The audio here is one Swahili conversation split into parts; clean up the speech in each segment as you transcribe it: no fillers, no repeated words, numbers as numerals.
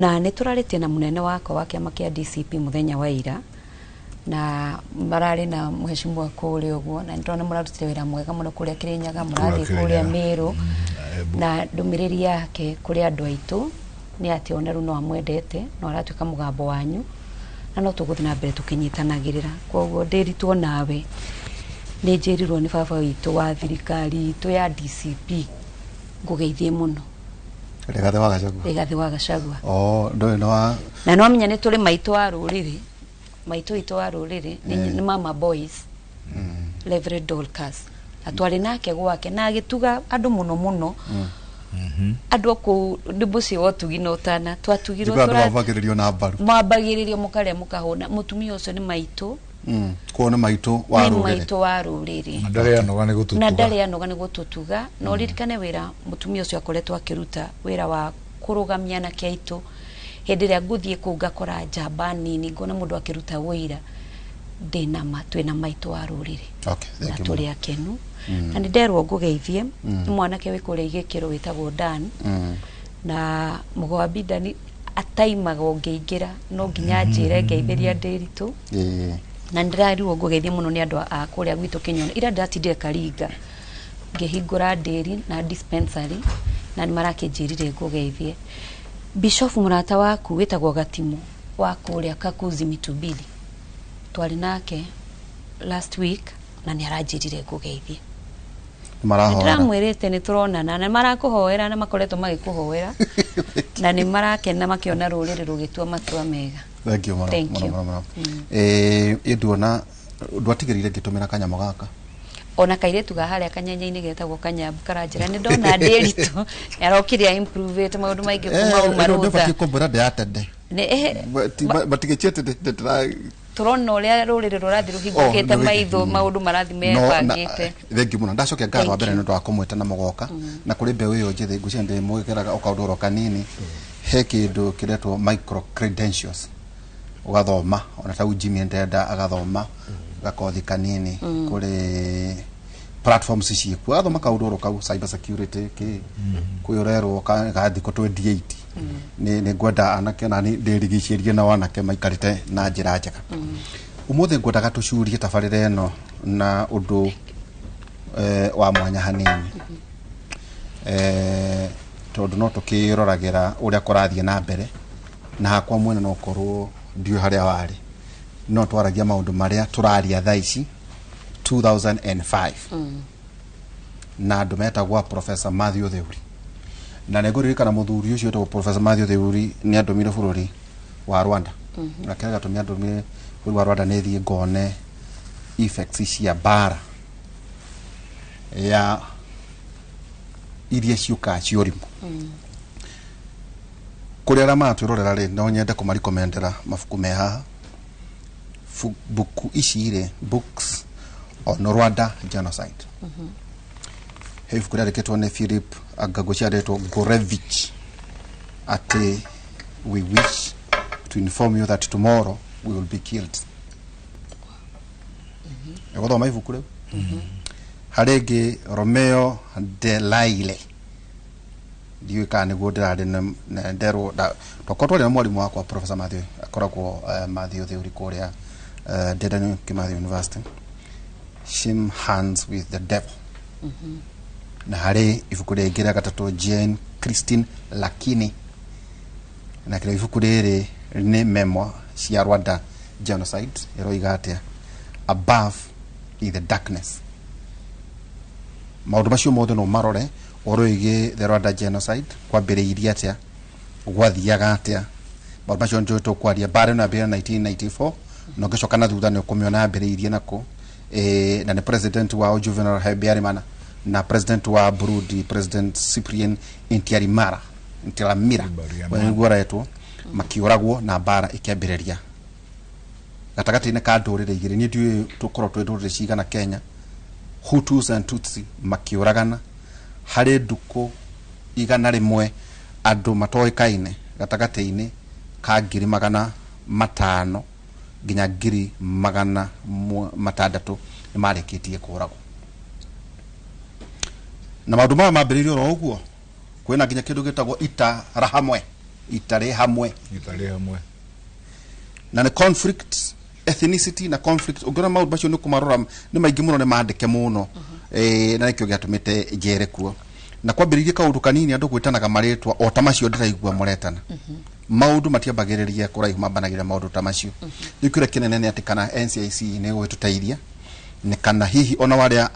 Na nĩtũrarĩtie na mũnene wako wa kĩama kĩa DCP mũthenya wa ira na mararĩ na mheshimiwa kũrĩa ũguo na nĩtũrona mũrarutire wĩra mwega mũno kũrĩa Kĩrĩnyaga mũrathiĩ kũrĩa Meru na ndũmĩrĩri yake kũrĩ andũ aitũ nĩ atĩ ona rĩu no amwendete no aratuĩka mũgambo wanyu na no tũgũthiĩ na mbere tũkĩnyitanagĩrĩra koguo ndĩritwo nawe nĩ njĩrirwo nĩ baba witũ wa thirikari itũ ya DCP ngũgeithie mũno Rigathi wa Gachagua. Rigathi wa Gachagua. Ndũĩ no wa na no menya nĩ tũrĩ maitũ wa rũrĩrĩ maitũ itũ wa rũrĩrĩ nĩ Mama Boys Reverend Dorcas atwarĩ nake gwake na agĩtuga andũ mũno mũno andũ kũ ndĩmbuci wotugi no tana twatugirwo tũravagĩrĩrio na mbaru mwambagĩrĩrio mũkarĩa mũkahũna mũtumia ũcio nĩ maitũ kuona maitũ wa rũrĩrĩ maitũ wa rũrĩrĩ na ndarĩ anoga nĩ gũtũtuga no ririkane wĩra mũtumia ũcio akoretwo akĩruta wĩra wa kũrũgamia na kĩaitũ hĩndĩ ĩrĩa ngũthiĩ kũu ngakora njamba nini ngona mũndũ akĩruta wĩra twĩna maitũ wa rũrĩrĩ na tũrĩ akenu na nĩ nderwo ngũgeithie nĩ mwanake wĩ kũrĩa igĩkĩro wĩtagwo Dan na mũgwambi Dani ataimaga ũngĩingĩra no nginya njĩre ngeithĩria ndĩritũ na ndĩrarirwo ngũgeithie mũno nĩ andũ a kũrĩa gwitũ Kĩnyona ira ndatindire Karinga ngĩhingũra ndĩri na dispensary na nĩ marakĩnjĩrire ngũgeithie Bishop mũrata waku wĩtagwo Gatimo wa kũrĩa Kakuzi Mitubili twarĩ nake last week na nĩ aranjĩrire ngũgeithie ndĩramwĩrĩte nĩ tũronana na marakũhoera na makoretwo magĩkũhoera na nĩ marakena makĩona rũrĩrĩ rũgĩtua matua mega. Thank you mũno. Nduona ndwatigĩrĩire ngĩtũmĩra kanyamũ gaka ona kairĩtu ga harĩa kanyanya-inĩ getagwo Kanyambu karanjĩra nĩ ndona ndĩritũ arokire improve maũndũ maingĩ kuma marutha ndũbatiĩ kũmbũra ndĩatende matigĩchiete turona ũrĩa rũrĩrĩ rũrathiĩ rũhingũkĩte maitho maũndũ marathiĩ mebangĩte. Thengi mũno ndacokia ngatho wa mbere nĩ ũndũ wa kũmwĩta na mũgoka na kũrĩ mbeũ ĩyo njĩthĩ ngũcia ndĩmwĩkĩraga ũkaũndũ oro kanini he kĩndũ kĩretwo micro credentials ũgathoma ona ta Jimmy Ndenda agathoma gakothi kanini kũrĩ platforms ici kuo agathoma kaũndũ oro kau cyber security kwĩrerwo gathiko 28 nĩ ngwenda anake na ndĩrigicĩrie na wanake maikarĩte na njĩra njega ũmũthĩ ngwendaga tũcurie tabarĩra ĩno na ũndũ wa mwanya hanini tondũ no tũkĩroragĩra ũrĩa kũrathiĩ na mbere na hakwa mwene no korwo ndiũ harĩa warĩ no twaragia maũndũ marĩa tũraria thaa ici 2005 na andũ metagwo Professor Mathew Theuri na nĩngũririkana mũthuri ũcio wĩtagwo Professor Mathew Theuri nĩ andũmire bũrũri wa Rwanda na kĩrĩa gatũmire andũmire bũrũri wa Rwanda nĩ thiĩ ngone effects cia bara ya iria ciũkaga ciũrimũ kũrĩa arĩa maratwĩrorera rĩ no nyende kũmarikomendera mabuku me haha buku ici rĩ books on Rwanda genocide he ibuku rĩandĩkĩtwo nĩ Philip Agago ciandĩtwo Gorevich ati we wish to inform you that tomorrow we will be killed gũthoma ibuku rĩu harĩ ĩngĩ Romeo Delaile ndiũĩ kana nĩguo ndĩrarĩ na nderwo twakorwo twarĩ na mwarimũ wakwa Professor Mathew akoragwo Mathew Theuri kũrĩa Dedan Kimathi University Shim Hands with the Devil na harĩ ibuku rĩngĩ rĩa gatatũ Jane Christine Lakini na kĩrĩa ibuku rĩrĩ nĩ memoir cia Rwanda genocide ĩroiga atĩa above in the darkness maũndũ macio mothe no marore oroige the Rwanda genocide kwambĩrĩirie atĩa gwathiaga atĩa maũndũ macio nĩ tũkwaria bara na mbere 1994 no gĩcoka na thutha nĩ ũkũmĩona ambĩrĩirie nako na nĩ president wa Juvenal Habyarimana na president wa Burundi President Cyprien Ntaryamira wengũretwo makiũragwo na bara ĩkĩambĩrĩria gatagatĩ-inĩ ka ndũrĩrĩ igĩrĩ niĩ ndiũĩ tũkorwo twĩ ndũrĩrĩ cigana Kenya Hutus and Tutsi makiũragana harĩ ndukũ 100 andũ matoĩkaine gatagatĩ-inĩ ka 500 nginya 600 nĩ marĩkĩtie kũragwo na maũndũ maya mambĩrĩirio ro ũguo kwĩna nginya kĩndũ gĩtagwo Ita Rahamwe itare hamwe na ne conflict ethnicity na conflict ugora maundu macio nikumarora ni maingi muno ni mandike muno na nikyo giatumite jere kuo na kwambiririe kaundu kanini andu gwitanaga maritwa o tamacio ndiraigua muretana maundu matiambagiriria kuraihu mambanagira maundu tamacio nikure kinene ni ati kana NCIC ni gwitutairia ni kana hihi ona waria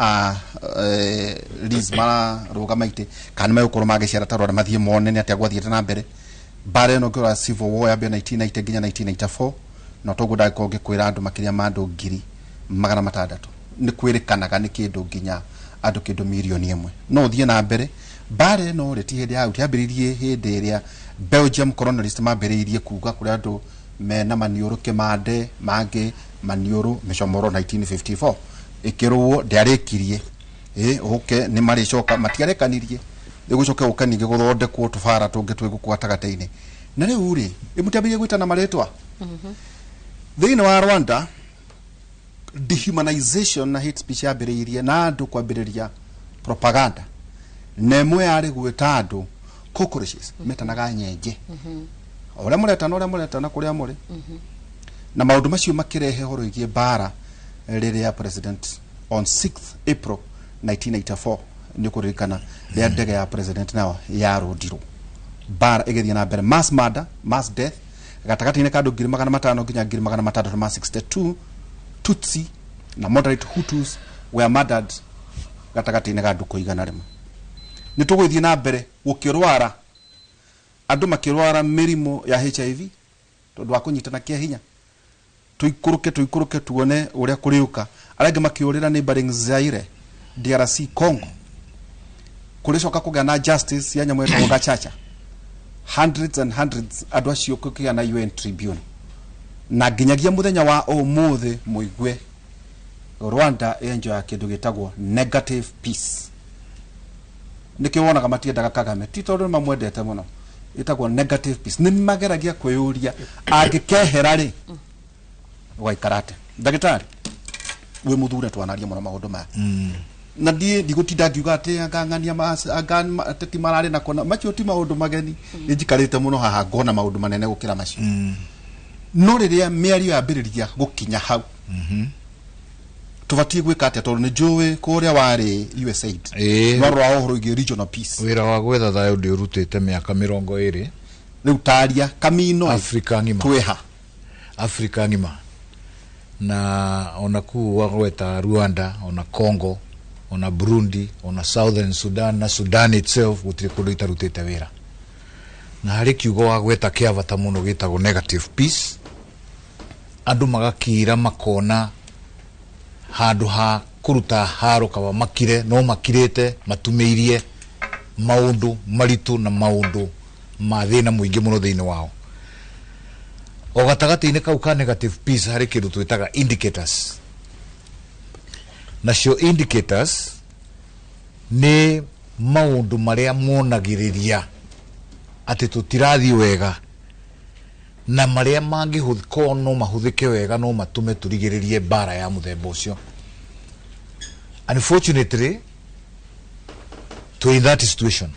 Lizma rugamaite kana megukuru magiciara tarora mathie mone ni ati agwathiete na mbere bare no gora civil war ya 1990 nginya 1994 no togo dai ko gikwira andu makiria mandu ngiri magana matandatu ni kwirikanaga ni kindu nginya andu kindu milioni 1 no thie na mbere bare no reti hindi ya utiambiririe hindi iria Belgium colonialist mambiririe kuga kuri andu mena maniuru kimande mange maniuru micomoro 1954 ikiruo ndiarikirie oke ni maricoka matiarekanirie igucoka ukanige guthondekwo tufara tungi twiguku atagataini na riu ri imutiambirie gwitana maretwa thini wa Rwanda dehumanization na hate speech yambiririe na andu kwambiriria propaganda nemwe ari gwita andu cockroaches metanaga nyenje ore muretana kuria muri na maundu macio makirehe horo igie bara riria president on 6th April 1984 ni kuririkana ria ndege ya president nao ya rodiro bara igethia na mbere mass murder mass death gatagati-ini kandu 500 nginya 362 Tutsi na moderate Hutus were murdered gatagati-ini kandu kuigana rimwe ni tugwithie na mbere gukirwara andu makirwara mirimo ya HIV tondu wa kunyitana kia hinya tuikuruke tuone uria kuriuka arenge makiurira neighboring Zaire DRC Congo kuricoka kugana na justice ya nyamwe ya Gachacha hundreds and hundreds andu acio kukia na UN tribune na ginyagia muthenya wa umuthi muigwe Rwanda enjo ya kindu gitagwo negative peace nikiwonaga matiendaga Kagame titondu mamwendete muno itagwo negative peace ni mageragia kwiyuria angikehera ri waikarate ndagitari we muthure twanaria muno maundu ma na die digutinda ngiuga ati angangania ateti marare na kona macio ti maundu mageni nijikarite muno haha ngona maundu manene gukira macio no riria miario yambiriria gukinya hau tuvatie gwika atia tondu ni njui kuria wari USAID warwa ohoro igi regional peace wira wa gwetha thayo ndi urutite miaka 20 riu taria kamino Afrika ngima tweha Afrika ngima na ona ku wagweta Rwanda ona Congo ona Burundi ona Southern Sudan na Sudan itself gutire kundu itarutite wira na hari kiugo wagweta kiavata muno gitagwo negative peace andu magakira makona handu ha kuruta haro kawa makire no makirete matumeirie maundu maritu na maundu mathina muingi muno thiini wao o gatagati-ini kau ka negative peace hari kindu twitaga indicators nacio indicators ni maundu maria monagiriria ati tutirathi wega na maria mangihuthiko no mahuthike wega no matume turigiririe bara ya muthemba ucio. Unfortunately to in that situation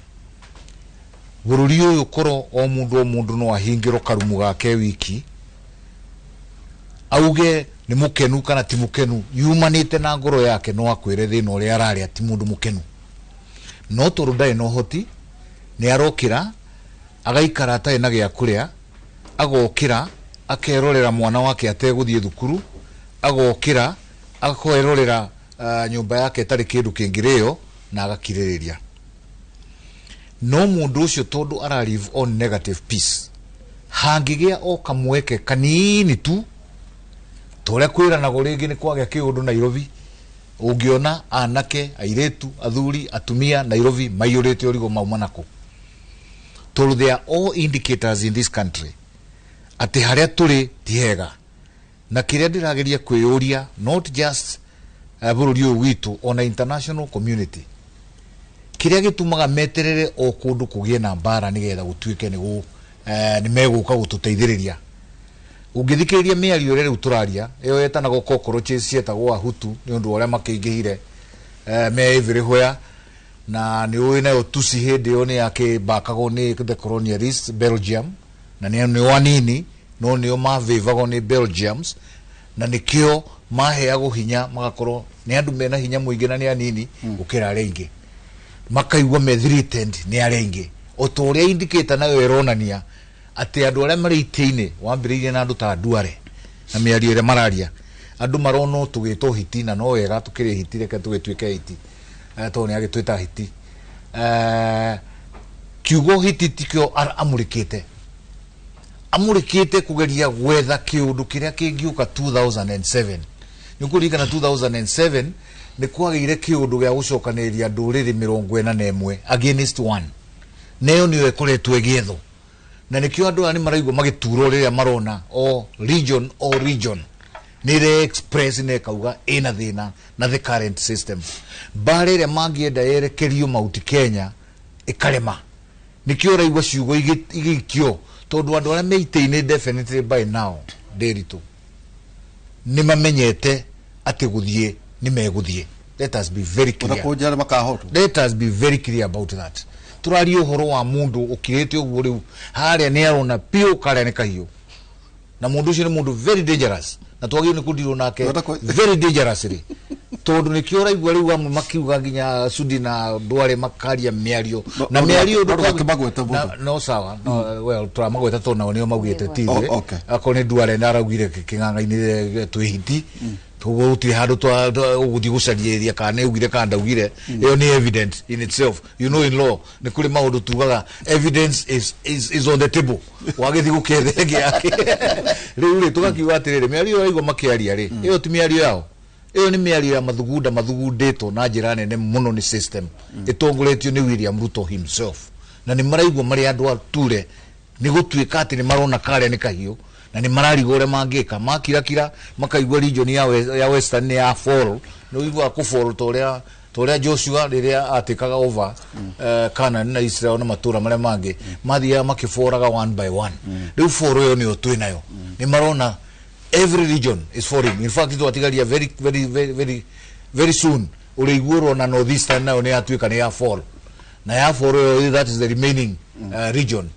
bururi uyu koro o mundu no ahingiro karumu gake wiki auge ni mukenu kana ti mukenu yumanite na ngoro yake no akwire thina uria arari ati mundu mukenu no turudai no hoti ni arokira agaikara atai na gya kuria agokira akerorera mwana wake ateguthie thukuru agokira akoerorera nyumba yake tari kindu kingireyo na agakiririria no mundu ucio tondu ara live on negative peace hangigia o kamweke kanini tu tore kwira na goringi ni kwage kiundu Nairobi ungiona anake airetu athuri atumia Nairobi maiyurite origo maumanako tondu there are all indicators in this country ati haria turi tiega na kiria ndirageria kwiyuria not just bururi uyu witu on a international community kiria gitumaga meterere o kundu kugie na mbara nigetha gutuike ni meguka gututeithiriria ungithikiriria miario riu turaria iyo yetanago cockroaches cietagwo Hutu ni undu uria makingihire me every where na ni uyu nayo Tutsi hindi yo ni yake bakagwo ni the colonialists Belgium na ni wanini no nio mavivagwo ni Belgiums na nikio maheagwo hinya magakorwo ni andu mena hinya muingi na ni anini gukira aringi makaigwa me threatened ni aringi otoria indicator nayo ironania ati andu aria mari itiine wambiririe na andu ta Duare na miario ire mararia andu marono tugito hiti na no wega tukiri hiti reke tugituike hiti to ni agitwita hiti kiugo hiti tikio amurikite kugeria gwetha kiundu kiria kingiuka 2007 nikurika na 2007 ni kwagire kiundu gia gucokaniria nduriri 41 against one neyo niyo ikoretwo igietho na nikio andu ani maraigwa magituro riria marona o region nire express ne kauga ina thina na the current system barere mangienda yerekerio mauti Kenya ikarema nikio raigwa ciugo igikio tondu andu aria meiteine definitely by now derito ni mamenyete ati guthie ni meguthie. Let us be very clear about that. Turari uhoro wa mundu ukirete uguo riu haria ni arona pio karia ni kahiu na mundu ucio ni mundu very dangerous na twagire ni kundirwo nake very dangerously tondu ni kiora igwa riu amwe makiuga nginya Sudi na Duare makaria miario na miario no sawa no well turamagweta tona nio maugite tiwe akone Duare na araugire kinganga-ini twihiti tugo uti handu twa uguthi gucaria kana ugire kanda ugire iyo ni evidence in itself. You know, in law ni kuri maundu tugaga evidence is on the table wagithi gukethe yake riu ri tugakiuga atiriri miario igwa makiaria ri iyo ti miario yao iyo ni miario ya mathugundetwo na njira nene muno ni system itongoretio ni William Ruto himself na ni maraigwa mari andu ature ni gutuika ati ni marona karia ni kahiu na ni mararigo ore mangika makirakira makaigwa region ya western ya fall no igwa ku fall toria Joshua riria atikaga over Canaan na Israel na matura mare mangi mathia makiforaga one by one riu foro yo ni otwinayo ni marona every region is foreign. In fact, it was very soon. Uriguro na northeastern na one atuika ni ya fall. Na ya fall, that is the remaining region.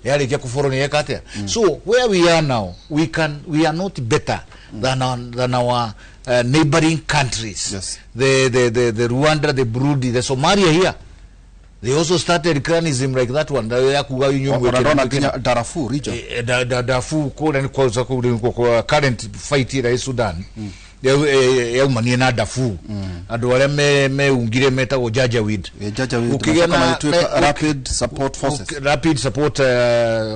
Yale kia kuforo ni yekate. So where we are now, we are not better than our neighboring countries. Yes. The Rwanda, the Burundi, the Somalia here. They also started cronyism like that one. Darfur region. Darfur current fight here in Sudan. They mani na Darfur. Adu wale me ungire meta o Jajawid. Rapid support forces. Rapid support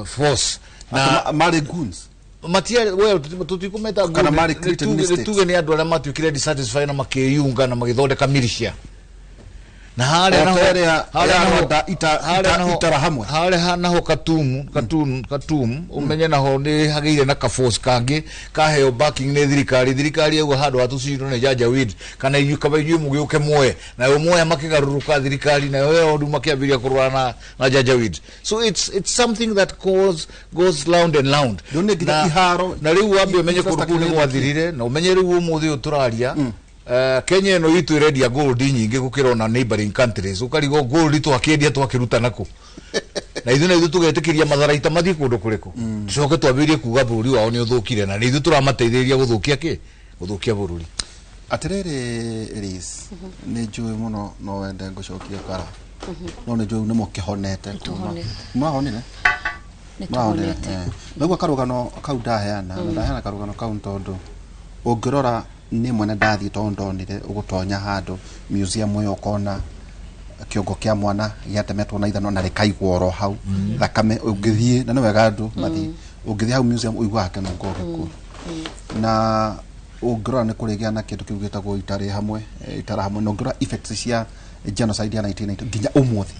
force. Na mare goons. Matia well tutikumeta kana mare created tuge ni adu wale matu kile dissatisfied na makeyunga na magithondeka militia. Na hale naho Khartoum umenye naho ni hageire na ka force kangi kaheo backing ni thirikari au handu atuciro ni Jajawid kana yuka mugiuke moe na moe makigaruruka thirikari na yo ndu makiambiria kurwana na Jajawid. So it's something that goes round and round na riu wambe umenye kuruku ni gwathirire na umenye riu umuthi uturaria Kenya no itu ready ya gold nyingi gukira na neighboring countries ukarigo gold itu akendia twakiruta nako na ithu tugetikiria matharaita mathie kundu kuriku tucoke twabirie kuga bururi wao ni uthukire na ithu turamateithĩrĩria guthukia bururi atirere Elise ni njui muno no wende ngucokia kara no ni njui ni mukihonete mahonire nagwa karugano kau ndaheana karugano kau ntondu ungirora ni mwene ndathi tondonire ugutonya handu museum yo kona kiongo kia mwana giatemetwo na ithano na rikaigwo ro hau thakame ungithie na no wega andu mathi ungithie hau museum uigwake no ngogeku na ungirora ni kurigia na kindu kiu gitagwo itara hamwe no ngirora effects cia genocide ya 1990 nginya umuthi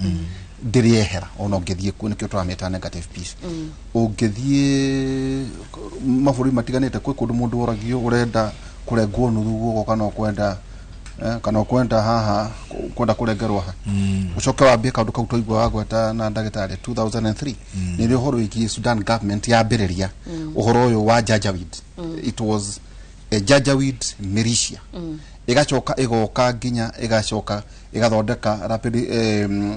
ndiriehera ona ungithie ku nikio turameta negative peace ungithie maburi matiganite kwi kundu mundu oragio urenda kuregwo nuthugo kana kwenda haha kwenda kuregerwa ucoke wambie kaundu kau toigwa wagweta na ndagitari 2003 ni horo iki Sudan government ya biriria uhoro uyu wa Jajawid. It was a Jajawid militia igacoka igoka nginya igacoka igathondeka rapid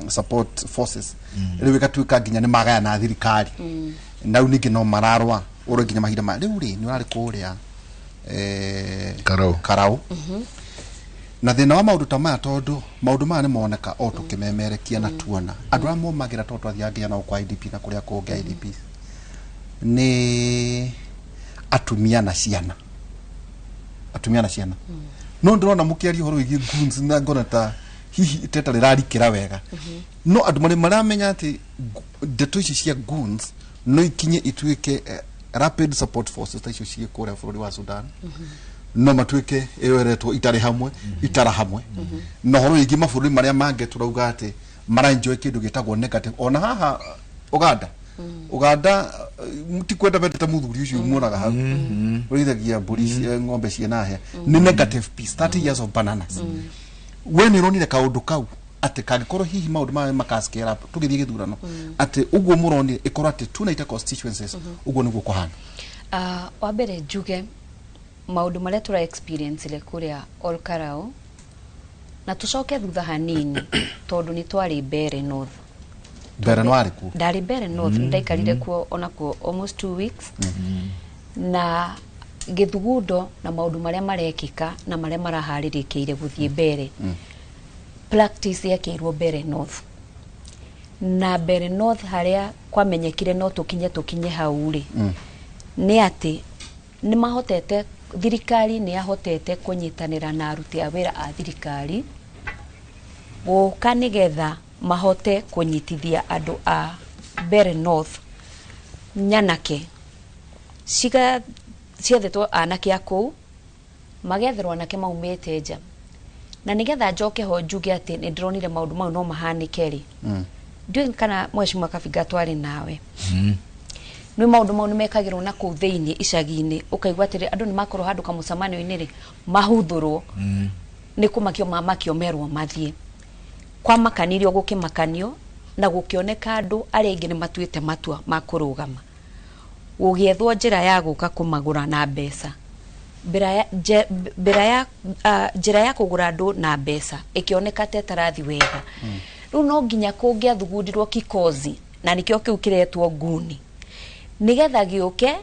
support forces riu igatuika nginya ni magaya na thirikari na uniki no mararwa oro nginya mahinda ma riu ri ni urari kuria karau na thina wa maundu ta maya tondu maundu maya ni moneka o tukimemerekia na tuona andu amwe magira to twathiangia na kwa IDP na kuria kungi IDP ni atumia na ciana no ndrona mukiari horo igi goons na ngona ta hihi teta rirarikira wega no andu maramenya ati ndeto ici cia goons no ikinye ituike rapid support forces ta icio cie kuria bururi wa Sudan no matuike eweretwo itari hamwe itara hamwe no horo igi mabũrũri maria mange turauga ati mara enjoy kindu gitagwo negative ona haha Uganda mutikwenda beteta muthuri ucio muonaga hau urithagia mburi ng'ombe ciena he ni negative peace 30 years of bananas when ironire kaundu kau ati kangikoro hihi maundu ma makaskera tugithie githurano ati uguo muronire ikoro ati tunaita constituencies uguo niguo kuhana wa mbere njuge maundu maria tura experience le kuria Olkarau na tucoke thutha hanini tondu ni twari Bere North Berenwari ku Dari Bere North ndaikarire kuo onako almost 2 weeks na githugundo na maundu maria marekika na maria maraharirikiire guthie Bere practice yakirwo Bere North na Bere North haria kwamenyekire no tukinye hauri ni ati ni mahotete thirikari ni yahotete kunyitanira na aruti a wira a thirikari guka nigetha mahote kunyitithia andu a Bere North nyanake ciga ciethetwo anake akou magetherwo anake maumete nja na nigetha njoke ho njuge ati ni ndronire maundu mau no mahanike ri ndiwe kana Mheshimiwa Kabiga twari nawe ni maundu mau nimekagirwo na kuu thiini icagi-ini ukaigwa atiri andu ni makorwo handu kamucamanio-ini ri mahuthurwo ni kumakio mamakio merwo mathie kwa makanirio gukimakanio na gukioneka andu ari ingi ni matuite matua makurugama ugiethwo njira ya guka kumagura na mbeca njira ya kugura andu na mbeca ikioneka tetarathi wega riu no nginya kungia thugundirwo kikozi na nikio kiu kiretwo nguni nigetha giuke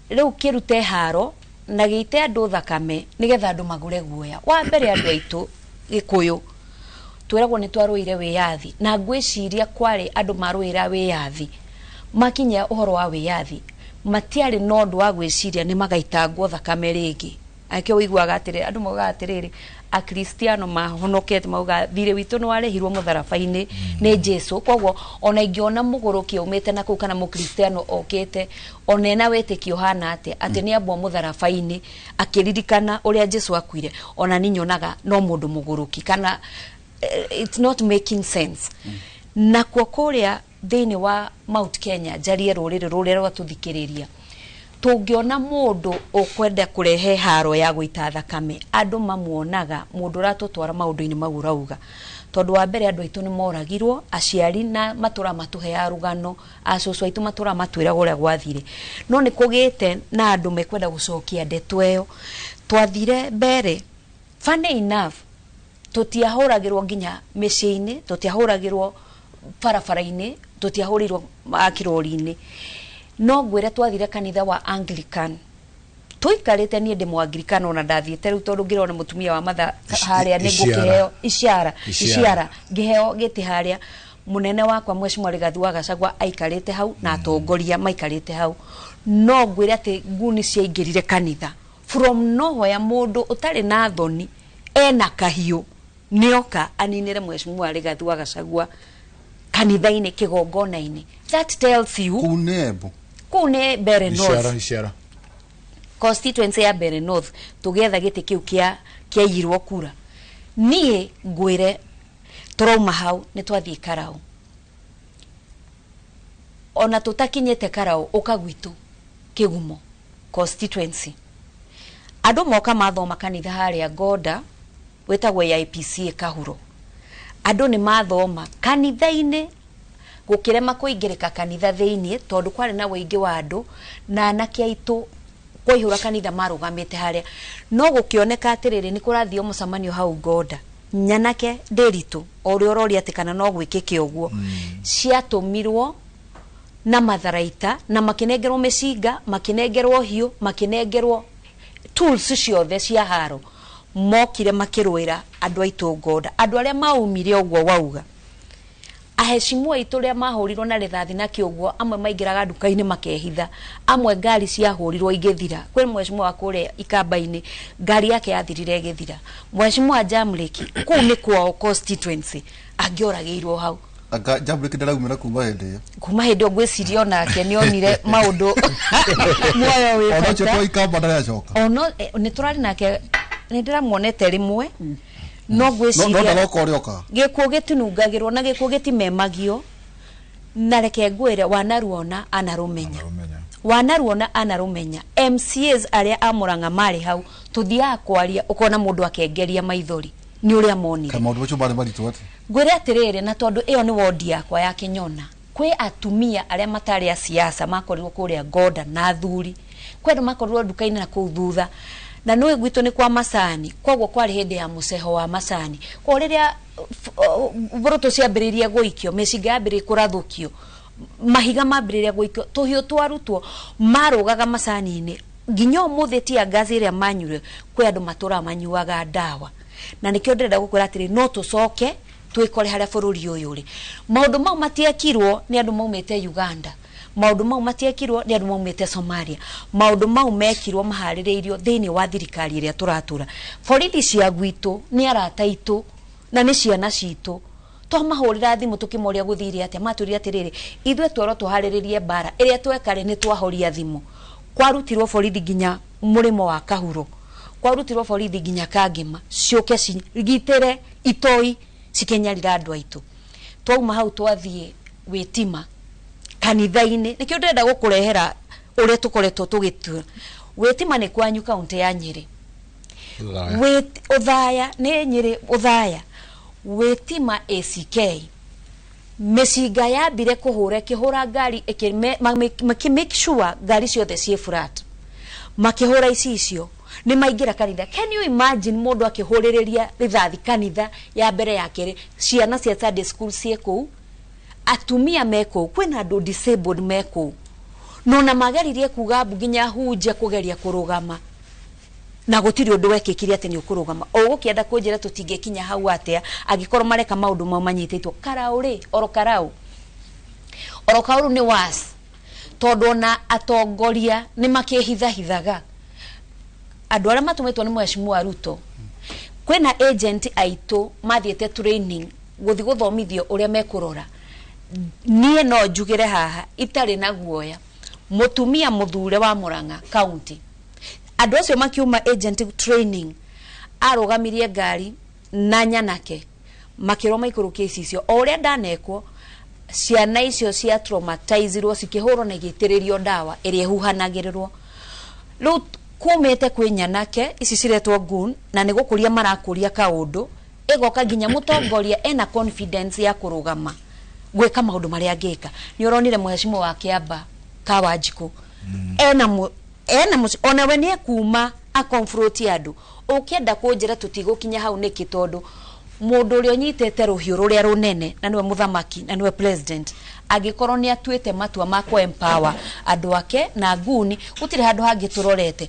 riu kirute haro na giite andu thakame nigetha andu magure guoya wa mbere andu aitu Gikuyu twiragwo ni twaruire wiyathi na ngwiciria kwari andu maruira wiyathi makinya uhoro wa wiyathi matiari nondu wa gwiciria ni magaitangwo thakame ringi akio wiguaga atiri andu mauga atiriri a Kristiano mahonokete mauga thire witu no arehirwo mutharabaini ni Jesu kogwo ona ingiona muguruki umete na kuu kana mu Kristiano okete ona ena wetekio hana ati ni abwo mutharabaini akiririkana uria Jesu akuire ona ninyonaga no mundu muguruki kana it's not making sense na kwa kuria thiini wa Mount Kenya jarie rurire rwa tuthikiriria tungiona mundu ukwenda kurehe haro ya guita thakame andu mamuonaga mundu ratutwara maundu-ini mau rauga tondu wa mbere andu aitu ni moragirwo aciari na matura matuhe ya rugano acucu aitu matura matwira guria gwathire no ni kugite na andu mekwenda gucokia ndeto eyo twathire Bere funny enough tutiahuragirwo nginya micii-ini tutiahuragirwo barabara-ini tutiahurirwo akirori-ini no ngwire twathire kanitha wa Anglican tuikarite ni ndi mu Anglican ona ndathiete riu tondu ngirona mutumia wa matha haria ni ngukiheo iciara ngiheo giti haria munene wakwa Mheshimiwa Rigathi wa Gachagua aikarite hau na atongoria maikarite hau no ngwire ati nguni ciaingirire kanitha from nowhere mundu utari na thoni ena kahiu nioka aninire Mheshimiwa Rigathi wa Gachagua kanitha-ini kigongona-ini that tells you kune Bere North Ishara constituency ya Bere North tugetha giti kiu kia irwo kura nie ngwire turauma hau ni twathie Karau ona tutakinyete Karau ukagwitu Kigumo constituency andu moka mathoma kanitha haria Goda wetagwo ya IPC Kahuro andu ni mathoma kanitha-ini gukirema kuingirika kanitha thiini tondu kwari na wingi wa andu na anake aitu kwaihura kanitha marugamite haria no gukioneka atiriri ni kurathio mucamanio hau Goda nyanake ndiritu ori orori ati kana no gwikike uguo ciatumirwo na matharaita na makinengerwo meciga makinengerwo hiu makinengerwo tools ciothe cia haro mokire makirwira andu aitu ngoda andu aria maumire ogwo wauga aheshimu aitu ria mahurirwo na rithathi na kiogwo amwe maingiraga nduka-ini makehitha amwe ngari cia hurirwo igithira kwi mweshimu wa kure ikamba-ini ngari yake yathirire igithira mweshimu wa Jamleki kuu ni kwao constituency angioragirwo hau anga Jamleki ndaraumira kuma hindi ngwiciria onake nionire maundu muoyo wi ona cyo ikamba ndaracoka ono ni turari nake ni ndiramuonete rimwe no gwiciria no ndaloka orioka gikuo gitinungagirwo na gikuo gitimemagio na reke ngwire wanaruona anarumenya wanaruona anarumenya MCAs aria amuranga mari hau tuthia kwaria ukona mundu akengeria maithori ni uria monire kama mundu ucio bari ati ngwire atirire na tondu iyo ni wodi yakwa ya Kinyona kwi atumia aria matari a siasa makorirwo kuria ngoda na thuri kwendu makorirwo nduka-ini na kuu thutha na noe gwito ni kwa Macani kogwo kwari hindi ya muceho wa Macani kwa riria boroto ciambiriria guikio mecinga yambiriria kurathukio mahiga mambiriria guikio tuhio twarutwo marugaga Macani-ini nginya umuthi tia ngazi iria manyure kwi andu matura manyuaga ndawa na nikio ndirenda gukwira atiri no tucoke twikore haria bururi uyu ri maundu mau matiekirwo ni andu maumite Uganda maundu mau matiekirwo ni andu maumite Somalia maundu mau mekirwo mahaririirio thiini wa thirikari iria turatura borithi cia gwitu ni arata itu na ni ciana citu twamahurira thimu tukimoria guthiri atia maturire atiriri ithwe tworo tuhariririe bara iria twekare ni twahoria thimu kwarutirwo borithi ginya murimo wa Kahuro kwarutirwo borithi ginya Kangima ciuke cigitire itoi cikenyarira andu aitu twauma hau twathie Witima kanitha-ini nikio ndenda gukurehera uria tukoretwo tugitua Witima ni kwanyu kaunti ya Nyeri Uthaya ni Nyeri Uthaya Witima ACK mecinga yambire kuhura kihura ngari make sure ngari ciothe cie flat makihura icio ni maingira kanitha. Can you imagine mundu akihuririria rithathi kanitha ya mbere ya kere ciana cia Sunday school cieko atumia meko kwina andu disabled meko no na magaririe kuga nginya hunje kugeria kurugama na gutiri undu wekikiri ati ni ukurugama o gukienda kunjira tutingekinya hau atia agikorwo mareka maundu mau manyititwo karauri orokarau ni was tondu na atongoria ni makihithahithaga andu aria matumitwo ni Mheshimiwa wa Ruto kwina agent aitu mathiete training guthi guthomithio uria mekurora nie no njugire haha itari na guoya mutumia muthure wa Murang'a county andu acio makiuma agent training arugamirie ngari na nyanake makiro maikurukia icio uria ndanekwo ciana icio cia traumatizirwo cikihurwo na igitiririo ndawa iria huhanagirirwo riu kumete kwi nyanake ici ciretwo gun na ni gukuria marakuria kaundu igoka ginya mutongoria ena confidence ya kurugama gweka maundu maria angeka ni uronire Mheshimiwa wa Kiamba Kawanjiku ena ona we ni kuma a confront andu ukienda kunjira tutigukinya hau niki tondu mundu uri onyitete ruhiu ruria runene na niwe muthamaki na niwe president agikorwo ni atuite matua ma ku empower andu ake na nguni gutire handu hangi turorete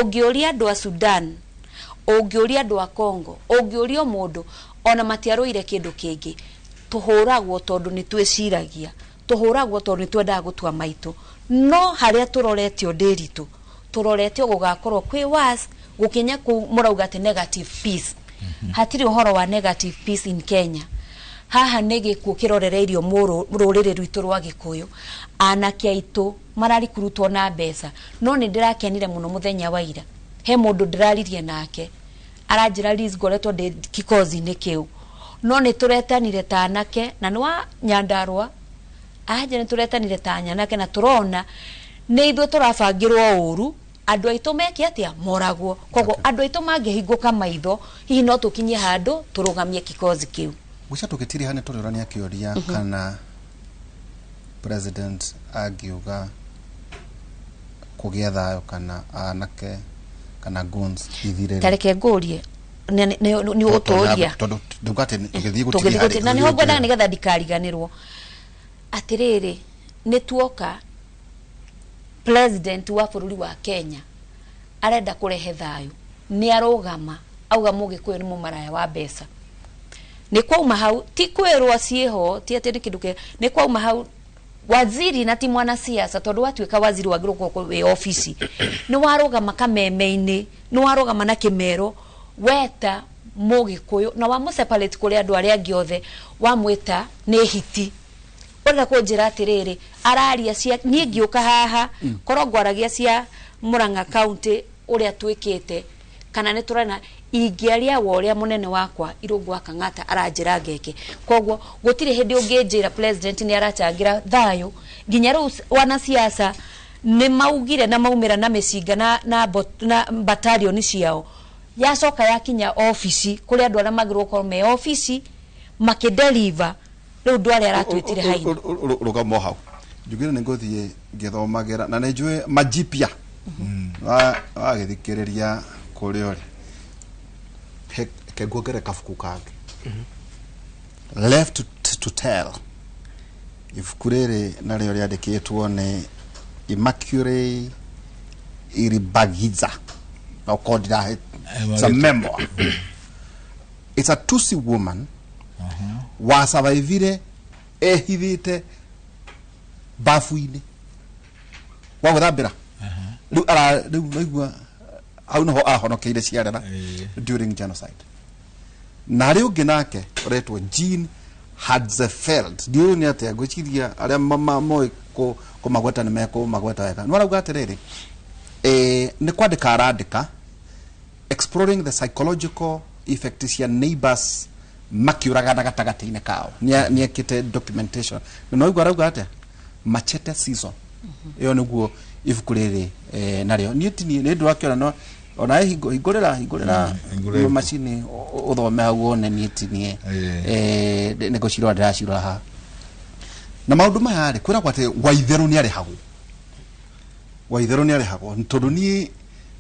ungiuria andu a Sudan ungiuria andu a Congo ungiuria mundu ona matiaruire kindu kingi tuhuragwo tondu ni twiciragia tuhuragwo tondu ni twendaga gutua maitu no haria turorete ndiritu turorete gugakorwo kwi was gukinya ku murauga ati negative peace hatiri uhoro wa negative peace in Kenya haha nege kukirorereirio rurire rwitu rwa Gikuyu anake aitu marari kurutwo na mbeca no ni ndirakenire muno muthenya wa ira he mundu ndiraririe nake aranjira Liz ngoretwo de kikozi ni kiu no ni turetanire ta anake na nwa Nyandarua aje ni turetanire ta nyanake na turona ni ithwe turabangirwo uru andu aitu meki atia moragwo kogo andu aitu mangihinguka maitho hihi no tukinye handu turugamie kikozi kiu guca tukitiri hane turorania kioria kana president agiuga kugia thayo kana anake kana guns ithire tareke ngurie ni utoria tondu ndugate ngithii gutiri na ni hogwa ni getha ndikariganirwo atiriri netuoka president wa bururi wa Kenya arenda kurehe thayu ni arogama auga Mugikuyu ni mumaraya wa mbeca ni kwauma hau ti kwirwo cieho ti ati kinduke ni kwauma hau waziri na ti mwana siasa tondu watuika waziri wa giruko we ofisi ni warogama kameme-ini ni warogama na kimero weta Mugikuyu na wa separate kuri andu aria angi othe wamwita ni hiti ona ko njira atiriri araria cia nie ngiuka haha korongo aragia cia Murang'a county uria twikite kana ni turana ingiaria wa uria munene wakwa Irungu wa Kang'ata aranjira ngeke kogwo gutire hindi unginjira president ni arachangira thayu nginya ru wana siasa ni maugire na maumira na mecinga na battalion ciao yacoka yakinya ofisi kuri andu aria magirwo ko me ofisi makideliver riu ndwari aratwitire haini rugamo hau njugire ni nguthie ngithomagira na njue majipia wa githikiriria kuri ori kegogere kafuku kage left to tell ibuku riri nario riandikitwo ni Immaculate Iribagiza it's a memoir. It's a Tutsi woman wa survivire ehithite bafu-ini wa guthambira riu naigua au no ahonokeire ciarana during genocide na riu nginake uretwo Jean Hatzfeld ndio ni atia gwiciria aria mama moi ko magweta ni meko magweta wega no arauga atiriri ni kwandika arandika exploring the psychological effects ya neighbors makiuragana gatagati-ini kao ni ekite documentation no igwa arauga atia Machete season iyo niguo ibuku riri nario ni tini ni ndu akiona no ona hingurira machine uthome hau one ni tini ni gucirwa ndiracirwa ha na maundu maya ri kwira kwate Waithiru ni ari hagu Waithiru ni ari hagu tondu ni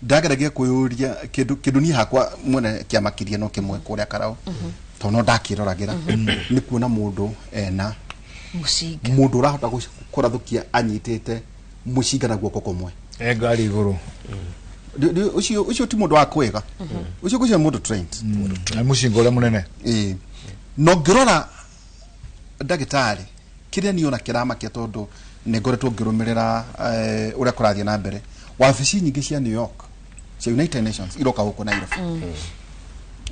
ndageragia kuyuria kindu ni hakwa mwene kiamakirie no kimwe kuria karao tono ndakiroragira ni kuona mundu na mucinga mundu urahota kurathukia anyitite mucinga na guoko kumwe ngari iguru ucio ti mundu wa kwega ucio kucio mundu trained mucinga uria munene no ngirora ndagitari kiria niona kiramakia tondu ni ngoretwo ngirumirira uria kurathie na mbere wabici nyingi cia New York cia United Nations iroka huko Nairobi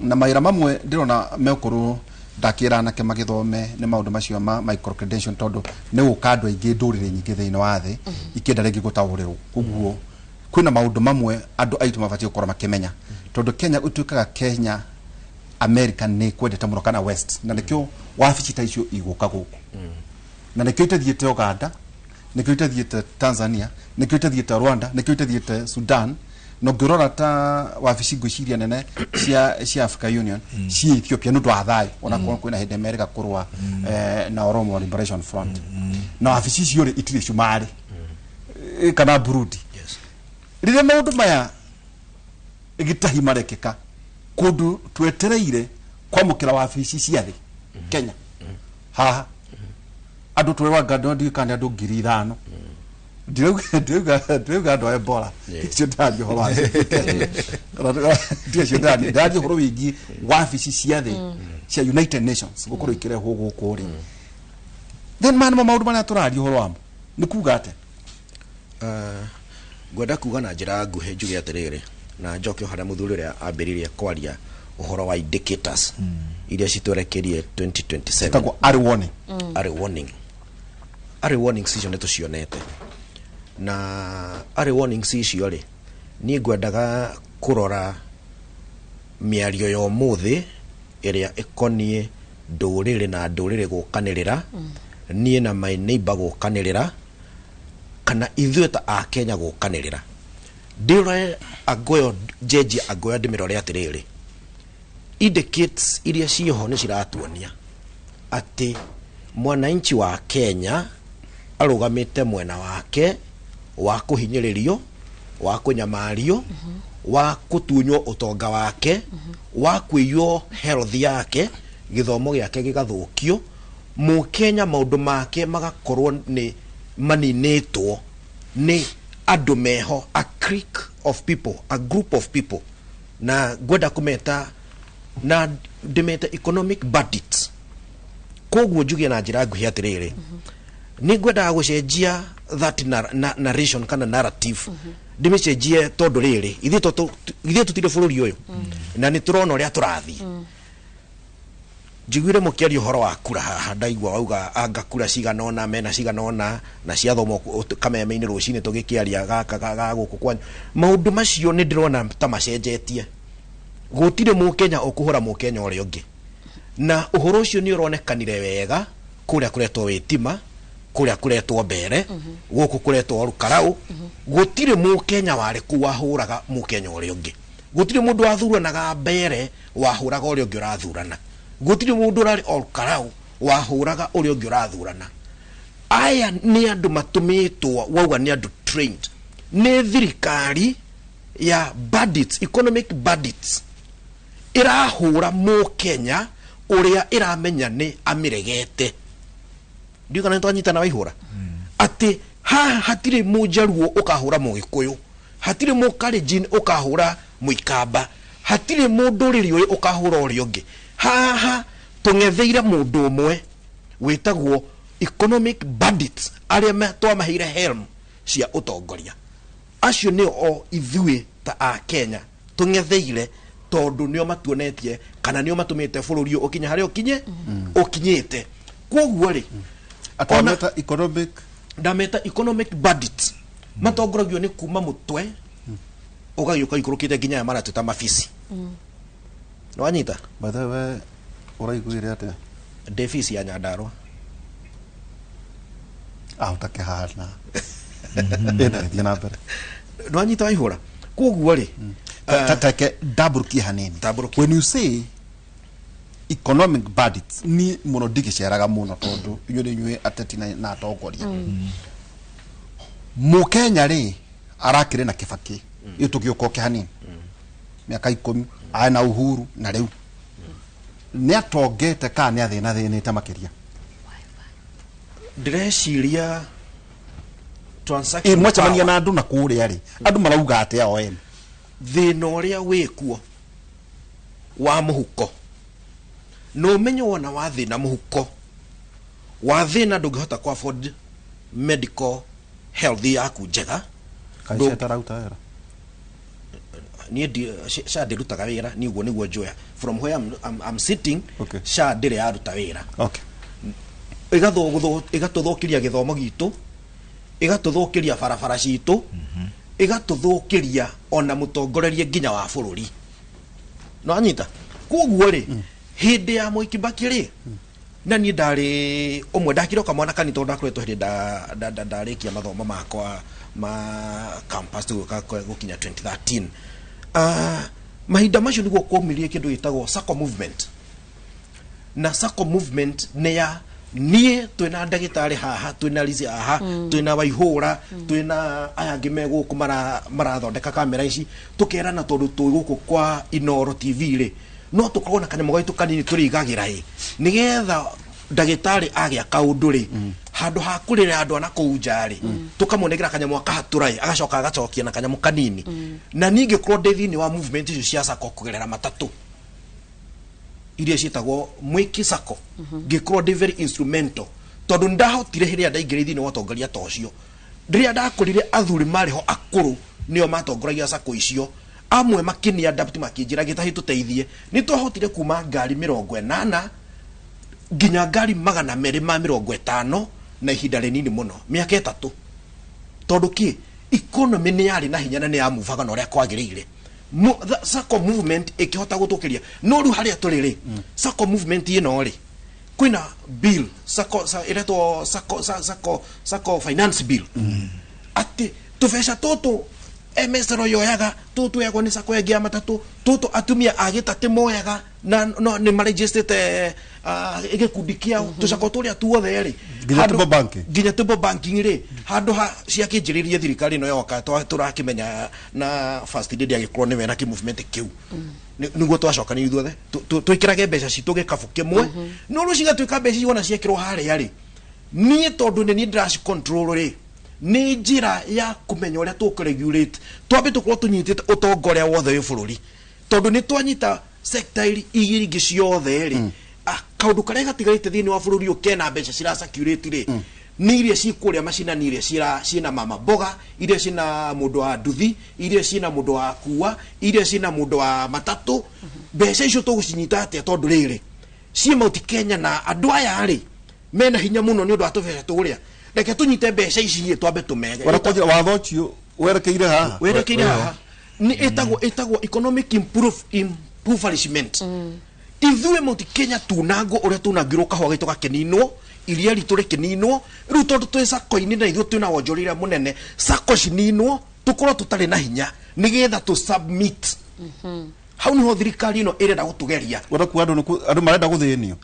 na maira mamwe ndirona mekuru ndakira na kema githome ni maundu macio ma micro credential tondu ni ukandu aingi ndurire nyingi thiini wa thi ikenda rigi gutahurirwo kuguo kwina maundu mamwe andu aitu mabatie gukora makimenya tondu Kenya utuikaga Kenya America ni kwendete muno kana West na nikyo wabici ta icio iguka guku na nikyo itathiete Uganda nikyo itathiete Tanzania nikyo itathiete Rwanda nikyo itathiete Sudan no ngirora ta wabici ngwiciria nene cia Africa Union cia Ethiopia no twathai ona kwina hindi America kurwa na Oromo Liberation Front na wabici cio ri itire cumari kana Burundi rire maundu maya igitahi marekeka kundu twetereire kwamukira wabici cia thi Kenya ha andu twewa gado ndi kandi andu 5,000 Ndiuga andu Ebola icio ndari horo wa ndicio ndari horo wingi wabici cia thi cia United Nations gukorwo ikirehwo guku ri then maundu mana turari horo wamo ni kuga ate gwenda kuga na njira nguhe njuge atiriri na njoke haria muthuri ria ambiririe kwaria uhoro wa indicators iria citwerekerie 2027 tako early warning early warning icio neto cionete na early warnings icio ri ni ngwendaga kurora miario ya umuthi iria ikonie ndurire na ndurire gukanirira nie na my neighbor gukanirira kana ithuĩ ta a Kenya gukanirira ndire agoyo jeji agoya ndimirore atiriri indicates iria ciho ni ciratuonia ati mwananchi wa Kenya arugamite mwena wake wa kuhinyiririo wa kunyamario wa kutunywo utonga wake wa kuiyo health yake githomo giake gigathukio mu Kenya maundu make magakorwo ni maninetwo ni andu meho, a clique of people, a group of people, na gwenda kumeta na ndimeta economic bandits. Koguo njuge na njira nguhi atiriri ni gwenda gucenjia that narration kana narrative ndimicenjie tondu riri ithe tutire bururi uyu na ni turona uria turathi njiguire mukiaria uhoro wa kura haha ndaigua wauga anga kura ciganona mena ciganona na ciathomo kameme-ini rucini tugikiaria gaka guku kwanyu maundu macio ni ndirona ta macenjetie gutire mukenya ukuhura mukenya uria ungi na uhoro ucio ni uronekanire wega kuria kuretwo witima kuria kuretwo mbere guku kuretwo rukarau gutire mukenya wari ku wahuraga mukenya uria ungi gutire mundu wathuranaga mbere wahuraga uria ungi urathurana gutire mundu urari rukarau wahuraga uria ungi urathurana aya ni andu matumitwo wauga ni andu trained ni thirikari ya bandits, economic bandits irahura mukenya uria iramenya ni amiregete ndio kana twanyitana waihura ati hatire mujaruo ukahura mugikuyu hatire mukalenjin ukahura muikamba hatire munduriri uyu ukahura uri ungi haha tungetheire mundu umwe witagwo economic bandits aria twamahire helm cia utongoria acio ni o ithui ta a Kenya tungetheire tondu nio matuonetie kana nio matumite bururi ukinya haria ukinye ukinyite koguo ri atameta economic dameta economic bandits matongoragio ni kuma mutwe ugagiuka ikurukite nginya ya maratu ta mafisi no anyita bathawe uraiguire ate defisi ya Nyandarua utake hana ena diana mbere no anyita waihura koguo ri take double ki hanini when you say economic bandits ni muno digiceraga muno tondu yone nywe ateti na atongoria mukenya ri arakire na Kibaki itugiuko ke hanini miaka 10 ana uhuru na riu ni atongete ka ni athina thinite makiria direciria transaction mwachamania na andu na kuria ri andu marauga ate ao ene thina uria wikuo wa muhuko no menyo wona wa thina muhuko wa thina ndungihota ku afford medical health yaku njega kaisha tarauta era ni sha dirutaga wira ni guo niguo njoya from where I'm sitting okay. Sha dire aruta wira okay igatuthukiria githomo gitu igatuthukiria barabara citu igatuthukiria ona mutongorerie nginya wa bururi no anyita koguo ri hindi ya Moi Kibaki ri na ni ndari umwe ndakiroka mwana kanito ndakoretwo hindi ndarikia mathomo makwa ma campus gukinya 2013 mahinda macio niguo kumirie kindu gitagwo Sacco movement na Sacco movement ne ya nie twina ndagitari haha twina Lizi haha twina Waihura twina aya ngime guku marathondeka kamera ici tukerana tondu twi guku kwa Inoro TV ri no tukona kanya mugaitu kanini turigagira ri nigetha ndagitari agia kaundu ri handu ha kurira andu ana kuunja ri tukamonegera kanya mwaka haturai agacoka agacokia na kanya mukanini na ninge krodethini wa movement icio cia Sacco kugerera matatu iria cietagwo Mwiki Sacco gikorwo ndi very instrumental tondu ndahotire hiria ndaingire thini wa tongoria ta ucio ndiria ndakurire athuri mariho akuru nio matongoragia Sacco icio amwe makini adapt makinjira gitahi tuteithie ni twahotire kuma ngari 80 nginya ngari 250 na ihinda rinini muno miaka 3 tondu ki economy ni yari na hinya na ni amuvaga na uria kwagirire Sacco movement ikihota gutukiria no ru haria turiri Sacco movement ino ri kwina bill Sacco finance bill ati tufesha toto emesero yoyaga toto yako ni Sacco ya matatu toto atumia agitate moyaga na no ni registered igikundi kiao tucako turia tuothe ri ginya tubo banking ri handu ha cia kinjiririe thirikari no yoka turakimenya na first day agikorwo ni wena ki movement kiu niguo twacoka ni ithuothe twikirage mbeca citu gikabu kimwe no ruciga twika mbeca ciona ciekirwo haria ri nie tondu ni ndash control ri ni njira ya kumenya uria tukuregulate twambe tukorwo tunyitite utongoria wothe wi bururi tondu ni twanyita sector igiri ingi ciothe ri kaundu karia gatigarite thiini wa bururi ukena mbeca cira circulate ri ni iria cikuria macina ni iria ciina mama boga iria ciina mundu wa nduthi iria ciina mundu wa kuwa iria ciina mundu wa matatu mbeca icio tugucinyita atia tondu riri ci Mount Kenya na andu aya ri mena hinya muno ni undu wa tubere turia reke tunyite mbeca ici twambe tumege warakoja watho cio werekeire ha ni etagwo economic improvement ithuĩ Mount Kenya tunango uria tunangirwo kahwa gitu gakeninwo iria ritu rikininwo riu tondu twi sako-ini na ithuĩ twina wonjorire munene sako cininwo tukorwo tutari na hinya nigetha tu submit hau niho thirikari ino irenda gutugeria waraku andu marenda guthinio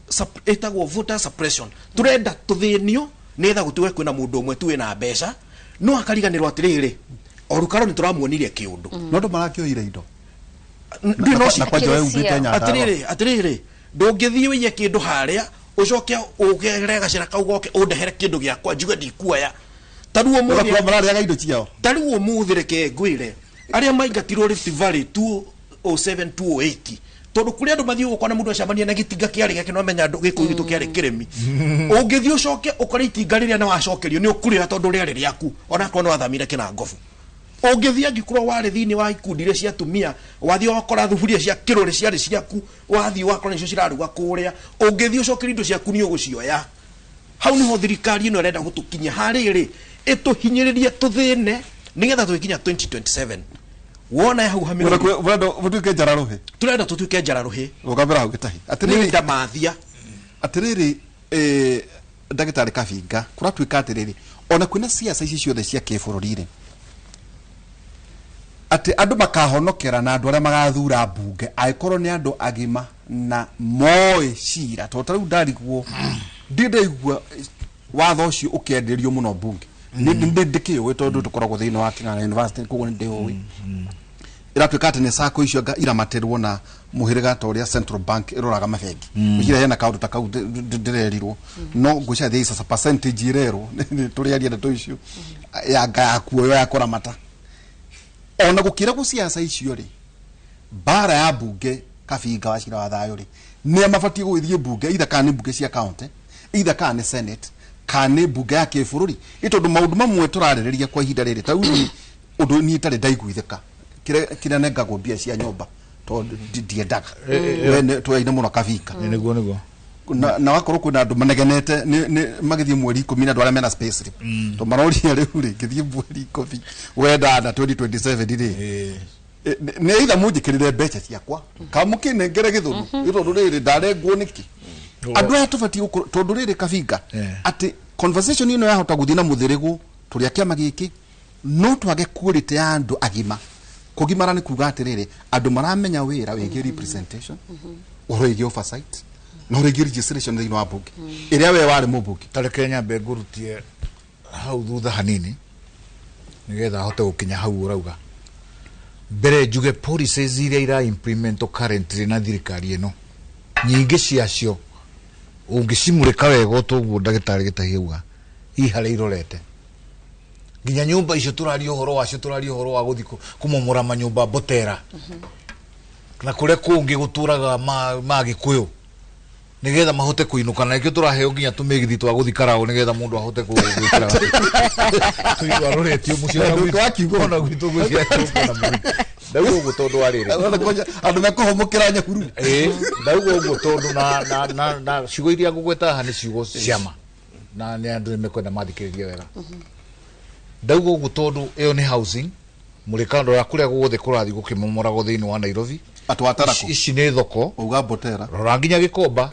etagwo voter suppression turenda tuthinio nigetha gutuge kwina mundu umwe tu wina mbeca no akariganirwo atiriri orukaro ni turamuonirie kiundu no andu marakioire indo na kwa joe ungite nyata atiriri ndungithie wiye kindu haria ucoke ugerega cira kaugoke undehere kindu giakwa njuge ndikuoya taruo muthi marariaga indo ciao taruo muthi reke ngwire aria maingatirwo Rift Valley 207-208 tondu kuri andu mathii gukona mundu acambania na gitinga kiari gake no menya giku gitu kiari kiremi ungithii ucoke ukora itinga riria na wacokerio ni ukurira tondu riari riaku ona kono wathamire kina ngofu ungithii angikorwo wari thiini wa ikundi iria cia tumia wathii wakora thuburia cia kirore ciari ciaku wathii wakora nicio ciraruga kuria ungithii ucokerio indo ciaku ni ugucioya hau niho thirikari ino irenda gutukinya hariri ituhinyiririe tuthine nigetha twikinya 2027 wona hau hamira vutuke jararuhe turenda tutuke jararuhe ukabera hau gitahi atiriri ndamathia atiriri ndagitari Kabinga kuratwika atiriri ona kwina siasa ici ciothe cia kibururi-ri ati andu makahonokera na andu aria magathura mbunge aikorwo ni andu agima na moe cira tondu riu ndariguo ndindaigua watho ucio ukienderio muno mbunge ndikiuwi tondu tukoragwo thiini wa King'ang'a University koguo ndiuwi iratwika ati ni sako icio iramatirwo na muhiriga ta uria Central Bank iroraga mabengi gira hena kaundu ta kau ndirerirwo no ngucia thii sasa percentage irero turiaria ndeto icio ya kuoyo ya kuramata ona gukira ku siasa icio ri bara ya bunge Kabinga wacira wa thayo ri ni amabati gwithie bunge either kana bunge cia county either kana senate kana bunge ya kibururi itondu maundu mamwe turaririria kwa ihinda riri ta undu ni tari ndaiguithika kire nengagwo mbia cia nyomba tondu ndiendaga wene twaine muno Kabinga niguo na wakorwo kwina andu manegenete ni magithie mweri 10 na andu aria mena space ri to maroria riu ri githie mweri 10 wenda na 2027 ri ni either munjikirire mbeca ciakwa kamukine ngere githuru itondu riri ndarengwo niki andu aya tubati tondu riri Kabinga ati conversation ino yahota guthii na muthirigu turia kiama giki no twage quality ya andu agima kugimara ni kuga atiriri andu maramenya wira wigi representation wigi oversight no regi registration thiini wa bunge iria we wari mubunge tareke nyambe ngurutie hau thutha hanini nigetha hote gukinya hau urauga mbere njuge policies iria ira implement currently na thirikari ino nyingi ciacio ungicimurika wega utuguo ndagitari gitahiuga ihare irorete nginya nyumba icio turario horo wacio turario horo wa guthi kumomora manyumba botera na kure kungi guturaga ma Gikuyu nigetha mahote kuinuka na ikio turaheo nginya tumigithi twa guthikarao nigetha mundu ahote gwikira tuigwa roretio mucio na gwikigo na gwitu gwicia na muri ndaugo uguo tondu wariri andu mekohomokera nyahuru ndaugo uguo tondu na ciugo iria ngugweta haha ni ciugo ciama na ni andu mekwenda mathikiririe wega ndaugo uguo tondu iyo ni housing murikando ya kuria guothe kurathi gukimomoragwo thiini wa Nairobi atwatarako ici ni thoko uga botera rora nginya Gikomba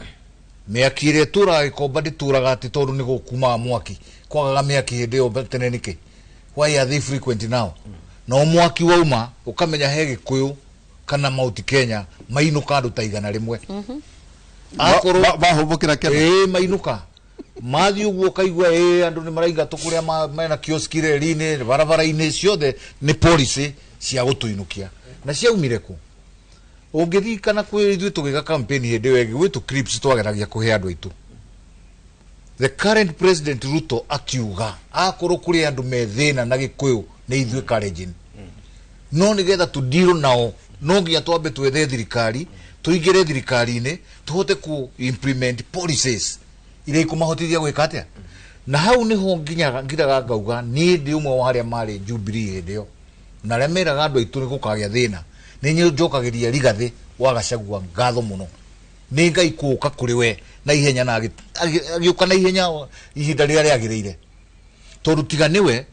miakire tura Gikomba ndituraga ati tondu ni gukuma mwaki kwagaga miaki hindi yo tene niki why are they frequent now no mwaki wauma ukamenya he Gikuyu kana Mount Kenya mainuka andu ta igana rimwe akoro bahobokera kena mainuka mathi uguo kaigua andu ni maraiga tukuria mena kioski reri-ini barabara-ini ciothe ni policy cia gutuinukia na ciaumire ku ungithikana kwi ithuĩ tũgĩka campaign hĩndĩ ĩyo ĩngĩ gwĩtũ clips twageragia kũhe andũ aitũ the current president Ruto akiuga akorwo kuri andu methina na gikuyu ni ithuĩ Kalenjin no nigetha tu deal nao no nginya twambe twethe thirikari tuingire thirikari-inĩ tuhote ku implement policies iria ikumahotithia gwĩka atĩa na hau niho ngiraga ngauga ni ndi umwe wa arĩa marĩ Jubilee hĩndĩ ĩyo na arĩa meraga andũ aitũ nĩ gũkagĩa thĩna nĩ njokagĩria Rigathĩ wa Gachagua ngatho mũno nĩ Ngai kũũka kũrĩ we na ihenya na agĩũka na ihenya ihinda rĩrĩa rĩagĩrĩire tondũ tiga nĩwe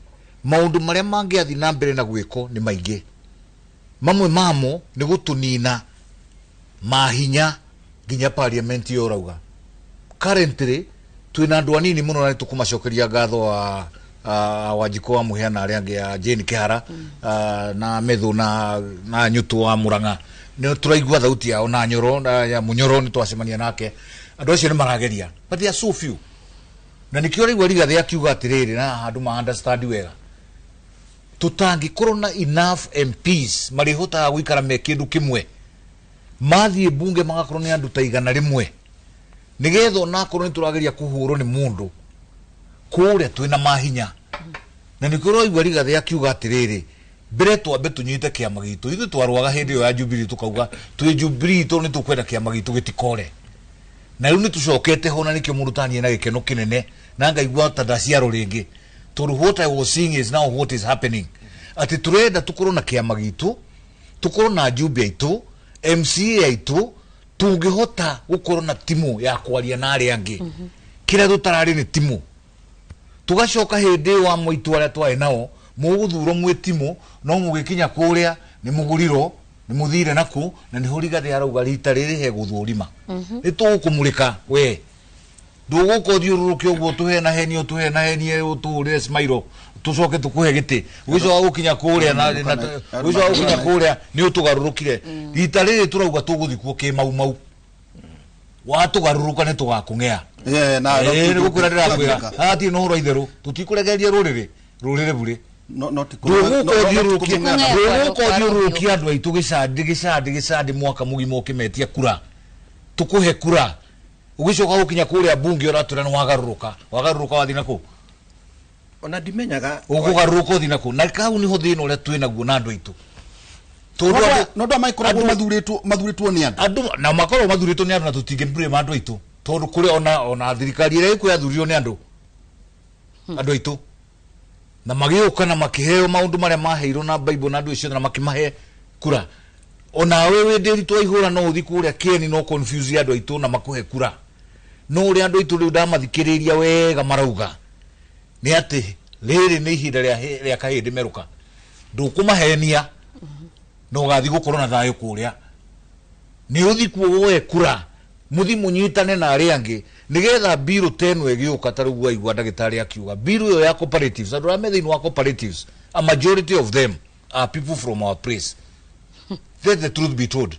maũndũ marĩa mangĩathi na mbere na gwĩko nĩ maingĩ mamwe mamo nĩ gũtũnina mahinya nginya parliament yo rauga currently twina andũ anini mũno na nĩtũkũmacokeria ngatho wa Wanjikũ wa Mũhĩa na arĩa angĩ ya Jane Kĩhara na Methu na Nyũtũ wa Mũrang'a nĩ tũraigua thauti yao na Nyoro na Mũnyoro nĩ twacemania nake andũ acio nĩ marageria but they are so few na nikio rĩu Rigathĩ akiuga atĩrĩrĩ na handũ ma understand wega tutangĩkorwo na enough MPs marĩhotaga gũikara me kĩndũ kĩmwe mathiĩ bunge magakorwo nĩ andũ ta 100 nigetha onakorwo nĩ tũrageria kũhũrwo nĩ mũndũ kũrĩa twĩna mahinya na nikio rĩu Rigathĩ akiuga atĩrĩrĩ mbere twambe tunyite kĩama gitũ ithuĩ twarwaga hĩndĩ ĩyo ya Jubilee tukauga twĩ Jubilee tondũ nĩ tũkwenda kĩama gitũ gĩtikore na rĩu nĩ tũcokete ho na nĩkĩo mũndũ taniĩ na gĩkeno kĩnene na ngaigua ta ndaciarwo rĩngĩ tondũ what I was seeing is now what is happening atĩ tũrenda tũkorwo na kĩama gitũ tũkorwo na Jubilee aitũ MCA aitũ tũngĩhota gũkorwo na timu ya kwaria na arĩa angĩ kĩrĩa tũtararĩ nĩ timu tugacoka hĩndĩ wa moitu arĩa twarĩ nao mũgũthurwo mwĩ timu no mũgĩkinya kũrĩa nĩ mũgũrirwo nĩ mũthire naku na nĩ Rigathĩ arauga rita rĩrĩ he gũthũrima nĩ tũgũkũmũrĩka we ndũgũkorwo thiũrũrũke ũguo tũhe na heni ũtũhũrĩre smile tũcoke tũkũhe gĩtĩ gũcoka gũkinya kũrĩa gũcoka gũkinya kũrĩa nĩ ũtũgarũrũkire rita rĩrĩ tũrauga tũgũthikwo kĩmaumau watũgarũrũka nĩ tũgakũng'ea nĩ gũkwĩra ndĩrakwĩra hatirĩ na ũhoro itherũ tũtikũregereria rũrĩrĩ burĩ ndũgũkothiũrũkia andũ aitũ gĩcandi mwaka mũgima ũkĩmetia kura tũkũhe kura ũgĩcoka gũkinya kũrĩa bunge ũratwĩra nĩ wagarũrũka wathi nakũ ona ndimenyaga ũgũgarũrũka ũthi nakũ na kau nĩho thĩna ũrĩa twĩnaguo na andũ aitũ no andũ maikoragwo mathurĩtwo nĩ andũ na makorwo mathurĩtwo nĩ andũ na tũtingĩblame andũ aitũ tondũ kũrĩ ona thirikari ĩrĩa ĩkwĩyathurirwo nĩ andũ aitũ na magĩũka na makĩheo maũndũ marĩa maheirwo na Bible na andũ acio na makĩmahe kura ona wewe Ndĩritũ Waihũra no ũthi kũrĩa Kieni no confuse andũ aitũ na makũhe kura no ũrĩa andũ aitũ rĩu ndamathikĩrĩria wega marauga nĩ atĩ rĩrĩ nĩ ihinda rĩa kahĩndĩ merũka ndũkũmahenia no ũgathi gũkorwo na thayũ kũrĩa nĩ ũthi kuo woe kura muthi munyitane na arĩa angĩ nigetha bill 10 ĩgĩũka ta rĩu waigua ndagĩtarĩ akiuga bill ĩyo ya cooperatives andũ arĩa me thĩinĩ wa cooperatives a majority of them are people from our place let the truth be told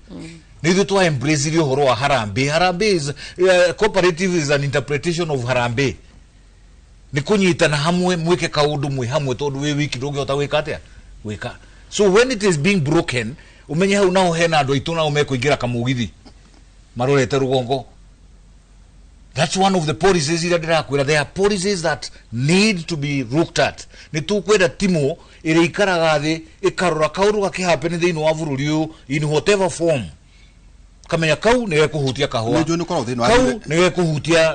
nĩ ithuĩ twa embrace ũhoro wa Harambee is cooperative is an interpretation of Harambee nĩ kũnyitana hamwe mwĩke kaũndũ mwĩ hamwe tondũ wĩ wiki ndũngĩhota gwĩka atĩa gwĩka so when it is being broken umenye hau nao hena andũ aitũ nao mekũingĩra kamũgithi marorete rũgongo. That's one of the policies iria ndĩrakwĩra. There are policies that need to be looked at. Nĩ tũkwenda timu ĩrĩa ikaraga thĩ ĩkarora kaũndũ gakĩhappen thĩinĩ wa bũrũri ũyũ in whatever form. Kamenya kau nĩ gekuhutia kahũa, kau nĩ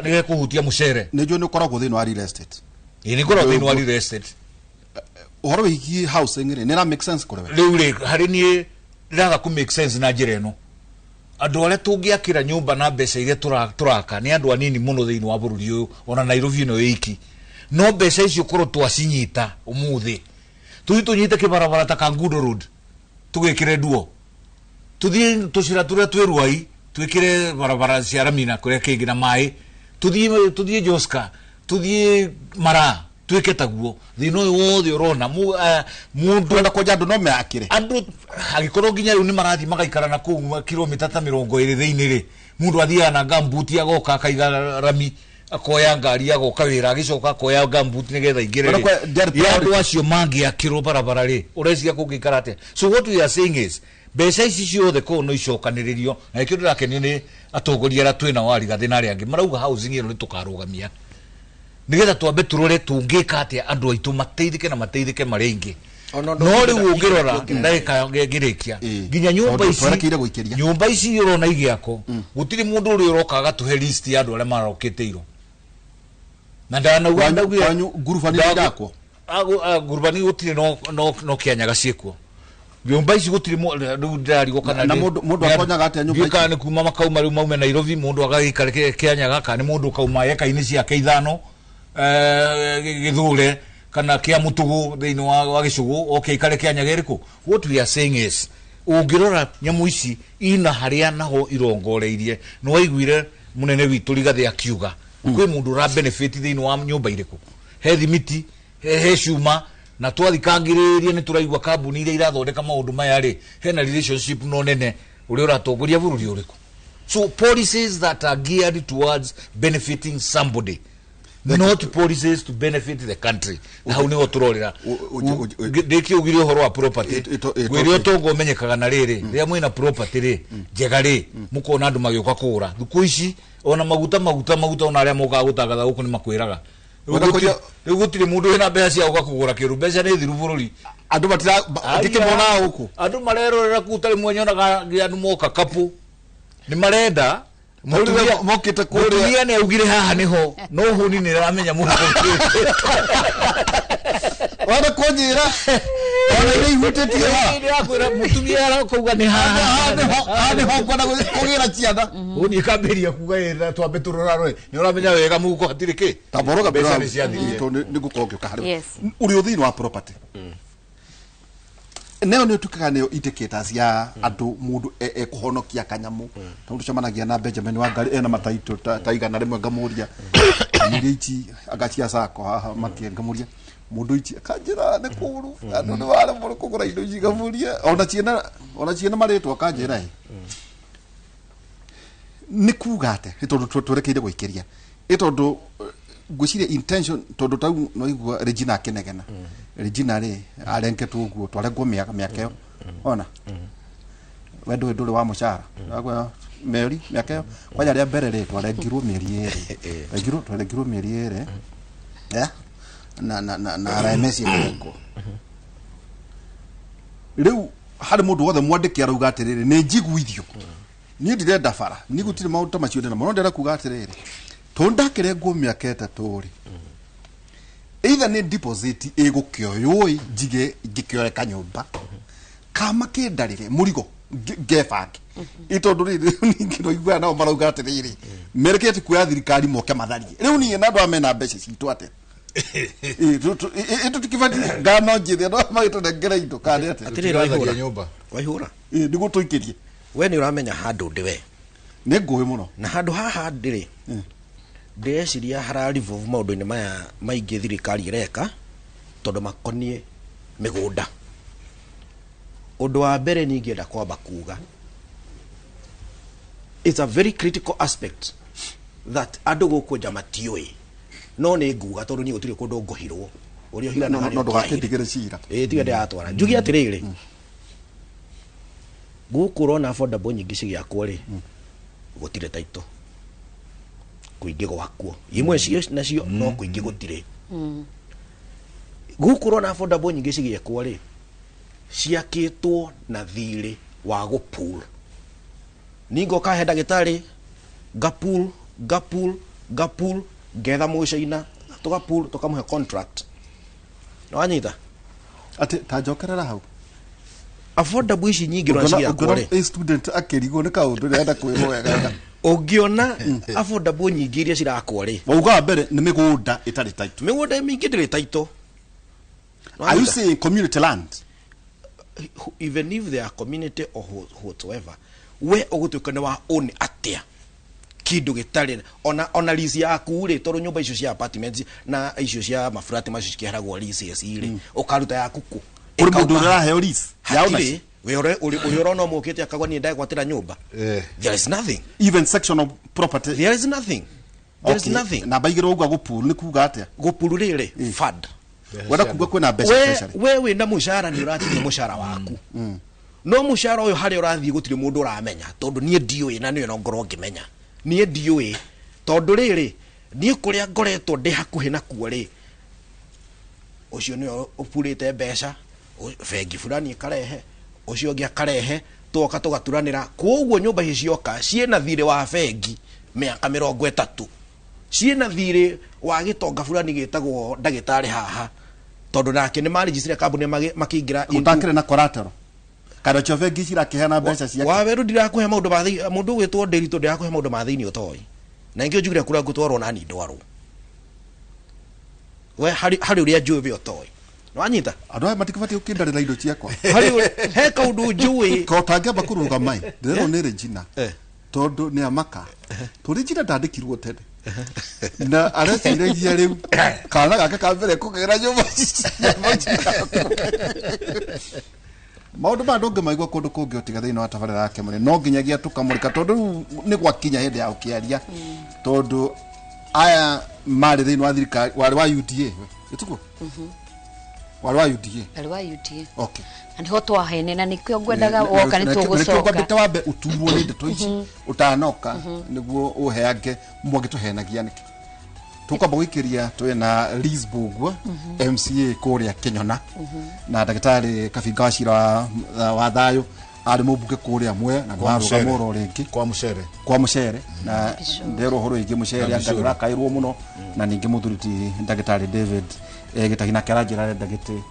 gekuhutia mũcere. Nĩjua nĩ ũkoragwo thĩinĩ wa real estate. Nĩ ngoragwo thĩinĩ wa real estate. Ũhoro wĩgiĩ housing rĩ nĩ ra make sense kũrĩ we? Rĩu rĩ harĩ niĩ ndĩraga ku make sense na njĩra ĩno. Andũ arĩa tũngĩakĩra nyũmba na mbeca iria tũraka nĩ andũ anini mũno thĩinĩ wa bũrũri ũyũ ona Nairobi ĩno ĩiki. No mbeca icio korwo twacinyita ũmũthĩ. Tũthiĩ tũnyite kĩbarabara ta Kangundo Road tũgĩkĩre nduo. Tũthiĩ tũcira tũrĩa twĩ Ruai twĩkĩre barabara cia Ramina kũrĩa kĩngĩ na maĩ. Tũthiĩ Joska, tũthiĩ Mara twĩke taguo. Thĩinĩ ũyũ wothe ũrona mũndũ enda kũnja andũ no meakĩre. Andũ agĩkorwo nginya rĩu nĩ marathiĩ magaikara na kũu kilomita ta 20 thĩinĩ rĩ. Mũndũ athiaga na gambuti agoka akaiga rami akoya ngari agoka wĩra agĩcoka akoya gambuti nĩgetha ingĩre rĩ. Andũ acio mangĩakĩrwo barabara rĩ ũreciria kũngĩikara atĩa? So what we are saying is mbeca ici ciothe ko no icokanĩrĩrio na kĩndũ ndĩrakenio nĩ atongoria arĩa twĩna wa Rigathĩ na arĩa angĩ marauga housing ĩno nĩ tũkarũgamia nigetha twambe turore tungika atia andu aitu mateithike na mateithike maringi no riu ungirora ndagika ngirikia nginya nyumba ici urona igiako gutiri mundu uri uroka agatuhe list ya andu aria marokite iro na ndanauga ndaugire ngurubani ndakwo ngurubani gutiri no kianyaga ciekuo nyumba ici gutiri riu ndarigwo kana na mundu akonyaga atia nyumba ici kana kuma makauma riu maume Nairobi mundu agagikare kianyaga kana mundu kauma yeka-ini ciake ithano githure kana kia mutugu thiini wa gicugu okay kare kianyaga iriku what we are saying is ungirora nyamu ici ina haria naho irongoreirie no waiguire munene witu Rigathi akiuga kwi mundu ra benefit thiini wa nyumba iriku he thimiti he cuma na twathikangiririe ni turaigwa kambuni iria irathondeka maundu maya ri hena relationship no nene uri uratongoria bururi uriku so policies that are geared towards benefiting somebody not policies to benefit the country na hau niho turorira ndiki ugire uhoro wa property gwire utongo menyekaga na riri ria mwina property ri njega ri mukona andu magioka kugura thuku ici ona maguta ona aria moka gutangatha guku ni makwiraga riu gutiri mundu wina mbeca cia guka kugura kiru mbeca ni thiru bururi andu matira ndikimona guku andu marerorera kutari mwenyonaga andu moka kapu ni marenda mokite kuria ni augire haha niho no huni ni ramenya mundu wana konyira ona ni hutetiye ha ni akwira mutumia ara kuuga ni haha niho kwenda kugira ciana uni kamberia kuuga ira twambe turora rwe ni uramenya wega muko hatiri ki taboroga bera ni gukonge kahari uri uthini wa property neo ni tukaga neo indicators ya andu mundu kuhonokia kanyamu tondu cemanagia na Benjamin Wangari ena mataito taigana rimwe ngamuria murici agacia sako haha makiengamuria mundu ici akanjira ne kuru andu ni wale muri kugura indo ici ngamuria ona ciena maritwa akanjira ni kugate tondu turekeire guikiria tondu guciria intention tondu tau no igua Regina akenegena Regina ri arengetwo guo twarengwo miaka yo ona wendo nduri wa mushara agwa meri miaka yo kwaja ria mbere ri twarengirwo mieri ere na RMS yeko riu hari mundu wothe mwandiki arauga atiriri ni njiguithio ni ndirenda bara ni gutire maundu macio ndena muno ndera kuga atiriri tondakirengwo miaka 3 ri either ni deposit egukioyo njige ngikioe kanyumba kama kindarire murigo gefaki itondu ri ngiro igwa na marauga atiriri merekete kuya thirikari moke matharie riu ni na andu amena mbeca citu ate tukivati ngano njithe no maito ngera indo kande ate atiriri waihura nyumba waihura ndigo tuikirie we ni uramenya handu ndiwe ni nguhi muno na handu haha ndiri ndeciria hara revolve maundu-ini maya maingi thirikari ireka tondu makonie migunda undu wa mbere ni ngienda kwamba kuga it's a very critical aspect that andu guku jamatioi no ni nguga tondu ni gutiri kundu ngohirwo urio hira no ndugakitigire cira tiga ndi atwara njugi atiriri guku rona affordable nyingi cigiakwo ri gutire taito kuingi gwakuo imwe cio nacio no kuingi gutire gukurwo na affordable nyingi cigiekwo ri ciakitwo na thiri wa gupul ningo kahe ndagitari gapul getha mucaina tugapul tukamuhe contract no anyita ati tajokerera hau affordable ici nyingi no cigiakwo ri student akirigo ni kaundu renda kwirwo wega ungiona affordable nyingi iria cirakwo ri wauga mbere ni migunda itari taito migunda mingi ndiri taito are you saying community land even if they are community or whatsoever we ugutuka ni wa own atia kindu gitari ona lease yaku ri toru nyumba icio cia apartments na icio cia mafurati macio cikiharagwo leases iri ukaruta yaku ku uri mundu uraheo lease yaona we urona mukite akagwa ni ndai gwatira nyumba there is nothing even section of property there is nothing there is nothing na baigiro uga gupuru ni kuga atia gupuru riri fund wenda kuga kwena best we na mushara ni urati mushara waku no mushara uyo hari urathie gutire mundu uramenya tondu nie ndiwe na niwe no ngoro ngimenya nie ndiwe tondu riri ni kuria ngoretwo ndi hakuhi na kuo ri ucio ni upurite mbeca bengi fulani ikarehe ucio ngi akarehe tuoka tugaturanira koguo nyumba ici cioka ciena thire wa bengi miaka 30 ciena thire wa gitonga fulani gitagwo ndagitari haha tondu nake ni maregister company makiingira utakire na collateral kana cho bengi cirakihana mbeca ciake waweru ndirakuhe maundu mathi mundu gwitwo ndirito ndirakuhe maundu mathini utoi na ingio njugire kura ngutwarwo na ni ndwaru we hari uria njuwe utoi no anyita andu aya matikubati ukindarira indo ciakwa hari he kaundu njuwe ko tangiamba kuruga mai ndero ni Regina tondu ni amaka to Regina ndandikirwo tene na areciregia riu kana gake ka mbere kugera nyumba maundu ma ndonge maigwa kundu kungi utiga thiini wa tabarira yake muri no nginyagia tukamurika tondu ni gwakinya hindi ya ukiaria tondu aya mari thiini wa thirikari wari wa UDA ituko wari wa UDA okay and hotwa hene na nikyo ngwendaga woka ni tugucoka nikyo wambe utuwo ni ndeto ici utanoka niguo uheage mwagituhenagia niki tukamba gwikiria twina Lisbugwa MCA kuria Kenyona na ndagitari Kabinga Wachira wa thayo ari mubuke kuria mwe na waruga moro ringi kwa mucere na ndero horo ingi mucere angagura kairwo muno na ningi muthuriti ndagitari David gitagina kerajira ndagiti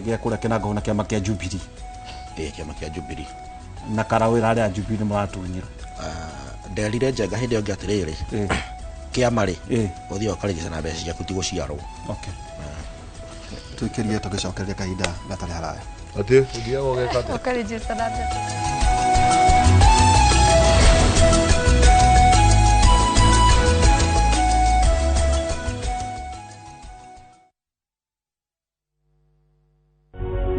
gya kura kenago na kiama kia Jubilee kiama kia Jubilee na karawira ari Jubilee muratunyira ndelire njenga hindi ongi atiriri kiama ri uthio ukarigisa na mbeca ciaku tiguciarwo okay tukirie tugicokeria kahinda gatari haraya ati uthiaga ugeka ukarigisa na mbeca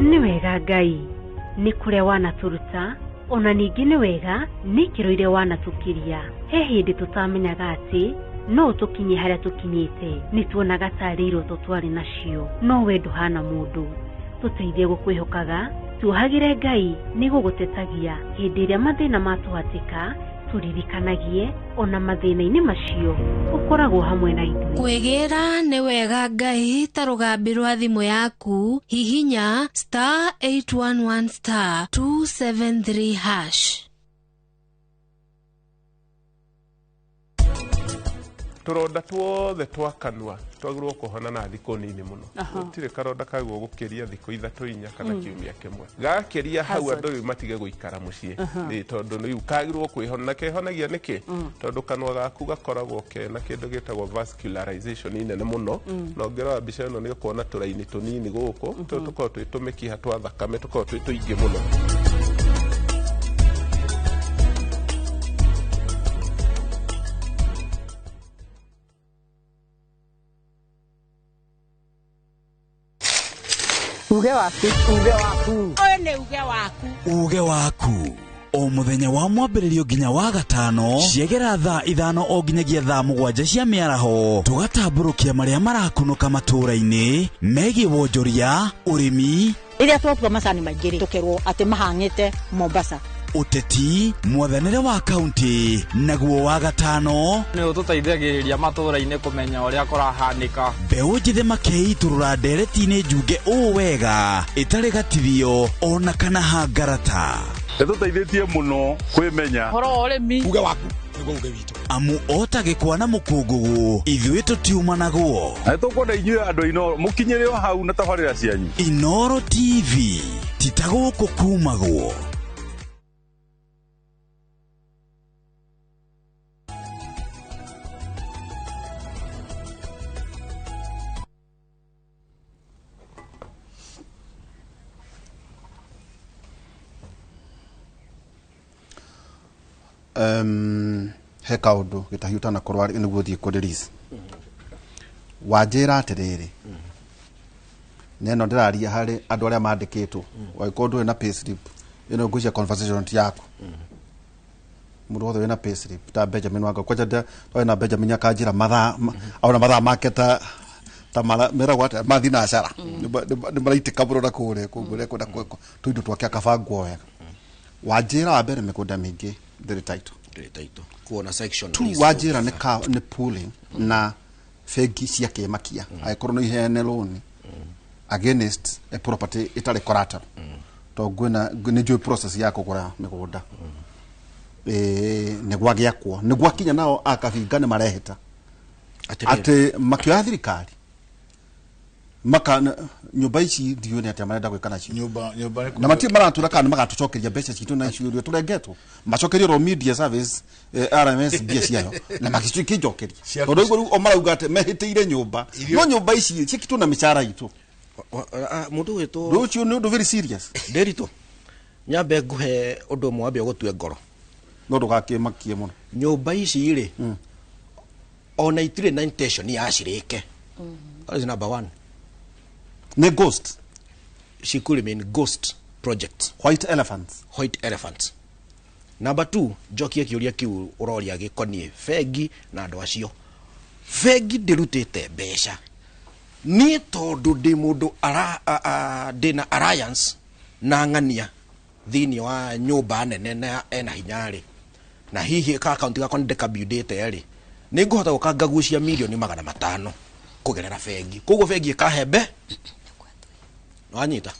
ni wega Ngai ni kuria wanaturuta ona ningi ni wega ni kiroire wanatukiria he hindi tutamenyaga ati no tukinye haria tukinyite ni tuonaga tarirwo tutwari nacio no we nduhana mundu tuteithie gukwihokaga tuhagire Ngai ni gugutetagia hindi iria mathina matuhatika turirikanagie ona mathina-ini macio ukoragwo hamwe na ithuĩ kwĩgĩra nĩ wega Ngai ta rũgambi rwa thimũ yaku hihinya *811*273#. turonda tuothe twakanua twagirwo kuhona na thikũ nini muno gutire karonda kagwo gukiria thikũ 3-4 kana kiumia kimwe gakiria hau andu riu matige guikara mucii ni tondu riu kagirwo kwihona kehonagia niki tondu kanwa gaku gakoragwo kena kindu gitagwo vascularization inene muno no ngirora mbica ino ni kuona turaini tunini guku tukorwo twi tumikiha twa thakame tukorwo twi tuingi muno uge waku oyo ni uge waku o muthenya wa mwambĩrĩrio nginya wa gatano ciegera thaa 5 o nginyagia thaa 7 cia mĩaraho tugatambũrũkia marĩa marakunũka matũũra-inĩ megiĩ wonjoria ũrĩmi iria twatua macani maingĩ tukerwo atĩ mahang'ĩte Mombasa uteti mwathanĩre wa kaunti naguo wa gatano nĩ ũtũteithagĩrĩria matũũra-inĩ kũmenya ũrĩa kũrahanĩka mbeũ njĩthĩ makeitũrũra ndereti-inĩ njunge ũũ wega ĩtarĩ gatithio ona kana hangarata nĩtũteithĩtie mũno kwĩmenya horo ũrĩmi uge waku nĩguo uge witũ amu otagĩkwa na mũkũngũgũ ithuĩ tũtiumanaguo na nĩtũkwenda inyuĩ andũ Inoro mũkinyĩre o hau na tabarĩra cianyu Inoro TV titagũkũ kumagwo he kaundu gitahiutana kurwa niguo thie kudiris wajira atiriri neno ndiraria hari andu aria mandikitwo waikondo na payslip ino ngucia conversation yako mundu wothe wina payslip ta Benjamin wanga kwaja da na Benjamin akajira matha auna matha marketa ta mera wata mathina ashara ni maraite kaburo na kure kugure kwenda kweko tuindo twake akabangwo wega wajira abere mikunda mingi ndiri title taito kuona section tu wajira ne pooling na fegi cia kimakia aikorwo no ihene loan against a property itare collateral to gwena ne joy process ya kugura migunda ne gwagiakwo ne gwakinya nao akabingane mareheta ate makioya thirikari maka nyumba ici ndione ati amarenda gwikana ci nyumba na mati maratura kana magatucokeria mbeca citu na icio turengetwo macokerio ro media service RMS bia ciayo na magicu kinjokeria tondu iguru o marauga ati mehitire nyumba no nyumba ici cikitu na micara itu mundu wito rucio ni undu very serious derito nyambe nguhe undu mwambe gutue ngoro no ndugakimakie muno nyumba ici ri ona itire na intention ya cirike that is number 1 ne ghost she could remain ghost project white elephants number 2 jokie kiuria kiu uroria gikonie fegi na andu acio fegi ndirutite mbeca ni tondu ndi mundu ndina alliance na ng'ania thini wa nyumba nene na ena hinyari na hihi ka account gakwa ndekabudete ri ni nguhota gukangagucia milioni 500 kugerera fegi koguo fegi kahembe no anyita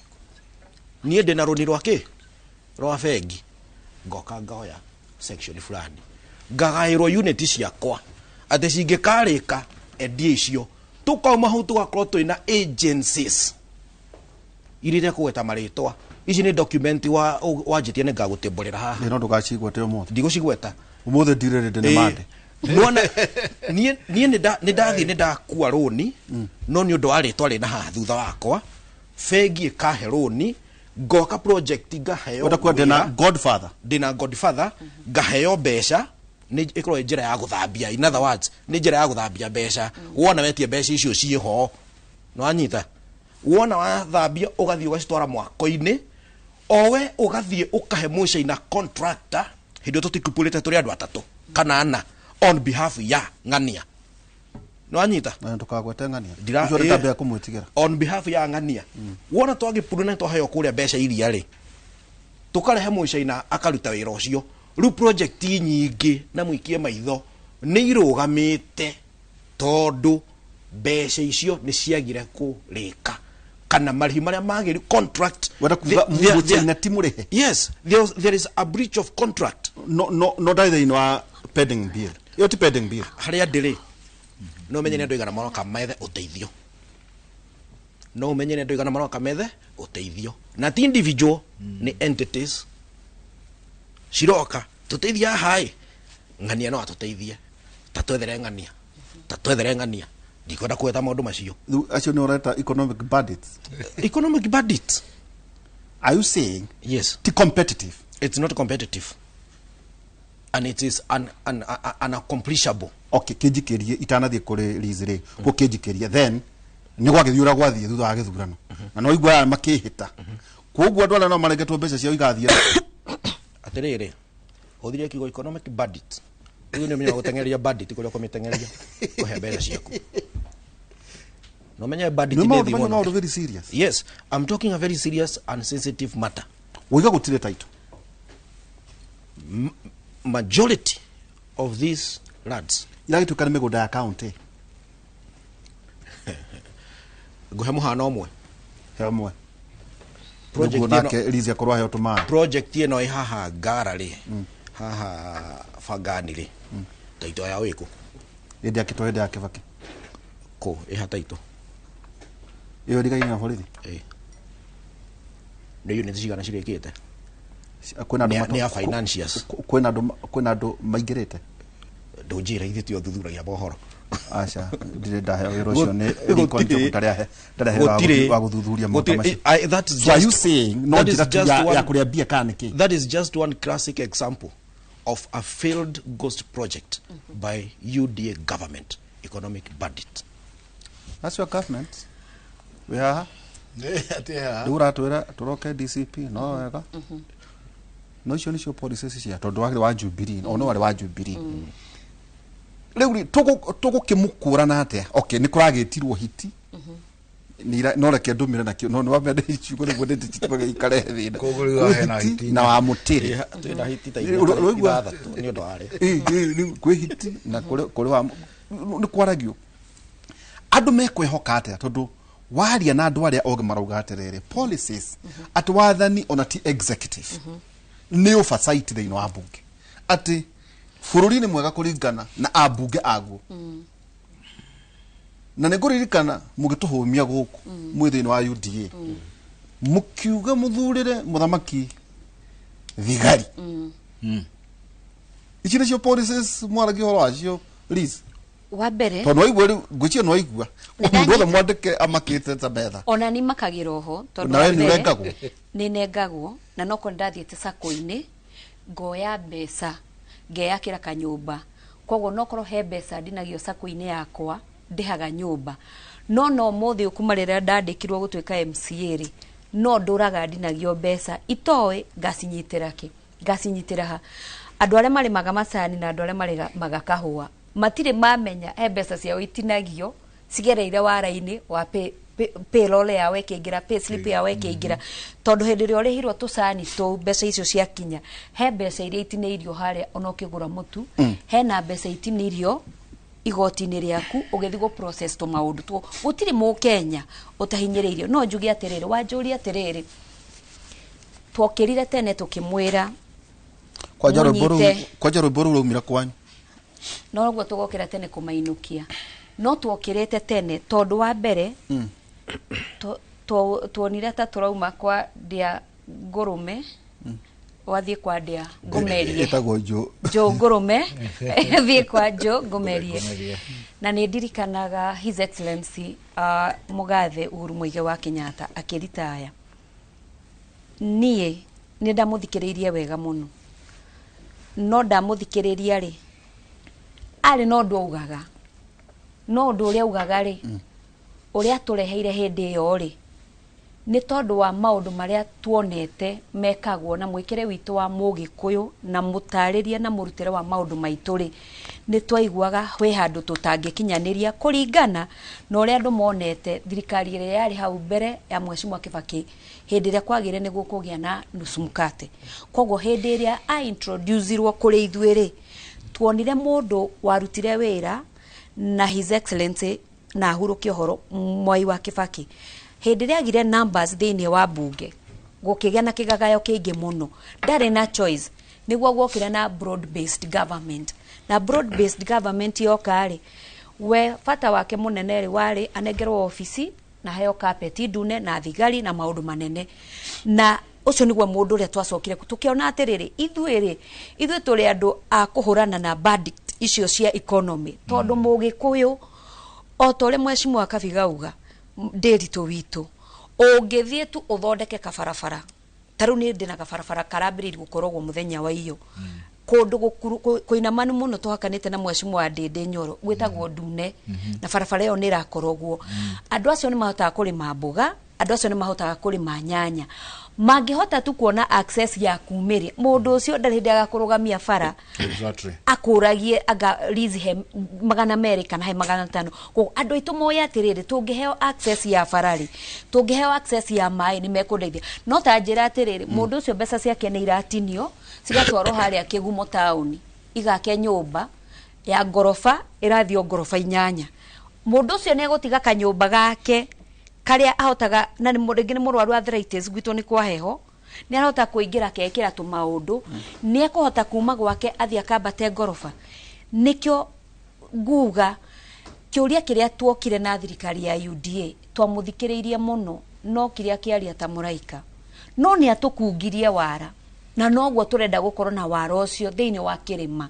nie ndina roni rwake rwa fegi ngoka ngoya section fulani ngagairwo unit ciakwa ate cingikarika endie icio tukauma hau tugakorwo twina agencies irire kuweta maritwa ici ni document wa jitie ne ngagutimburira haha no ndugacigwete umuthi ndigũcigweta umuthi ndirerede ne mande nona nie ni ndakua roni no ni undu wa ritwa rina haha thutha wakwa fegi kahe roni ngoka project ngaheo utakuwa dina godfather ngaheo mbeca ni ikorwo njira ya guthambia in other words ni njira ya guthambia mbeca wona wetie mbeca icio ciho no anyita wona wathambia ugathie ugacitwara mwako-ini owe ugathie ukahe muica ina contractor hindu tutikupulite turi andu atatu kana ana on behalf ya ng'ania no anyita na tukagwete ng'ania icio ritabia kumwitigira on behalf ya ng'ania wona twagipuruna twaheyo kuria mbeca iria ri tukarehe muica ina akaruta wira ucio ru project nyingi na mwikie maitho ni irugamite tondu mbeca icio ni ciagire kurika kana marhi maria magiri contract na timurihe yes there is a breach of contract no daitha ino pending bill yo ti pending bill haria ndiri no menye ndu igana maroka methe uteithio no menye ndu igana maroka methe uteithio na ti individual ni entities shiroka tuteithia hai ng'ania no atuteithie tatwethere ng'ania ndikwenda kweta maundu macio acio ni ureta economic bandits are you saying yes ti competitive it's not competitive and it is unaccomplishable okay kijikirie itanathie kuri rizire ko kijikirie then ni gwagithiura gwathie thutha wa githurano na no igwa makihita koguo andu ala no maregetwo mbeca cio igathie atiriri uthire kigo economic bandit uyu ni menya gutengeria bandit kuria kumitengeria kuhe mbeca ciaku no menya bandit ni no very serious yes I'm talking a very serious and sensitive matter wiga gutire title majority of these lands ila gitu kana migunda ya county nguhe muhana omwe project ino ihaha garari haha fagani ri taito ya wiku indi akitohede yake vaki ko iha taito iyo ndiga ina borithi ni unit cigana cirikite kwena ni ya financiers kwena andu maingirite ndunjira ithiti uthuthuragia bohoro acha ndire ndahe wiro cio ni control ndarehe wa guthuthuria mutama so are you saying not just ya kuria bia kaniki that is just one classic example of a failed ghost project by UDA government economic bandit. That's your government. We are dura tuera turoke DCP no wega no icio nicio policies cia tondu wa Jubilee ono wale wa Jubilee leuri tugo kimukura na atia okay ni kuragitirwo hiti no reke ndumire nakio no wamende ciugo ni gwende titibaga ikare thina kogoriwa hena hiti na wa mutiri twina hiti ta ithathatu ni ndo ari ni kwihiti na kuri wa ni kwaragio andu mekwehoka atia tondu waria na andu aria oge marauga atiriri policies at wathani ona ti executive ni oversight thiini wa bunge ati bururi ni mwega kuringana na abunge aguo na niguririkana mugituhumia guku mwithini wa UDA mukiuga muthurire muthamaki thigari ici nicio policies mwaragi horo acio Liz wa mbere to noigwa gucio noigwa mundu othe mwandike amakite ta betha ona ni makagira oho tondu na nengagwo ni nengagwo na noko ndathiete sako-ini ngoya mbeca ngeyakira kanyumba koguo nokoro he mbeca ndinagio sako-ini yakwa ndihaga nyumba no muthi ukumarira ndandikirwo gutwika MCA ri no nduraga ndinagio mbeca itoe ngasinyitira ha andu aria mari magamacani na andu aria mari magakahua matire mamenya he mbeca ciao itinagio cigereire wara-ini wa payroll yawe kingira pay slip yawe kingira tondu hindi ria urihirwo tucani tu mbeca icio ciakinya he mbeca iria itineirio haria ona ukigura mutu hena mbeca itineirio igoti-ini riaku ugethi go process to maundu tu gutiri mu Kenya utahinyiriirio no njugi atiriri wanjuri atiriri twokirire tene tukimwira kwa rwimbo rumira kwanyu no gwo tugokira tene kumainukia no twokirite tene tondu wa mbere tuonire ta turauma kwa dia ngurume wathie kwa dia ngumerie etagwo jo ngurume thie kwa jo ngumerie na ni ndirikanaga His Excellency Mugathe Uhuru Muigai wa Kenyatta akiritaya nie ni ndamuthikiriirie wega muno no ndamuthikiriria ri ari no ndugaga no ndu uria ugaga ri uria tureheire hindi yo ri ni tondu wa maundu maria tuonete mekagwo na mwikire witu wa Mugikuyu na mutariria na murutire wa maundu maitu ri ni twaiguaga we handu tutangikinyaniria kuringana na uria andu monete thirikari ire yari hau mbere ya Mheshimiwa Kibaki hindi ria kwagire ni gukugia na nusu mkate koguo hindi ria a introducerwo kuri ithuiri tuonire mundu warutire wira na His Excellency na Ahuru Horo Mwai wa Kibaki hindi ria agire numbers thiini wa bunge gukigia na kigagayo kingi muno ndari na choice niguo gwokire na broad based government na broad based government yokari we fata wake munene ri wari anegerwo ofisi na heo carpet ndune na thigari na maundu manene na ucio niguo mundu uria twacokire tukiona atiriri ithuiri turi andu a kuhurana na bad icio cia economy tondu Mugikuyu o tore Mheshimiwa Kabiga uga ndiritu witu ungithie tu uthondeke kabarabara taru ni ndina kabarabara karambiriri gukorogwo muthenya wa iyo kundu kuinamanu muno twakanite na Mheshimiwa Ndindi Nyoro gwitagwo ndune na barabara iyo ni rakorogwo andu acio ni mahotaga kurima mboga andu acio ni mahotaga kurima nyanya mangihota tu kuona access ya kumiri mundu ucio ndari agakurugamia bara akuragie aga lease he magana America na he magana 5 ko andu itu moya atiriri tungiheo access ya farari tungiheo access ya mai ni mekundeithia no ta njira atiriri mundu ucio mbeca ciake ni iratinio cigatwarwo haria Kigumo town igake nyumba ya gorofa irathio gorofa 8 mundu ucio ni gutiga kanyumba gake karia ahotaga na ni mundu ngine murwaru arthritis gwito ni kwa heho ni arahota kuingira kekira tu maundu ni ekuhota kuma gwake athia kambate gorofa nikyo nguga kiuria kiria twokire na thirikari ya UDA twamuthikiriirie muno no kiria kiaria ta muraika no ni atukungirie wara na nogwo turenda gukorwo na wara ucio thiini wa kirima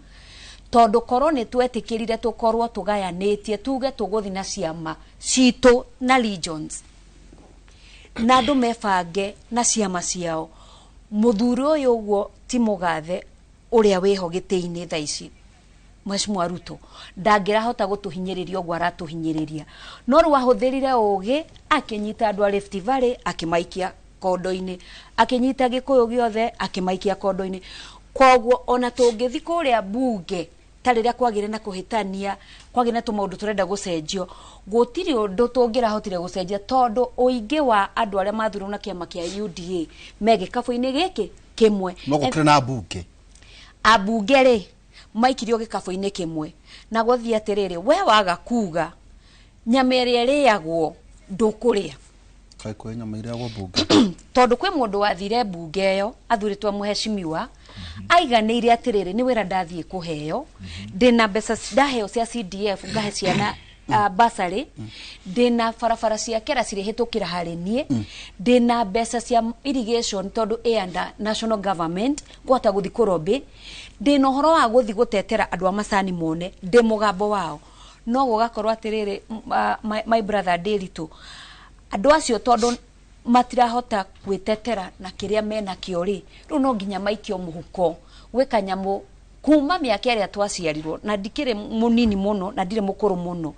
tondu korwo ni twetikirire tukorwo tugayanitie tuge tuguthi na ciama citu na regions na andu mebange na ciama ciao muthuri uyu uguo ti Mugathe uria wiho giti-ini thaici Mheshimiwa Ruto ndangirahota gutuhinyiriria uguo aratuhinyiriria no rwahuthirire ugi akinyita andu a Rift Valley akimaikia kondo-ini akinyita Gikuyu giothe akimaikia kondo-ini koguo ona tungithi kuria bunge tarĩrĩa kwagire na kũhĩtania kwagire na tũmaũndũ tũrenda gũcenjio gũtirĩ ũndũ tũngĩrahotire gũcenjia tondũ ũingĩ wa andũ arĩa mathurwo na kĩama kĩa UDA me gĩkabũ-inĩ gĩkĩ kĩmwe no gũkĩrĩ na ambunge rĩ maikirio gĩkabũ-inĩ kĩmwe na gũthiĩ atĩrĩrĩ we waga kuga nyama ĩrĩa ĩrĩagwo ndũkũrĩa kai kwa nyama ĩrĩagwo bunge tondũ kwĩ mũndũ wathire bunge ĩyo athurĩtwo mũheshimiwa aiganĩire atĩrĩrĩ nĩ wĩra ndathiĩ kũheo ndĩna mbeca ndaheo cia CDF ngahe ciana basarĩ ndĩna barabara cia kera cirĩhĩtũkĩra harĩ niĩ ndĩna mbeca cia irrigation tondũ ĩanda national government ngũhota gũthi kũrobĩ ndĩna ũhoro wa gũthi gũtetera andũ a macani mone ndĩ mũgambo wao no gũgakorwo atĩrĩrĩ my brother Ndĩritũ andũ acio tondũ matirahota gwĩtetera na kĩrĩa mena kĩo rĩ rĩu no nginya maikio mũhuko gwĩ kanyamũ kuma mĩaka ĩrĩa twaciarirwo na ndikĩrĩ mũnini mũno na ndirĩ mũkũrũ mũno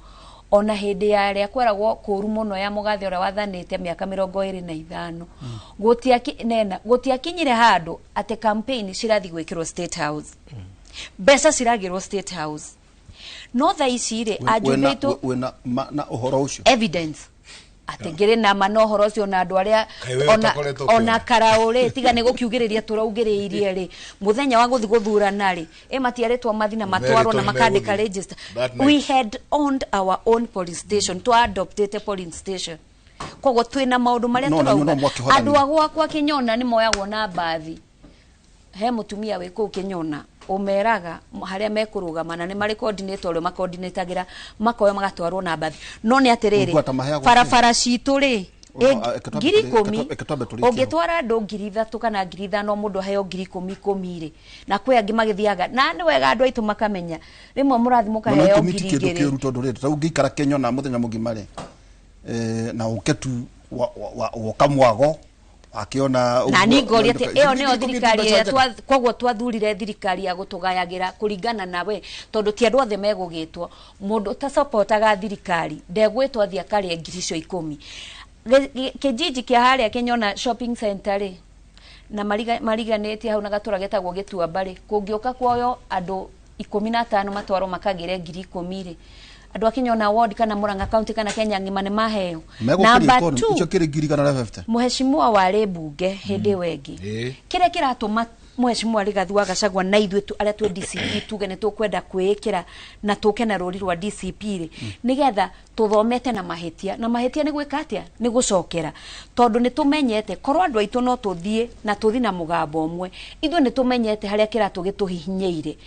ona hĩndĩ ya rĩa kweragwo kũru mũno ya mũgathĩ ũrĩa wathanĩte mĩaka 25 gũtiakinyire handũ atĩ campaign cirathi gwĩkĩrwo State House mbeca ciragĩrwo State House no tha ici rĩ ajumĩtwo na ũhoro ũcio evidence atengere na manohoro cio na andu aria ona karaore tiga ne gukiugiriria turaugiriirie ri muthenya wa guthi guthurana ri matiaretwa mathina matwarwo na makandika register we had owned our own police station to adopted a police station kogo twina maundu maria turauga andu agwakwa Kinyona ni moyagwo na bathi he mutumia we ku Kinyona umeraga haria mekurugamana ni mari coordinator ro makoordinatagira makoya magatwarwo na bathi no ni atiriri barabara citu ri ngiri 10 ungitwara andu ngiri 3 kana ngiri 5 mundu heo ngiri 10 ri na kwe angi magithiaga na ni wega andu aitu makamenya rimwe murathi mukaheo ngiri 2 kindu tondu ri tutaungikara Kinyona muthenya mugima ri na uketu wa kamwago akiona na ningori ati eo neo thirikari ya kogwo twathurire thirikari ya gutugayagira kuringana nawe tondu ti andu othe megugitwo mundu ta supportaga thirikari ndegwitwo thia kari ngiri 10 kijiji kia haria Kinyona shopping center ri na mariganete hau na gatura getagwo Gitua Bari kungioka kwayo andu 15 matwaro makagire ngiri 10 ri andu a Kinyona ward kana Murang'a county kana Kenya ngima ne maheo namba 2 icho kiri ngiri kana 50 muheshimiwa wa bunge hindi wengi kire kiratuma muheshimiwa Rigathi Gachagua na ithuĩ aria twe DCP tuge ne tukwenda kwĩkira na tuke na rũri rwa DCP ri nigetha tuthomete na mahitia ni gwika atia ni gucokera tondu ni tumenyete korwo andu aitu no tuthie na tuthi na mugambo omwe ithuĩ ni tumenyete haria kiratu gituhihinyeire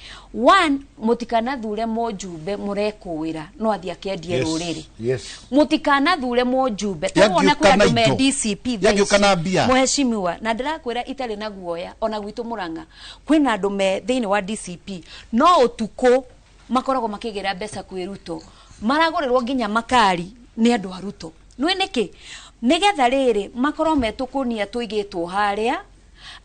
one mutikana thure mojumbe murekuwira no athia kendie rũrĩrĩ mutikana thure mojumbe tuona kwa andu me DCP muheshimiwa na ndirakwira itari na guoya ona gwitu Murang'a kwina andu me thiini wa DCP no utuko makoragwo makigera mbeca kwi Ruto maragorerwo nginya makari ni andu a Ruto nwe niki nigetha riri makorwo metukunia tuigitwo haria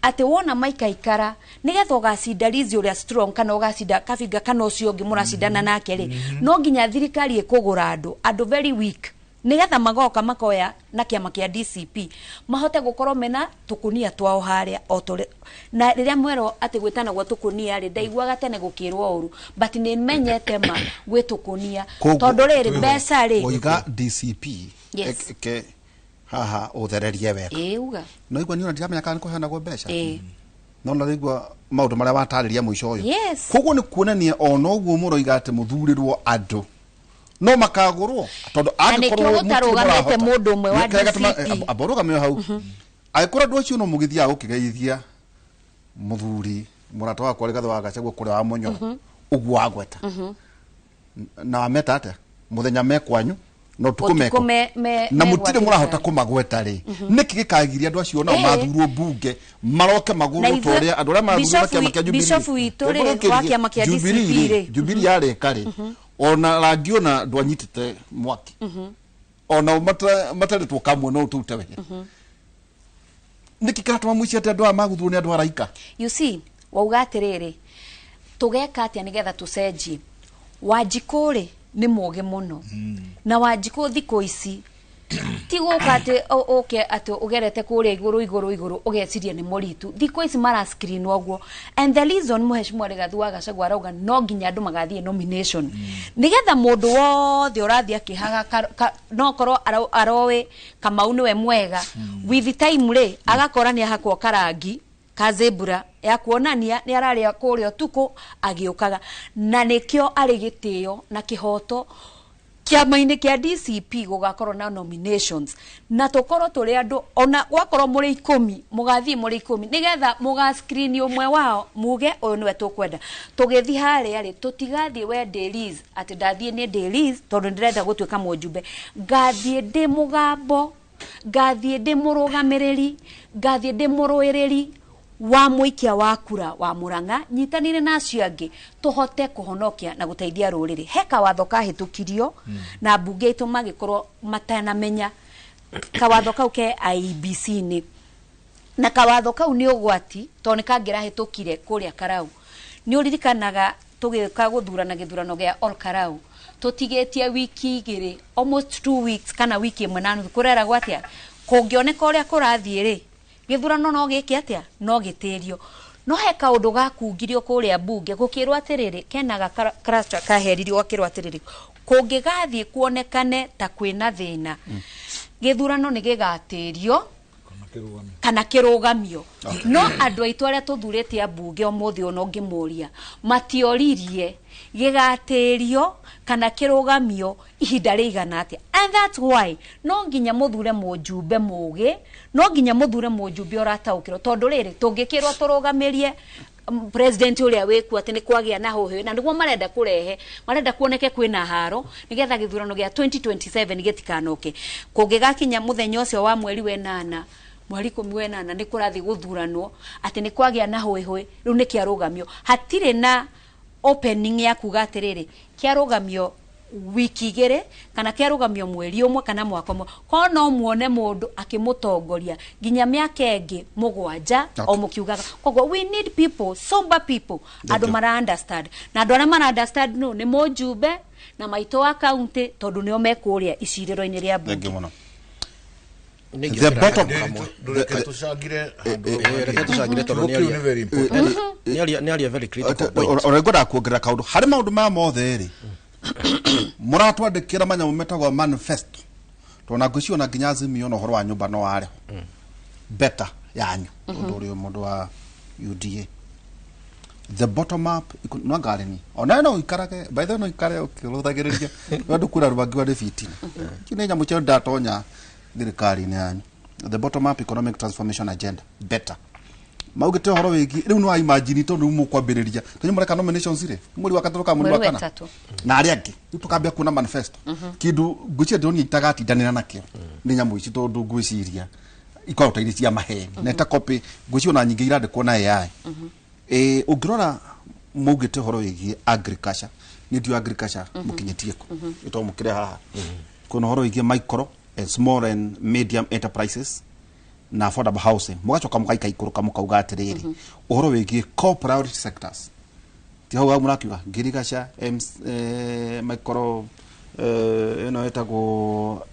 ati wona maikaikara nigetha ugacinda Lizi uria strong kana ugacinda Kabinga kana ucio ungi muracindana nake ri no nginya thirikari ikugura andu very weak nigetha magoka makoya na kiama kia DCP mahote gukorwo mena tukunia twao haria otore na riria mwero ati gwitana gwa tukunia ri ndaiguaga tene gukirwo uru but ni menyete ma gwitukunia tondu riri mbeca ri oiga DCP ke haha uthererie wega uga no igwa niona ndiramenya kana kuheana go mbeca no na igwa maundu maria watariria muico uyu koguo ni kuonania ono uguo muroiga ati muthurirwo andu no makagurwo tondu angikorwo mutarugamite mundu umwe wa DCP aborugamio hau aikura ndu acio no mugithia ukigeithia muthuri murata wakwa Rigathi Gachagua kuria wa Munyo uguo agweta na ameta ate muthenya mekwanyu no tukumeko na mutire murahota kumagweta ri niki gikagiria andu acio no mathurwo bunge maroke maguru toria andu aria mathurwo kiama kia Jubilee Bishop Witore wa kiama kia DCP ri Jubilee yare kare ona rangi ona ndwanyitite mwaki ona mataretwo kamwe no tute we niki karatwa muiciate andu amaguthurwo ni andu araika you see wauga atiriri tugeka atia nigetha tucenjie Wanjiku ri ni muge muno na Wanjiku thiko ici tigo kate okay ati ugerete kuria iguru ugeciria ni muritu thiko ici mara screen ogwo and the reason muheshimwa Rigathua Gachagua arauga no nginya andu magathie nomination nigetha mundu wothe urathi akihaga no korwo arowe Kamau niwe mwega with time ri agakora ni ahakwo karangi kazebura ya kuonania ni araria kuria tuko agiukaga na nikio ari gitio na kihoto kiama-ini kia DCP gugakorwo na nominations na tokoro turi andu ona gwakorwo muri 10 mugathi muri 10 nigetha muga screen umwe wao muge uyu niwe tukwenda tugithi haria ri tutigathi we Dailies ati ndathie ni Dailies tondu ndirenda gutwika mujumbe ngathie ndi mugambo ngathie ndi murugamiriri ngathie ndi muruiriri wa muikia wa kura wa Murang'a nyitanire nacio angi tuhote kuhonokia na guteithia ruriri heka watho kahitukirio na bunge itu magikorwo matanamenya kawatho kau ke IEBC ni na kawatho kau ni ugwati toni kangira hitukire kuria Karau ni uririkanaga tugika guthurana githurano gia Ol Karau tutigetia wiki igiri almost 2 weeks kana wiki imwe na nuthu kurera gwatia kungioneka uria kurathie ri githurano no giki atia no gitirio no heka undu gakungirio kuria bunge gukirwo atiriri kenaga cluster kaheririo gukirwo atiriri kungigathie kuonekane ta kwina thina githurano ni gigatirio kana kirugamio no andu aitu aria tuthurite abunge omuthi ono ngimuria matioririe gigatirio kana kirugamio ihinda rigana atia and that's why no nginya muthure mujumbe muge no nginya muthure mujumbe orataukiro tondu riri tungikirwo turugamirie president uria wiku ati ni kwagia na hohe na niguo marenda kurehe marenda kuoneke kwina haro nigetha githurano gia 2027 gitikanoke kungigakinya muthenya ucio wa mweri we 8 mweri 18 ni kurathi guthuranwo ati ni kwagia na hohe riu ni kiarugamio hatire na opening ya kuga atiriri kiarugamio wiki igere kana kiarugamio mweri umwe kana mwaka umwe ko no muone mundu akimutongoria ginya miaka ingi mugwanja o mukiugaga kogo we need people sober people adu mara understand na andu aria mara understand no ni mujumbe na maito wa county tondu nio mekuria iciriro-ini ria bunge the bottom nearly very critical point orengoda kuongerera kaundu hari maundu ma mothe ri muratwandikira manyamu metagwo manifesto tona ngwiciona nginya Azimio no horo wa nyumba no ware better yanyu mundu wa UDA the bottom up no ngareni ona no ikarage by the no ikare ukiruthagiriria ndu kura rubangi wa defeat kine nyamu cha ndatonya thirikari ni yanyu the bottom up economic transformation agenda better maugite horo wigi riu no imagine tondu mukwambiriria tonyu mureka nominations ire muri wakatoroka muri wakana na ari angi tukambia kuna manifesto kindu ngucie ndoni itagati danira nakio ni nyamu ici tondu ngwiciria ikauta iri cia maheni na ta copy ngucie ona nyingi irande kuona AI ungirora maugite horo wigi agriculture ni ndio agriculture mukinyetie ku ito mukire haha kuna horo wigi micro and small and medium enterprises na affordable housing mugacoka mukaika ikuruka mukauga atiriri uhoro wigie core priority sectors ti hau murakiuga ngirigasha micro etago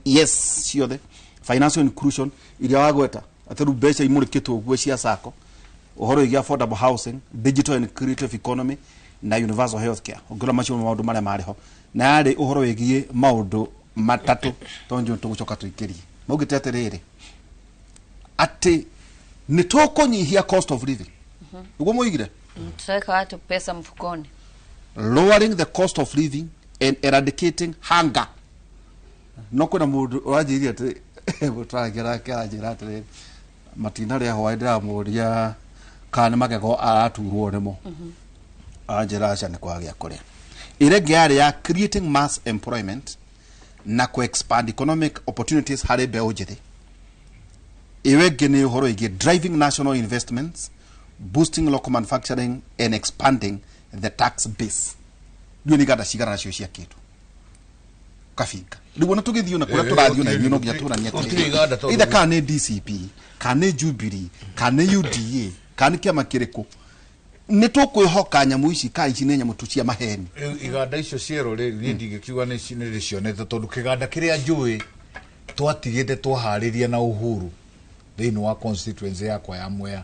yes ciothe financial inclusion iria wagweta ateru mbeca imurikitwo guo cia sako uhoro wigie affordable housing digital and creative economy na universal healthcare ungura macio maundu maria mariho na yari uhoro wigie maundu matatu tonjo tugucoka tuikirie maugite atiriri ati ni tukonyihia cost of living ugo muigire tutaweka watu pesa mfukoni lowering the cost of living and eradicating hunger no kuna mundu wajiria ati gutaragira kajira ati matinari ho idra muria kana magego araturwo nimo ajira acha ni kwagia kuria irege ya creating mass employment na ku expand economic opportunities hari beo jithe iwe gene horo ige driving national investments boosting local manufacturing and expanding the tax base ni gada cigara cio cia kitu kafinga ndugo na tugithio na kura turathio na nyino nginya turania ida kana DCP kana Jubilee kana UDA kana kiama kiriko nä tå kwä hoka nyamå ici ka ici nä nyamå tu cia maheni iganda icio cierå rä niä ndingäkiuga nä rä cionete tondå kä ganda kä rä a njå twatigä te twaharä ria na uhuru thä inä wa constituency yakwa ya Mwea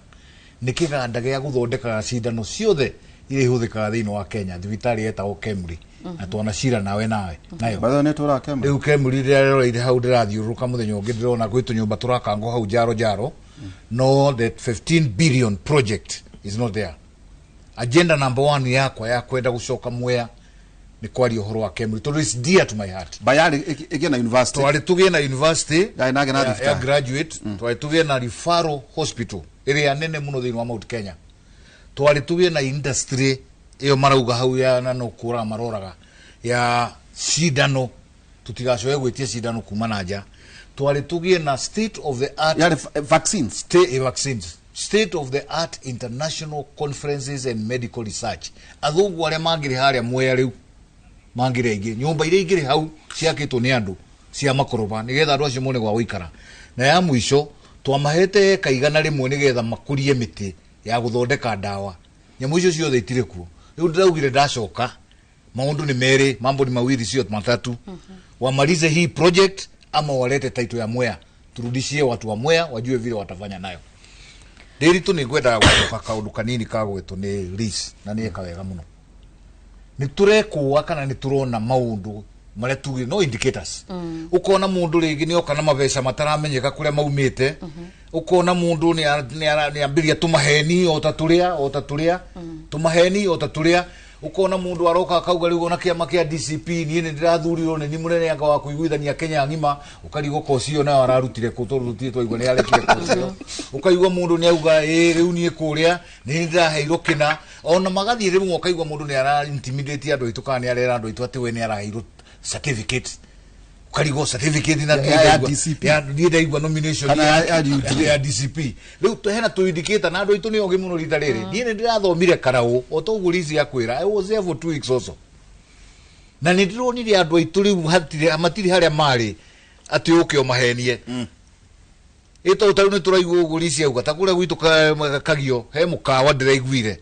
nä kä ganda gä a gå thondekaga cindano ciothe iria ihå thä kaga thä inä wa Kenya thibitarä yetagwo Kemri na twana cira nawe nayo rä u Kemri rä rä a roreire hau ndä rathiå rå ka må thenya å ngä ndä rona gwä tå nyå mba tå rakangwo hau njaro no the 15 billion project is not there. Agenda number 1 yakwa ya kwenda gucoka Mwea ni kwaria uhoro wa Kemri tondu it's dear to my heart. Bayari again na university. Twari tugie na university ya graduate, twari tugie na referral hospital area nene muno thini wa Mount Kenya. Twari tugie na industry iyo marauga hau ya nano kura maroraga ya sidano tutigacoe gwitia sidano kuma na nja. Twari tugie na state of the art vaccines, state of the art international conferences and medical research. Athungu aria mangire haria Mwea riu mangire ingi nyumba iria ingire hau ciakitwo ni andu cia makoroba nigetha andu acio mone gwa guikara na ya mwisho twamahete kaigana rimwe nigetha makurie miti ya guthondeka dawa nyamu icio ciothe itire kuo riu ndiraugire ndacoka maundu ni meri mambo ni mawili sio matatu wamalize hii project ama walete title ya Mwea turudishie watu wa Mwea wajue vile watafanya nayo. Ndiri tu ni gwenda gucoka kaundu kanini ka gwetwo ni RIS na ni eka wega muno ni turekuwa kana ni turona maundu maria tugi no indicators ukona mundu ringi ni oka na mabesha mataramenyeka kuria maumite ukona mundu ni ambiria tumaheni otaturia tumaheni otaturia ukona mundu aroka akauga riu ona kiama kia DCP ni ndirathurirwo ni munene anga wa kuiguithania Kenya ngima ukarigo kocio na ararutire kuturutire twaigwa ni arekire kocio ukaigwa mundu ni auga riu ni kuria ni ndiraheirwo kina ona magathie riu ukaigwa mundu ni ara intimidate andu itu kana ni arera andu itu ati we ni araheirwo certificate ukarigo certificate na ya DCP ya ndaigwa nomination ya DCP riu hena tu indicator na andu itu ni ogi muno rita riri ni ndirathomire karau otogurizi yakwira I was there for 2 weeks also na ni ndironire andu itu riu matiri haria mari ati ukio mahenie ito utaru ni turaigwo ugurizi auga ta kuria gwitu kagio he mukawa ndiraiguire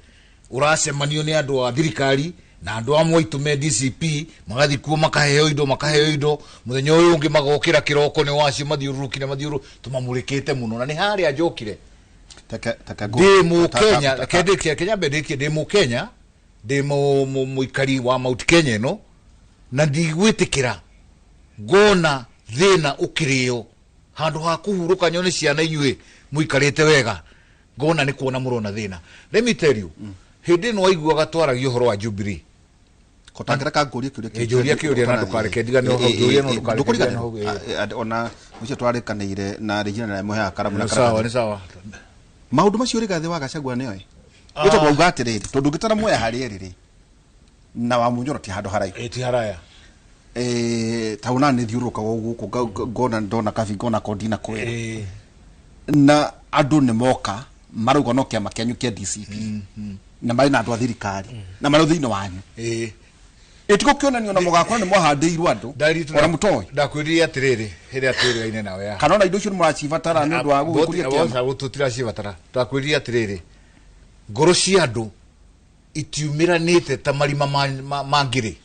uracemanio ni andu a thirikari na andu amwe itume DCP magathi kuo makaheo indo muthenya uyu ungi magokira kiroko ni wacio mathiurukire tumamurikite muno na ni haria njokire demo Kenya kedekia Kenya bedekia demo Kenya demo muikari wa Mount Kenya no na ndigwitikira gona thina ukirio handu ha kuhuruka nyone ciana inyue muikarite wega gona ni kuona murona thina. Let me tell you hindi no aiguaga twaragio horo wa Jubilee kotangira ka nguria kiuria na ndukareke ndigane ho nguria no ndukareke ona mucio twarikaniire na Regina na Mwea karamu na karamu ni sawa maundu macio ri gathi wa Gachagua ni oi ito bauga atiriri tondu ngitara Mwea hari riri na wa munyoro ti handu haraihu ti haraya tauna ni thiuruka guku gona ndona kabi gona kodina kwera na andu ni moka marugo no kiama kianyu kia DCP na mari na andu a thirikari na mari thiini wanyu itiko kionanio na mugakora ni mwahandiirwo andu ora mutoi ndakwiriria atiriri hiria atwirigaine nawe ya kana na indo cio muracibatara ni undu wa gukuria kiama gututira cibatara ndakwiriria atiriri ngoro cia andu itiumiranite ta marima mangiri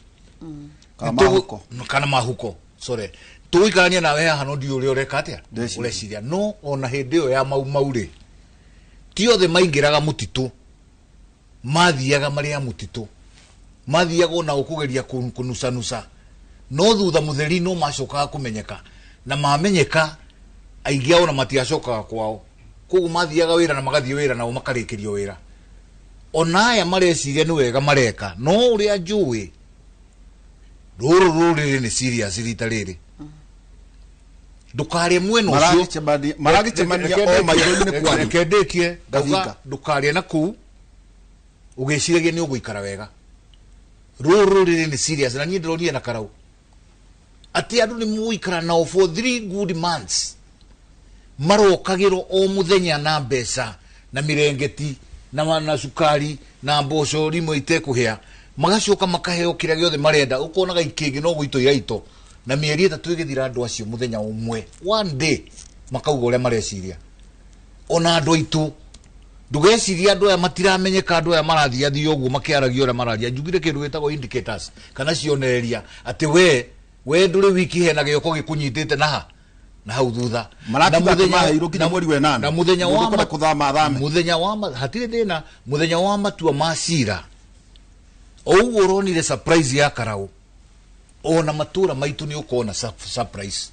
kana mahuko sorry tuikarania nawe haha no ndi uri ureka atia ureciria no ona hindi yo ya mauri ti othe maingiraga mutitu mathiaga maria mutitu mathiaga ona ukugeria kunusanusa no thutha mutheri no macokaga kumenyeka na mamenyeka aingia ona matiacokaga kwao koguo mathiaga wira na magathie wira na makarikirio wira ona aya mareciria ni wega mareka no uria njui ruri ni serious rita riri ndukare mweno ucio maragicemania o mairo-ini kwanyu kendekie ndukare na ku ugiciragia ni uguikara wega ruri ni serious na ni ndironie na karau ati andu ni muikara nao for 3 good months marokagiro o muthenya na mbeca na mirengeti na sukari na mboco rimwe itekuhia magacoka makaheo kira giothe marenda ukonaga ikingi no gwito yaito na mieri itatu igithira andu acio muthenya umwe one day makauga uria mareciria ona andu aitu ndugeciria andu aya matiramenyeka andu aya marathiathia uguo makiaragia ora mararia njugire kindu gitagwo indicators kana cionereria ati we nduri wiki hena gioko gikunyitite na hau thutha na muthenya wa hatire thina muthenya wa matua macira ouguo uronire surprise ya Karau ona matura maitu ni ukona surprise.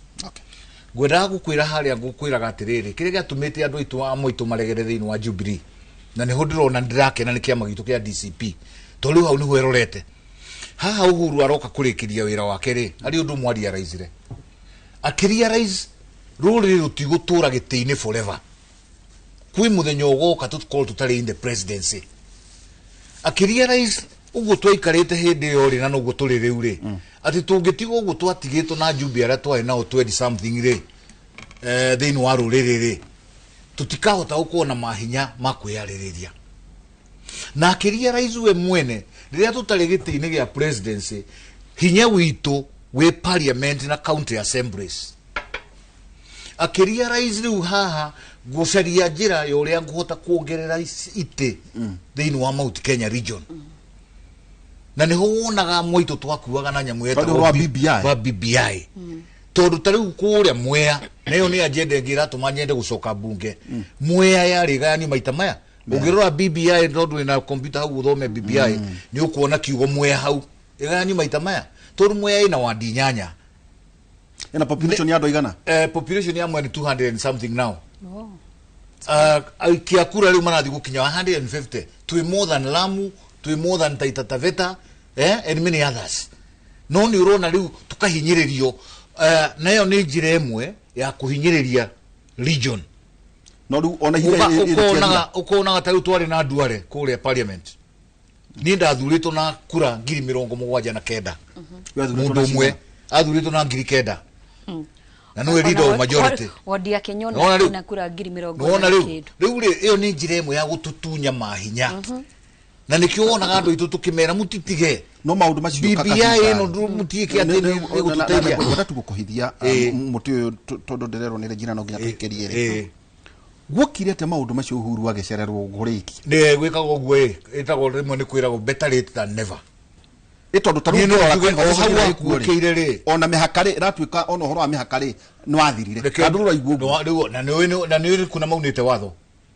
Gwenda gukwira haria gukwiraga atiriri kire gatumite andu itu amwe itu maregere thiini wa Jubilee na niho ndirona ndirake na ni kiama gitu kia DCP to riu hau niho erorete haha Uhuru aroka kurikiria wira wake ri ari undu mwari araizire akiria rais ruri rutigutura gitiini forever kwi muthenya ugoka tutkol tutari in the presidency akiria rais uguo twaikarite hindi yo ri na nuguo turi riu ri ati tungitigo uguo twatigitwo na Jubilee ara twari nao 20 something ri thiini wa ruriri ri tutikahota gukuona mahinya makwiyaririria na akiria rais we mwene riria tutari gitiini gia presidency hinya witu we parliament na county assemblies akiria rais riu haha gucaria njira yoria nguhota kuongerera ite thiini wa Mount Kenya region na niho wonaga mwitu twakuaga na nyamu yeta wa BBI tondu tariu kuria Mwea nayo ni agenda ngira tumanyende gucoka bunge Mwea yari gani maita maya ungirora BBI tondu ina computer hau uthome BBI ni ukuona kiugo Mwea hau gani maita maya tondu Mwea ina wadi nyanya ina population ya doigana population ya mwani 200 and something now kiakura riu marathi gukinya 150 twi more than Lamu twi more than Taita Taveta and many others no ni urona riu tukahinyiririo nayo ni njira imwe ya kuhinyiriria region no riu ona hira ukona ta riu twari na Duale kuria parliament ni ndathuritwo na kura 79 mundu umwe athuritwo na 9 na no leader majority wodi ya Kenyona na kura 79 riu iyo ni njira imwe ya gututunya mahinya na nikiona gando itu tukimera mutitige no maundu macio BBI no mutike ati ni gututeria wenda tugukuhithia muti tondu ndirero ni regina no nginya twikerie ri gwokirete maundu macio Uhuru agecererwo guriki ni gwikagwo gwe itagwo rimwe ni kwiragwo better late than never tondu taru kuukire ri ona mihakari iratuika ona horo wa mihakari no athirire kandu raiguo na ni kuna maunite watho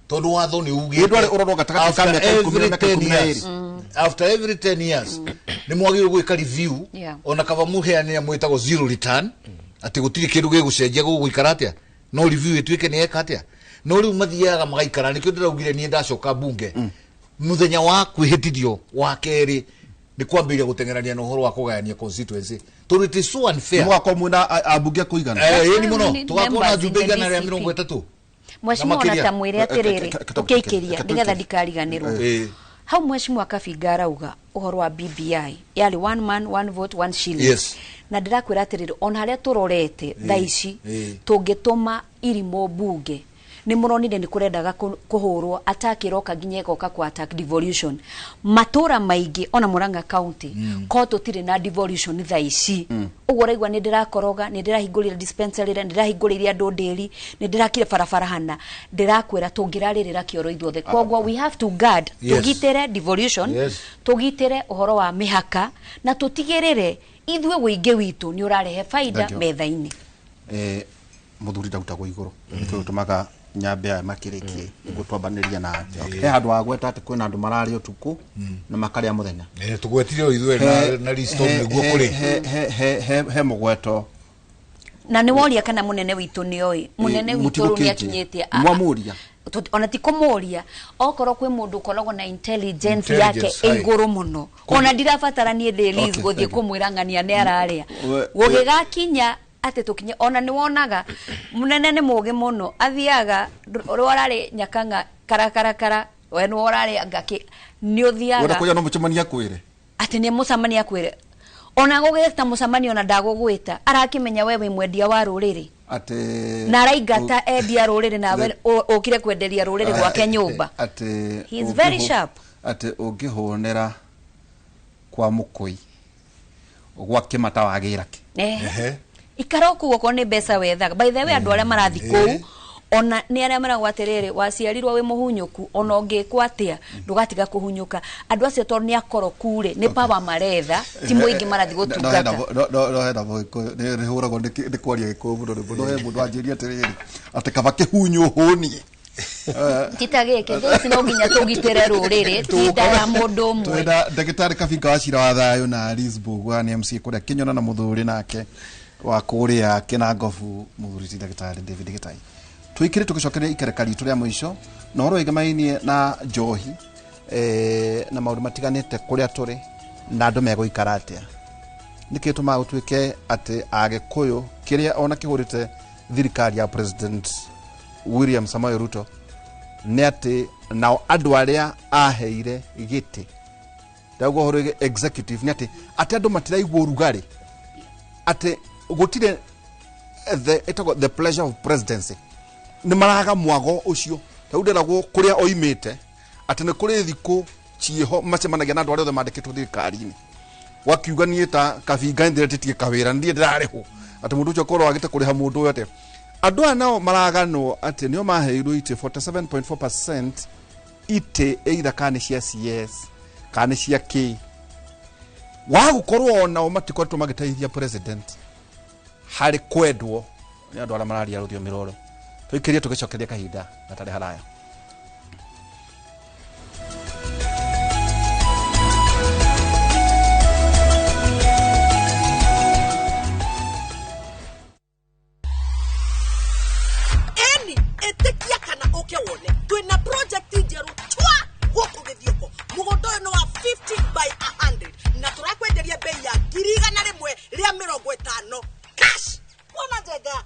tondu watho ni ugite ndware uroro gatakati ka miaka 10 na 12 after every 10 years ni mwagiro gwika review ona kava muheani ya mwitago zero return ati gutiri kindu gigucenjia guguikara atia no review itwike ni eka atia no riu mathiaga magaikara nikio ndiraugire ni ndacoka bunge muthenya wa kwihitithio wa keri ni kwambiria gutengerania no horo wa kugayania constituency tondu it is so unfair mwako mwina abunge kuigana ni muno twakona jumbe igana ria 30 Mheshimiwa natamwire atiriri ukiikiria ndigetha ndikariganirwo hau Mheshimiwa Kabinga arauga uhoro wa BBI yali one man one vote one shilling na ndirakwira atiriri ona haria turorete thaici tungituma irimo bunge ni muronire ni kurendaga kuhurwo attack iroka nginya goka kwa attack devolution matura maingi ona Murang'a county ko tutire na devolution thaici uguo raigwa ni ndirakoroga ni ndirahingurira dispensary ni ndirahinguriria andu ndiri ni ndirakire barabara hana ndirakwira tungiraririra kioro ithuothe kogwo we have to guard tugitire devolution tugitire uhoro wa mihaka na tutigirire ithwe wingi witu ni urarehe faida methaini muthuri ndautagwo iguru nikyo tumaga nyambe makirikie gutwambaniria na he handu wa gweta ati kwina andu marari utuku na makaria muthenya tugwetire ithwe na listom niguo kuri he mugweto na ni woria kana munene witu ni oi munene witu ni akinyetie mwamuria ona ti kumuria okoro kwi mundu koragwo na intelligence yake iguru muno ona ndirabatara ni release guthie kumwirangania ni araria gugigakinya ate tukinye ona ni wonaga munene ni muge muno athiaga rorare Nyakanga kara we no orare ngaki ni uthiaga wona kuya no mucemania kwire ati ni mucemania kwire ona gugeta mucemania ona ndagugwita arakimenya wewe mwendia wa ruriri ate na raigata endia ruriri nawe ukire kwenderia ruriri gwake nyumba ate he is very sharp ate ungihonera kwa mukui gwake mata wagirake ikaroku goko ni besa wethaga by the way andu aria marathi ku ona ni aria maragwaterere waciarirwo we muhunyuku ona ungikwatia ndugatiga kuhunyuka andu acio tor ni akoro kure ni baba maretha ti muingi marathi gutungata no henda boiko ni huragwo ni kwaria gikubundo no he mundu anjiria tiriri ati kaba kihunyu hunie titageke those no nginya tugitire ruriri tinda ya mundu umwe twenda ndagitari Kabinga wacira wa thayo na Lisburg wa MC kuria Kinyona na muthuri nake wa kuria Kinangofu muthuri ndagitari David Gitai twikire tugicokeria ikerekari turia mwisho no ro igemainie na njohi na maundu matiganite kuria turi na andu mego ikaratia niki tuma utwike ati Agikuyu kiria ona kihurite thirikari ya President William Samoei Ruto ni ati nao andu aria aheire giti dago horo executive ni ati andu matiraigwo rugari ati gutire the pleasure of presidency ni maraga mwago ucio tauderagwo kuria oimite ati ni kuri thiku chieho macemanagia na andu aria othe mandikitwo thirikari-ini wakiuga nie ta Kabinga ndiretetie kawira ndie ndirareho ati mundu ucio korwo agite kuriha mundu yote andu anao maragano ati nio maheirwo ite 47.4% ite either kane cia CS kane cia K wagukorwo ona matikoretwo magiteithia president hari kwendwo ni andu aria mararia ruthio miroro twikirie tugicokeria kahinda gatari haraya twina project njeru chwa goko githioko mugondo no wa 50 by 100 na turakwenderia bei ya 1,100 ria 50 cash wana jega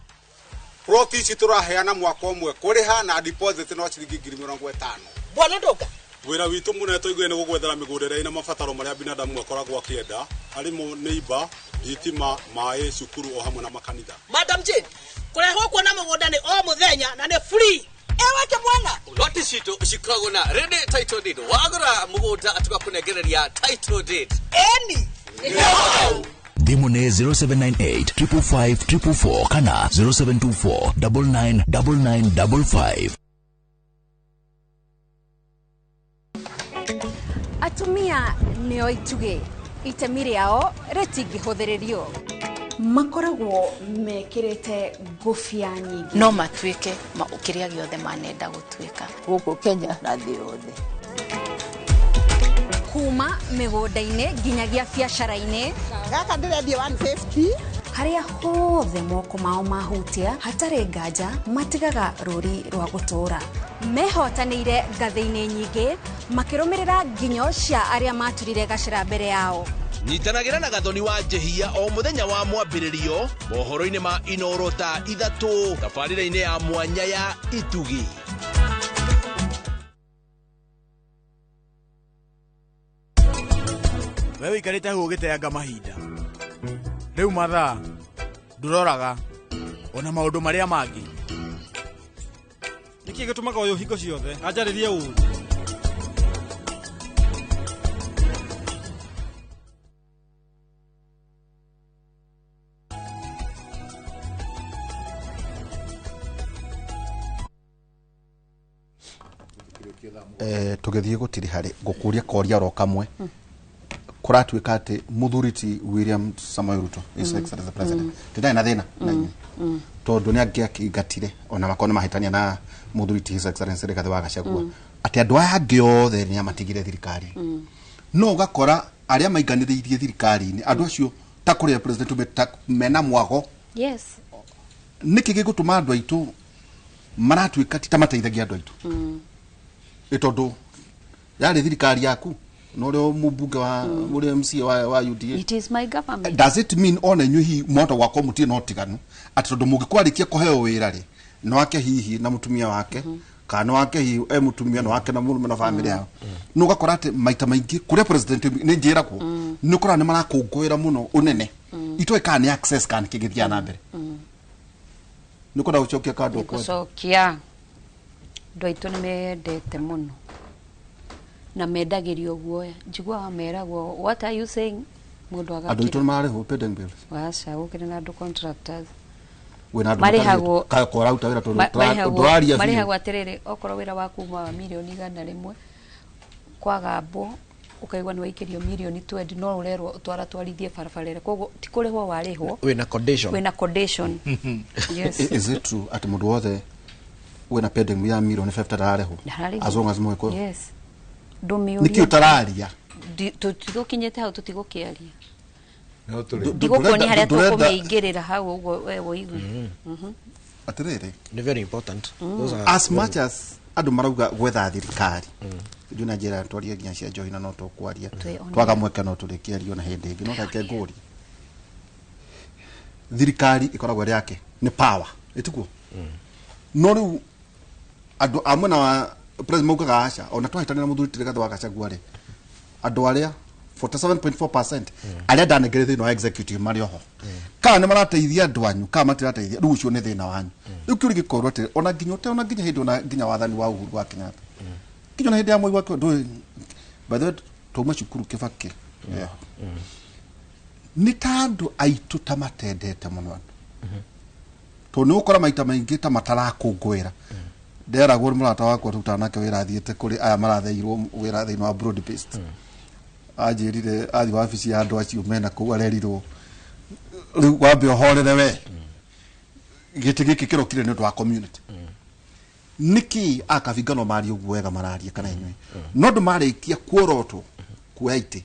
plot ici turaheana mwaka umwe kuriha na deposit no ciringi 50,000 bwana ndoka wira witu mune toigwe ni gugwethera migurire ina mabataro maria binadamu akoragwo akienda arimu neighbor thitima mai cukuru o hamwe na makanitha madam Jane kurehwo kuona mugunda ni o muthenya na ni free ewake mwana loti cito chicago na ready title deed wagura mugunda atugakunegereria title deed eni Thimu ni 0798 kana 0724 999955. Atumia nio ituge itemi riao ritingihuthirio makoragwo mekirite ngufia nyingi no matuike ukiria giothe manenda gutuika guku Kenya na thi yothe kuma migunda-ini nginyagia biacara-ini gaka ndirendia 150 haria hothe moko mao mahutia hatari nganja matigaga ruri rwa gutura mehotanĩire ngathĩ-inĩ nyingĩ makirumirira nginyo cia aria maturire gacira mbere yao nyitanagira na Gathoni wa Njehia o muthenya wa mwambĩrĩrio mohoro-inĩ ma Inooro ta 3 tabarĩra-inĩ ya mwanya ya Itugi. Wewe ikarite hu giteanga mahinda riu mathaa nduroraga ona maundu maria mangi niki gitumaga uyu hingo ciothe anjaririe uu tugithie gutiri hari gukuria koria ro kamwe kuratuika ati muthuriti William Samoei Ruto is excellent as president tena na thina tondu ni angiakingatire ona makone mahitania na muthuriti his excellence Rigathi wa Gachagua ati andu aya angi othe ni amatigire thirikari no gakora aria maiganiririe thirikari-ini andu acio ta kuria president mena mwago yes niki gigutuma andu aitu maratuika ti tamateithagia andu aitu itondo yari thirikari yaku no rio mubunge wa uri MC wa UDA it is my government does it mean ona nyu hi moto wa komuti no tiganu ati tondu mugikwarikia kuheo wira ri no wake hihi na mutumia wake kana wake hi mutumia no wake na murume na family yao no gakora ati maita maingi kuria president ni njira ku ni kora ni marakungwira muno unene itwe kana access kana kigithia na mbere ni kora uchokia kado kwa uchokia ndo itu ni mendete muno na mendagirio guoya njigua meragwo what are you saying mundu agakira adu itu mare ho pending bills wasa ukire na do contractors wena marihagwo ka ko rauta wira to marihagwo atiriri okoro wira waku ma milioni 100 kwaga mbo ukaigwa ni waikirio milioni 20 no urerwo twarithie barabara koguo ti kurihwo warihwo wina condition yes is it true at mundu wothe wena pending ya milioni 50 dararihwo as long as mweko yes domi niki utararia tutigokinyete hau tutigukiaria ndigukoni haria tukumeingirira hau uguo wewe igu atiriri ni very important as much as andu marauga gwetha thirikari juna njira twaria nginya cia njohi na no tukwaria twaga mweke no turikiario na hindi ingi no kake nguri thirikari ikoragwo yake ni power ituko no riu andu amwe na president mukaga acha ona twahitana na muthuri tirega twagacagua ri andu aria 47.4% aria ndanegerethe no executive marioho kana ni marateithia andu anyu kana matirateithia riu ucio ni thina wanyu riu kiuri gikorwo ati ona nginya te ona nginya hindi ona nginya wathani wa Uhuru wa Kenyatta kinya na hindi ya mwai wake ndo by the way tuma cukuru Kibaki ni tandu aitu tamatendete muno to ni ukora maita maingi ta matarakungwira ndera gwo murata wakwa tutanake wira thiete kuri aya maratheirwo wira thiini wa broad based ajirire athi wabici ya andu acio mena ku arerirwo riu wambe ohorere we giti giki kirokire ni ndu wa community niki akavingano mari uguo wega mararia kana inywe no ndu marikia kuoroto kuaite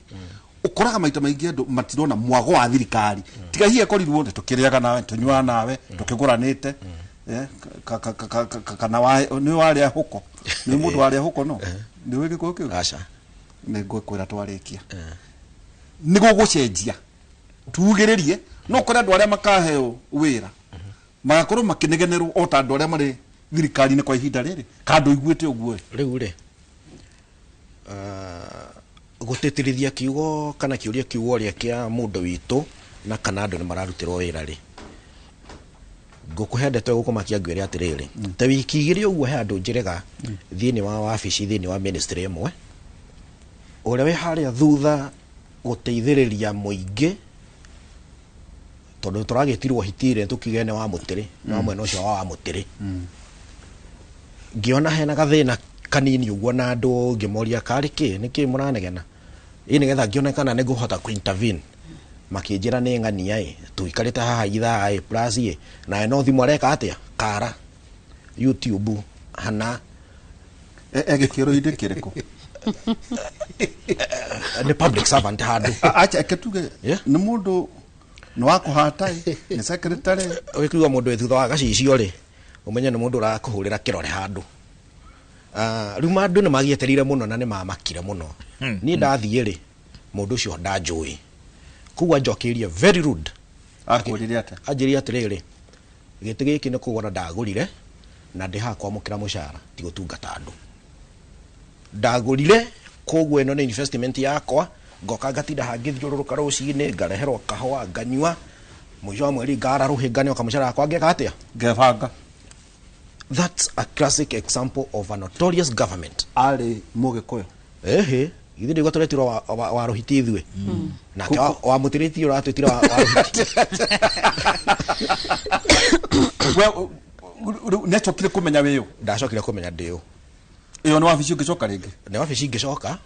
ukoraga maita maingi andu matirona mwago wa thirikari tiga hiye korirwo tukiriaga nawe tunywa nawe tukiguranite kana wa ni wari huko ni mundu wari huko no ni wege kokio acha ni ngwekwira twarikia ni gugucenjia tugiririe no kore andu aria makaheo wira magakorwo makinegenerwo o ta andu aria mari thirikari ni kwa ihinda riri kandu iguite uguo riu ri gutetirithia kiugo kana kiuria kiugo ria kia mundu witu na kana andu ni mararutirwo wira ri ngukuhendete gukumakia ngwire atiriri ta wiki igiri uguo he andu njirega thiini wa wabici thiini wa ministry imwe ore we haria thutha guteithiriria muingi tondu turagitirwo hitire tukigene wa mutiri no mwena ucio wa mutiri ngiona hena gathina kanini uguo na andu ngimoria kari ki niki muranegena ini getha ngiona kana ni guhota ku intervene makinjira ni ngania tuikarite haha ithaa plus na no thimu areka atia kara YouTube hana egekiro inde kireko the public servant handu acha ketuge ni mundu no wako hatai ni secretary wikuwa mundu thutha wa gacicio ri umenye ni mundu urakuhurira kirore handu riu mandu ni magieterire muno na ni mamakire muno ni ndathie ri mundu ucio ndanjui kuwa njokirie very rude akurire ate ajiri atiriri giti giki ni kugora ndagurire na ndi ha kwamukira mushara ti gutungata andu ndagurire koguo ino ni investment yakwa ngoka ngatinda hangithiururuka rucini ngareherwo kahwa nganyua mwisho wa mweri ngararuhingane okamushara wakwa ngeka atia ngevanga. That's a classic example of a notorious government. Ali Mugikuyu ithe ndigo turetirwo wa rohiti ithwe nake wa mutiriti uratwitira wa rohiti necokire kumenya wiyo ndacokire kumenya ndio iyo ni wabici ngicoka ringi ni wabici ngicoka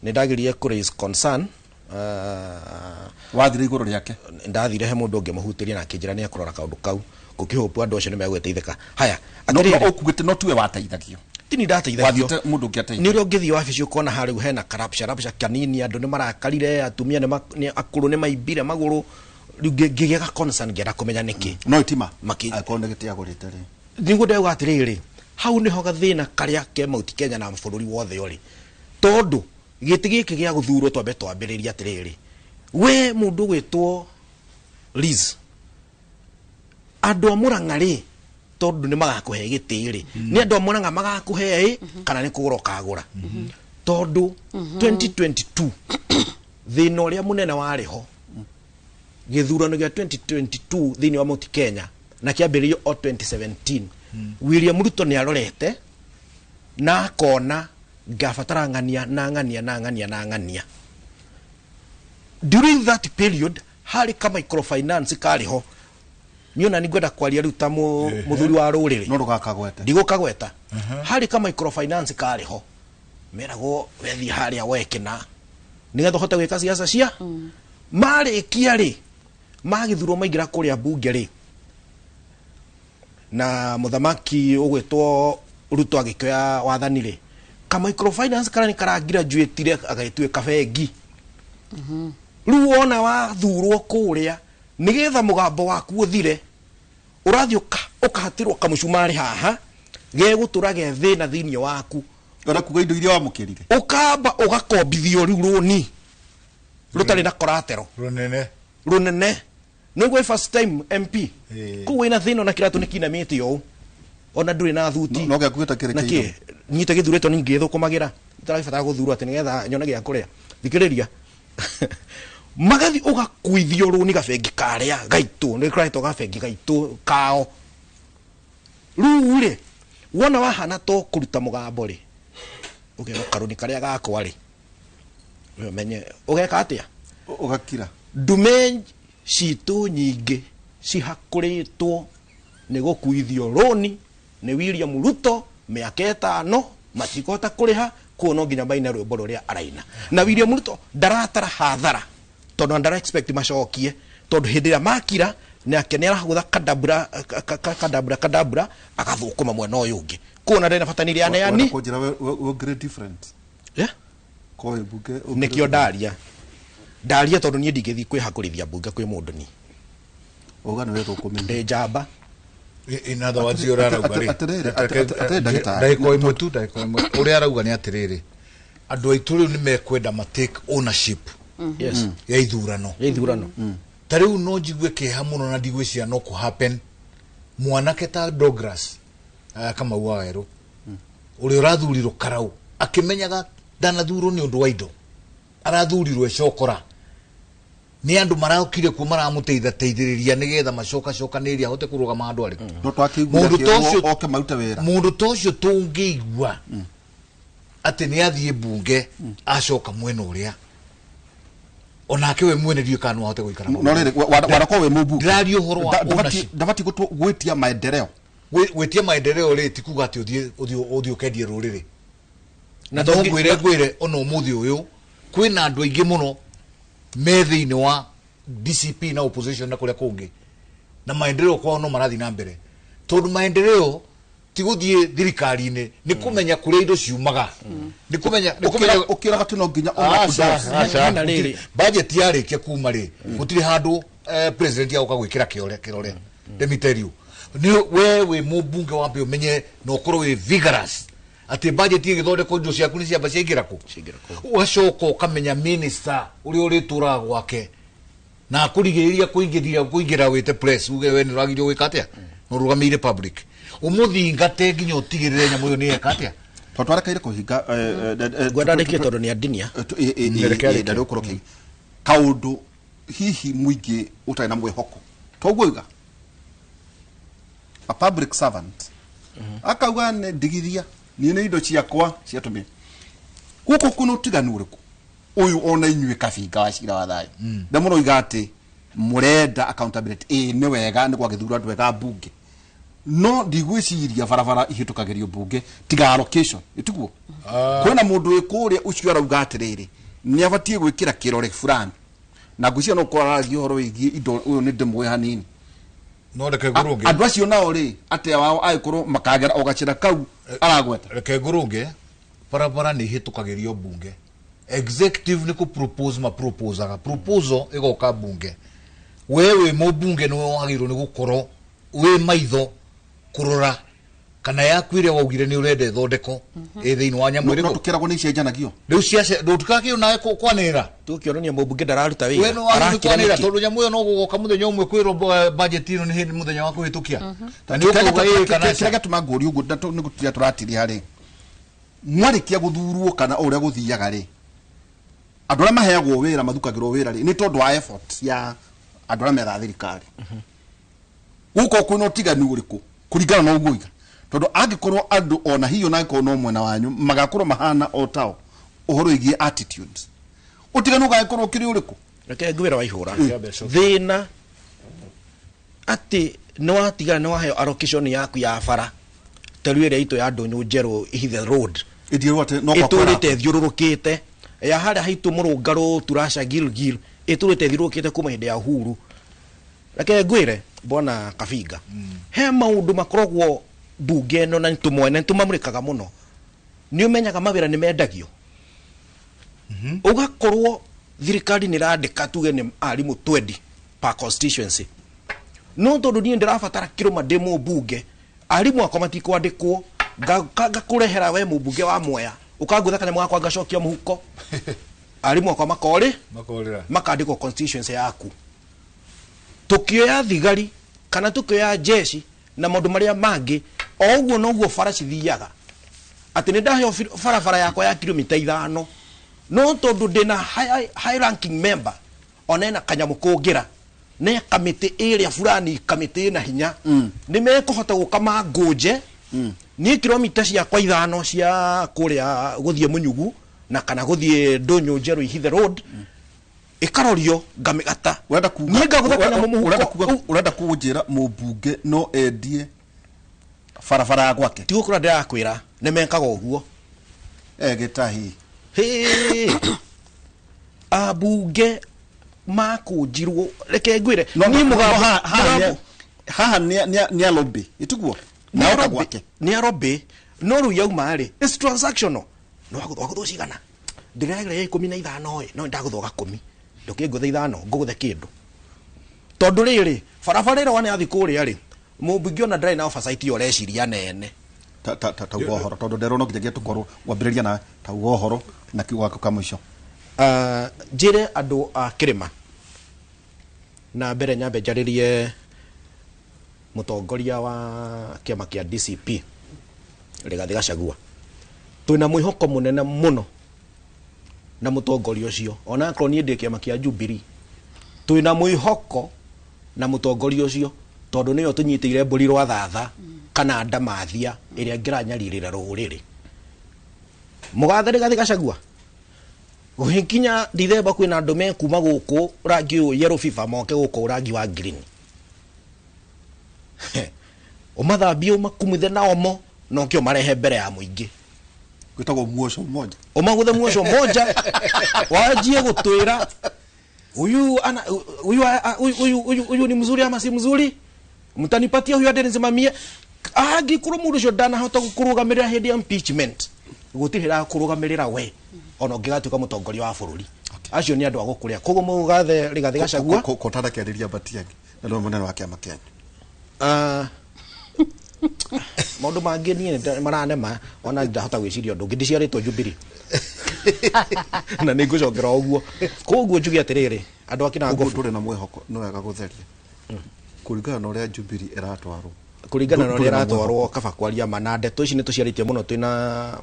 ni ndagirie ku raise concern wathire iguru riake ndathire he mundu ngimuhutiria na kinjira ni akurora kaundu kau kukihopu andu acio ni megweteithika haya no ukugite no tuwe wateithagio tini ndateithagio wathite mundu ngiateithia ni ro ngithi wabici ukona hari hena corruption kanini andu ni marakarire atumia ni akuru ni maibire maguru ngigega concern ngira kumenya niki no itima akonde gitia gurite ri ningu ndauga atiriri hau niho gathina karia ke Mount Kenya na mbururi wothe yori tondu giti giki gia guthurwo twambe twambiriria atiriri we mundu gwitwo Liz andu amuranga ri tondu ni magakuhe gitiri ni andu amuranga magakuhe kana ni kugura kagura tondu 2022 thina uria munene wariho githurano gia 2022 thini wa Mount Kenya na kiambiririo o 2017 William Ruto ni arorete na akona ngafatara ngania during that period hari kama microfinance kariho niona ni gwenda kwaria riu ta muthuri wa ruriri no rugakagweta ndigukagweta hari ka microfinance kariho merago wethi haria wekina nigetha hote gwika siasa cia marikia ri magithurwo maingira kuria bunge ri na muthamaki ugwitwo Ruto agikioya wathani ri ka microfinance kara ni karagraduate agaitwika bengi riu wona wathurwo kuria nigetha mugambo waku uthire urathi ukahatirwo kamucumari haha gegutura ge thina thiini waku ora kuga indo iria wamukirire ukamba ugakombithio riu runi rutari na collateral runene nigwe first time MP ku wina thina na kiratu nikinamite yo ona nduri na thuti no gakuita kirekeiro nyite githuretwo ningi thukumagira itarabata guthurwo ati nigetha nyone gia kuria thikiriria magathi ugakuithio runi gabengi karia gaitu ni kraito gabengi gaitu kao rure wona wahana to kuruta mugambo ri ugero karuni karia gakwa ri umenye ugeka atia ugakira ndume citu nyingi cihakuritwo ni gukuithio runi ni William Ruto miaka 5 matikota kuriha kuno nginya baina rwimbo ruria araina na William Ruto ndaratara hathara tondu ndara expect macokie tondu hindi ya makira ni akenera hagutha kadabra akathukuma mwena uyu ungi kuona ndena fataniri ane yani ko jira we great different ko buke nikio ndaria tondu nie ndigethi kwi hakurithia bunge kwi mundu ni ogana weto kumende jamba in other words you are ugari ndaiko imutu uri arauga ni atiriri andu aituru ni mekwenda ma take ownership yes ya ithurano tariu no jigwe keha muno na ndigwiciria no ku happen mwanake ta Douglas kama waero uri urathurirwo karau akimenyaga ndanathurwo ni undu wa indo arathurirwo ecokora ni andu maraukire ku maramuteitha teithiriria nigetha macoka niri ahote kurugama andu ari no twakiguo oke maruta wera mundu tocio tungiigua ati ni athie bunge acoka mwena uria onake we mwene dio kanu ahote guikara no rere warako we mubu ndario horo wa ndabati gwetia maendeleo gwetia maendeleo ri tikuga ati uthio kendie ruriri na ngwire ono muthi uyu kwina andu aingi muno methi-ini wa DCP na opposition na kuria kungi na maendeleo kwao no marathi na mbere tondu maendeleo tiguthie thirikari-ini ni kumenya kuria indo ciumaga ni kumenya ukira gatuno nginya ona riri budget yarikia kuma ri gutiri handu president ya ukagwikira kirore let me tell you ni we mubunge wambe umenye no korwo we vigorous ati budget igithondeko ndio ciaku ni ciamba ciingira ku ugacoka ukamenya minister uri tura gwake na kurigiriria kuingira wite press uge we ni ragiro gwikatia no rugamire public umuthingate nginya utigirire nyamu yo ni ekatia twatwara kaire kuhinga gwandandike tondu ni adinia ndari ukoroki kaundu hihi muingi utai na mwihoko togwiga a public servant akauga ne digiria ni ne indo ciakwa ciatumi guku kuno tiganu uriku uyu ona inywe kafinga wacira wa thayo ndamuno igate murenda accountability ni wega ni kwa githura andu wega bunge no ndigwiciria barabara ihitukagirio bunge tiga allocation ituguo kwena mundu ikuria ucio arauga atiriri ni abatie gwikira kirore fulani na gucia no kwara gihoro wigie indo uyu ni ndimwe hanini no reke guruge andu acio nao ri ate wao aikuru makagera ogacira kau aragweta reke guruge barabara ni ihitukagirio bunge executive ni ku propose proposal igoka bunge wewe mo bunge no wagiro ni gukoro we maitho kurora kana yakwire waugire ni urende thondeko thiini wa nyamu iri tukiragwo ni cenjanagio riu ciace ndutukakio nawe kwanira tukiononia mubunge ndararuta wira we no warakwanira tondu nyamu yo no gugoka muthenya umwe kwirwo budget ino ni hindi muthenya wa kuhitukia na ni ukuga kana kiraga tumanguri uguo ni gutiria turatiri hari mwarikia guthurwo kana uria guthiaga ri andu aria maheagwo wira mathukagirwo wira ri ni tondu wa effort ya andu aria metha thirikari guko kuno tiganu uriku kuringana na uguo iga tondu angikorwo andu ona hiyo na ko no mwena wanyu magakorwo mahana o tao uhoro igie attitudes utiganu gakorwo kiri uriku reke ngwira wa ihura thina ati no watigana no wahe allocation yaku ya bara teru ire ito ya Ndonyo Njeru Hithe Road iturite thiururukite ya haria haitu murungaro turasha Gilgil iturite thiururukite kuma hindi ya Uhuru reke ngwire bona Kabinga he maundu makoragwo bunge no na ntumwene ntumamurikaga muno ni umenyaga mawira ni mendagio ugakorwo thirikari ni randika tuge ni arimu 20 per constituency no tondu ni ndirabatara kiruma demo bunge arimu akwa matikwandikwo ngakurehera we mubunge wa Mwea ukangutha kanya mwakwa ngacokia muhuko arimu akwa makandikwo constituency yaku tukioya thigari kana tukioya jeshi na maundu maria mangi oguo noguo bara cithiaga ati ni ndaheo barabara yakwa ya kilomita 5 no tondu ndina high ranking member onena kanyamu kungira ne kamite area fulani kamite na hinya ni mekuhota gukama nguje ni kilomita cia kwa 5 cia kuria guthie Munyugu na kana guthie Ndonyo Njeru Hithe Road ikarorio ngamigata urenda kunjira mubunge no endie farafara gwake tigo kura ndirakwira ne mekaga uguo gitahi abunge makunjirwo reke ngwire ni mugambo haha ni lobby ituguo na gwake ni lobby no ru yauma ri is transactional no agutho cigana ndiragira ya 15 no ndaguthoga 10 ndoke nguthe 5 nguguthe kindu tondu riri barabara ira wane athi kuria ri mubunge ona ndrai na oversight yo reciria nene ta uhoro tondu ndero no nginya tukorwo wambiriria na ta uhoro na kiwako kamwisho jire andu a Kirima na mbere nyambe njaririe mutongoria wa kiama kia DCP Rigathi Gachagua twina mwihoko munene muno na mutongoria ucio ona akro nie ndi kiama kia Jubilee twina mwihoko na mutongoria ucio tondu niyo tunyitire mburi rwa thatha kana ndamathia iria ngiranyaririra ruriri mugathe Rigathi Gachagua guhikinya Dithemba kwina andu me kuma guku rangi yellow fever moke guku rangi wa green umathambio makumuthe na omo no kio marehe mbere ya muingi gwitagwo muosho mmoja umaguthe muosho mmoja wajie gutwira uyu ni mzuri ama si mzuri mtanipatia huyu ade nizimamie angikuru mundu cio ndanahota gukurugamirira hindi ya impeachment gutirira kurugamirira we ono ngigatuka mutongoria wa bururi acio ni andu agukuria kogo mugathe Rigathi Gachagua ko tada kiariria batiagi na ndo munene wa kiama Kenya maundu mangi ni maranema ona ndahota gwiciria undu ngindiciaritwo Jubilee na nigucokera uguo koguo njugi atiriri andu akina ngofu turi na mwihoko no wega gutheria kuringana na uria Jubilee iratwarwo kuringana na uria iratwarwo kaba kwaria mana ndeto ici nituciaritie muno twina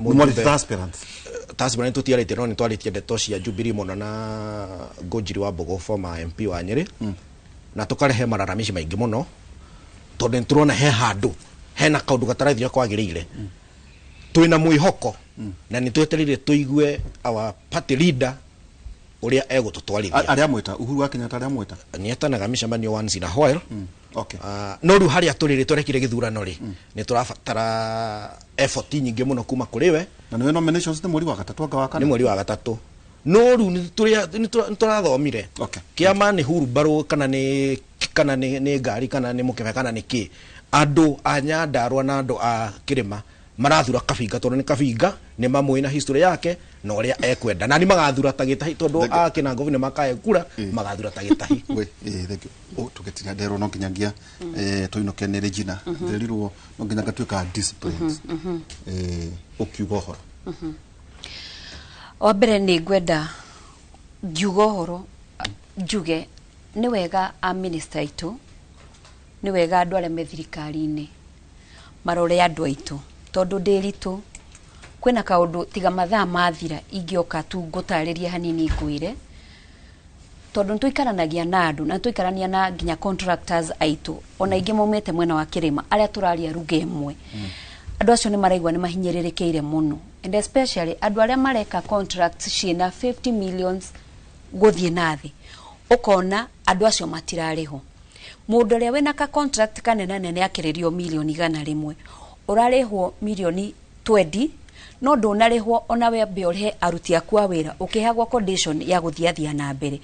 transparent tutiaritie no nitwaritie ndeto cia Jubilee muno na Ngunjiri wa Mbogo former MP wa Nyeri na tukarehe mararamici maingi muno tondu nturona he handu hena kaundu gataraithia kwagirire twina mwihoko na nitweterire tuigue our party leader uria egututwarithia aria mwita Uhuru wa Kenyatta aria mwita nietanaga micemanio once in a while okay no ru haria turire turekire githurano ri ni turabatara effort nyingi muno kuma kuri we na niwe nominations ni mweri wa gatatu anga wa kana ni mweri wa gatatu no ru ni turathomire okay kiama ni huru baro kana ni ngari kana ni mukebe kana ni ki andu a Nyandarua na andu a Kirima marathura Kabinga tondu ni Kabinga ni mamwe na history yake na uria ekwenda na ni magathura ta gitahi tondu a kina governor makae kura magathura ta gitahi we thank you tugetina ndero no nginyagia tuinoke ni Regina nderirwo no nginya gatuika discipline ukiuga horo wabere ni gwenda ngiuga horo njuge ni wega a minister itu ni wega andu aria me thirikari-ini marore andu aitu tondu ndiritu kwina kaundu tiga mathaa mathira ingioka tu ngutariria hanini ngwire tondu ntuikaranagia na andu na tuikarania na nginya contractors aitu ona ingi maumete mwena wa Kirima aria turaria ruga imwe andu acio ni maraigwa ni mahinyiririkeire muno and especially andu aria mareka contracts ciina 50 millions guthie nathi ukona andu acio matirariho mundu ria wena ka contract kanene nene akiririo milioni 100 urarihwo milioni 20 no ndunarihwo ona we biorhe aruti akwa wira ukihagwa condition ya guthiathia na mbere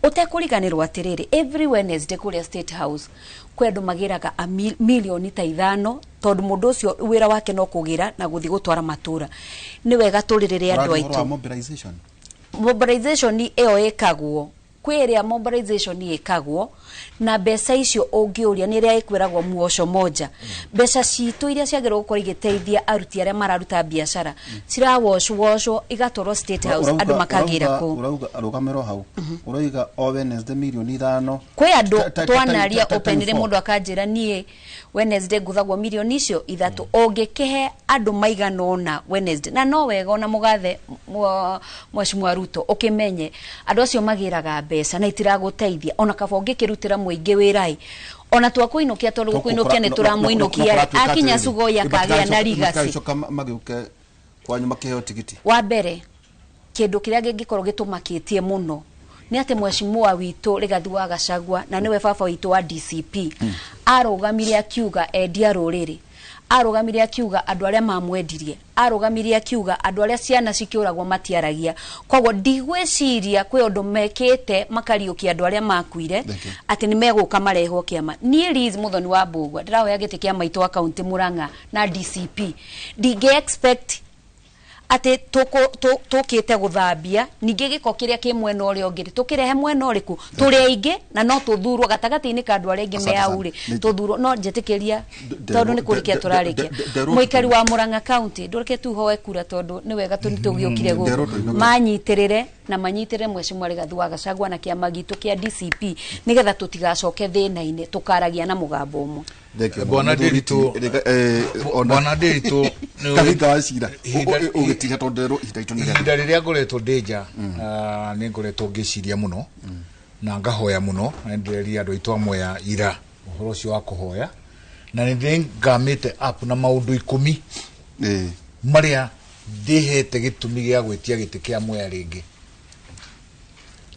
utekuriganirwo atiriri every Wednesday kuria State House kwendu magiraga milioni ta 5 tondu mundu ucio wira wake no kugira na guthi gutwara matura ni wega turirire andu aitu mobilization iyo ikagwo kwiria mobilization ikagwo na mbeca icio ungiuria ni ria ikwiragwo muoco moja mbeca citu iria ciagirwo gukora igiteithia aruti aria mararuta biashara cirawocwo igatwarwo State House andu makagira ku urugamiro hau uroiga o Wednesday milioni 5 kwi andu twanaria openire mundu akanjira nie Wednesday guthagwo milioni icio 3 ungikihe andu maiganona Wednesday na no wega ona mugathe Mheshimiwa Ruto ukimenye andu acio magiraga mbeca na itiraguteithia ona kaba ungikirutira muingi wirai ona twakuinukia tondu kuinukia ni turamuinukia akinya sugo ya kagia na ligasi magiuke kwanyu makiheo tigiti wa mbere kindu kiria gingikorwo gitumakitie muno ni ate Mheshimiwa witu Rigathi wa Gachagua na niwe baba witu wa DCP arugamiria kiuga endia ruriri arugamiria akiuga andu aria mamwendirie arugamiria akiuga andu aria ciana cikiuragwo matiaragia kwogo ndigweciria kwi undu mekite makariukia andu aria makuire ati ni meguka marehwo kiama nie Liz Muthoni wa Mbugua ndirahoya gite kiama itu wa county Murang'a na DCP dige expect ati tukite guthambia ningi giko kiria ki mwena uria ungiri tukirehe mwena uriku turi aingi na no tuthurwo gatagati-ini ka andu aria aingi me auri tuthurwo no njetikiria tondu ni kurikia turarikia muikari wa Murang'a county ndurike tu hoe kura tondu ni wega tunitugiukire guku manyitirire na manyitirire Mheshimiwa Rigathi wa Gachagua na kiama gitu kia DCP nigetha tutigacoke thina-ini tukaragia na mugambo umwe Bwana Nderitu kahinda wa cira ugitiga tondero ihinda riria ngoretwo ndeja ni ngoretwo ngiciria muno na ngahoya muno endereria andu aitu amwe ya ira uhoro ucio wa kuhoya na ni ngamite app na maundu 10 maria ndihete gitumi gia gwitia giti kia mwe ringi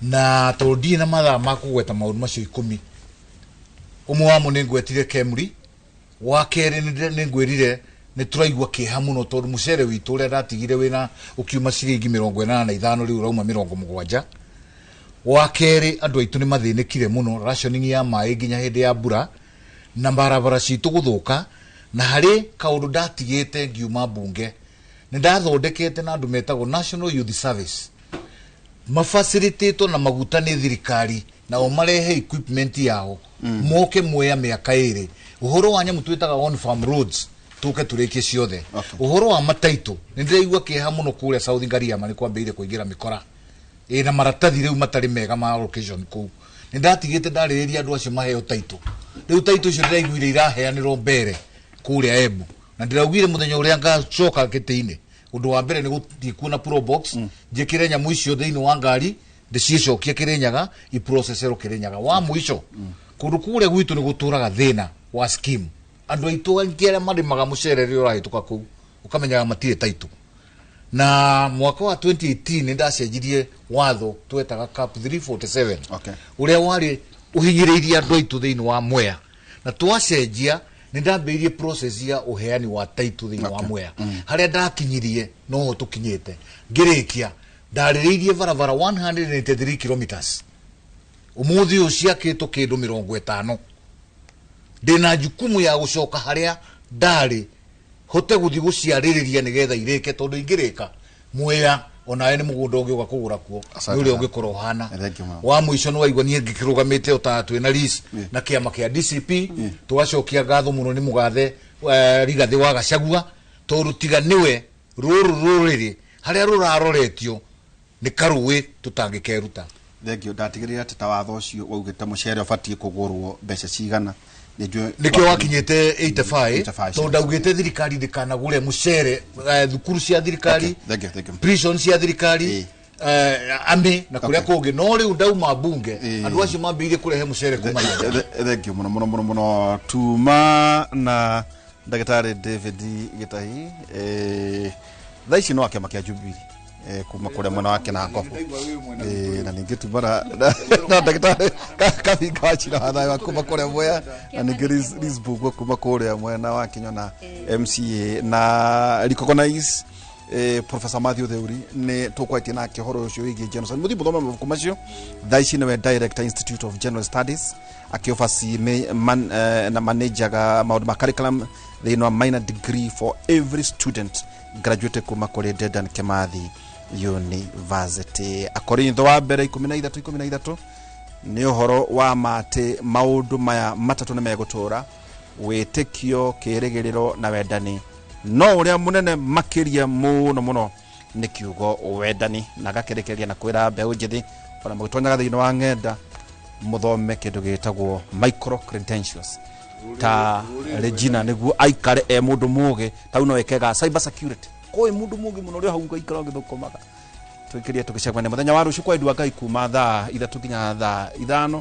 na tondie na mathaa makugweta maundu macio 10 umwe wamo ni ngwetire Kemri wa keri ni ngwirire ni turaigwa kiha muno tondu mucere witu uria ndatigire wina ukiuma ciringi 85 riu rauma 70 wa keri andu aitu ni mathinikire muno rationing ya mai nginya hindi ya mbura na barabara citu guthuka na hari kaundu ndatigite ngiuma bunge ni ndathondekete na andu metagwo National Youth Service mafacilitato na maguta ni thirikari na omarehe equipment yao moke mweya miaka iri uhoro wa nyamu twitaga on farm roads tuke tureke ciothe uhoro wa mataito nindiraigwa kiha muno kuria South Ngaria mani kwambeire kuingira mikora na maratathi riu matari mega ma location ku nindatigite ndaririria andu acio maheo taito riu taito cio ndiraiguire iraheanirwo mbere kuria Embu na ndiraugire muthenya uria ngacoka giti-ini undu wa mbere ni guthii kuona pro box njikire nyamu icio thiini wa ngari ndicicokia Kirinyaga i processero Kirinyaga wa mwisho kundu kure gwitu ni guturaga thina wa scheme andu aitu angiera marimaga mucere rio rahituka ku ukamenya matire taito na mwaka wa 2018 ni ndacenjirie watho twetaga cap 347 uria wari uhinyiriria andu aitu thiini wa Mwea na twacenjia ni ndambirie process ya uheani wa taito thiini wa Mwea haria ndakinyirie no ho tukinyite ngirikia ndariririe barabara 183 kilometers umuthi uciakitwo kindu 50 ndina jukumu ya gucoka haria ndari hote guthi guciaririria nigetha ireke tondu ingirika Mwea ona ene mugunda ungi ugakugura kuo uri ungikorwo hana wa mwisho no waigwa nie ngikirugamite utatwe na Liz na kiama kia DCP tugacokia ngatho muno ni mugathe Rigathi wa Gachagua tondu tiga niwe ruriri haria ruraroretio ni karuwe tutangikeruta thengio ndatigirira ati tawatho ucio waugite mucere ubatie kugurwo mbeca cigana nikio wakinyete 85 tondu ndaugite thirikari ndikanagure mucere thukuru cia thirikari prison cia thirikari ami na kuria kungi no riu ndauma bunge andu acio mambirie kurehe mucere kuma thengio muno tuma na ndagitari David Gitahi thaici no akiama kia Jubilee kuma kule mwana wake na Akobo na ningetumana na daktari kabika wachira hatha kuma kule Mwea na ningerisburg kuma kule mwena wake nyona MCA na recognize Professor Matthew Theuri ne tokwaiti na kihoro ucio wigi genocide muthi muthoma mabuku macio thaici niwe Director Institute of General Studies akiofasi na manager ga maundu ma curriculum thĩinĩ wa minor degree for every student graduate kuma kuri Dedan Kimathi University. Akorintho wa mbere 13 ni uhoro wa mate maundu maya matatu ne megutura witikio kirigiriro na wendani no uria munene makiria muno ni kiugo wendani na gakerekeria na kwira mbeu njithi ona mugitonyaga thiini wa ng'enda muthome kindu gitagwo micro credentials ta Regina niguo aikare mundu muge ta uno wekega cyber security koi mundu muge muno ri hau ngaikara ngithukomaga twikirie tukicegwana muthenya wa rucio kwa Edwa Ngai kuma thaa 3 nginya thaa 5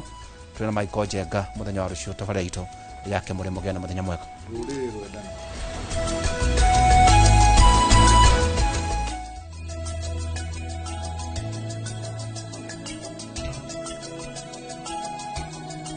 twina Michael Jenga muthenya wa rucio tafadhali ito yake muri mugena muthenya mwega.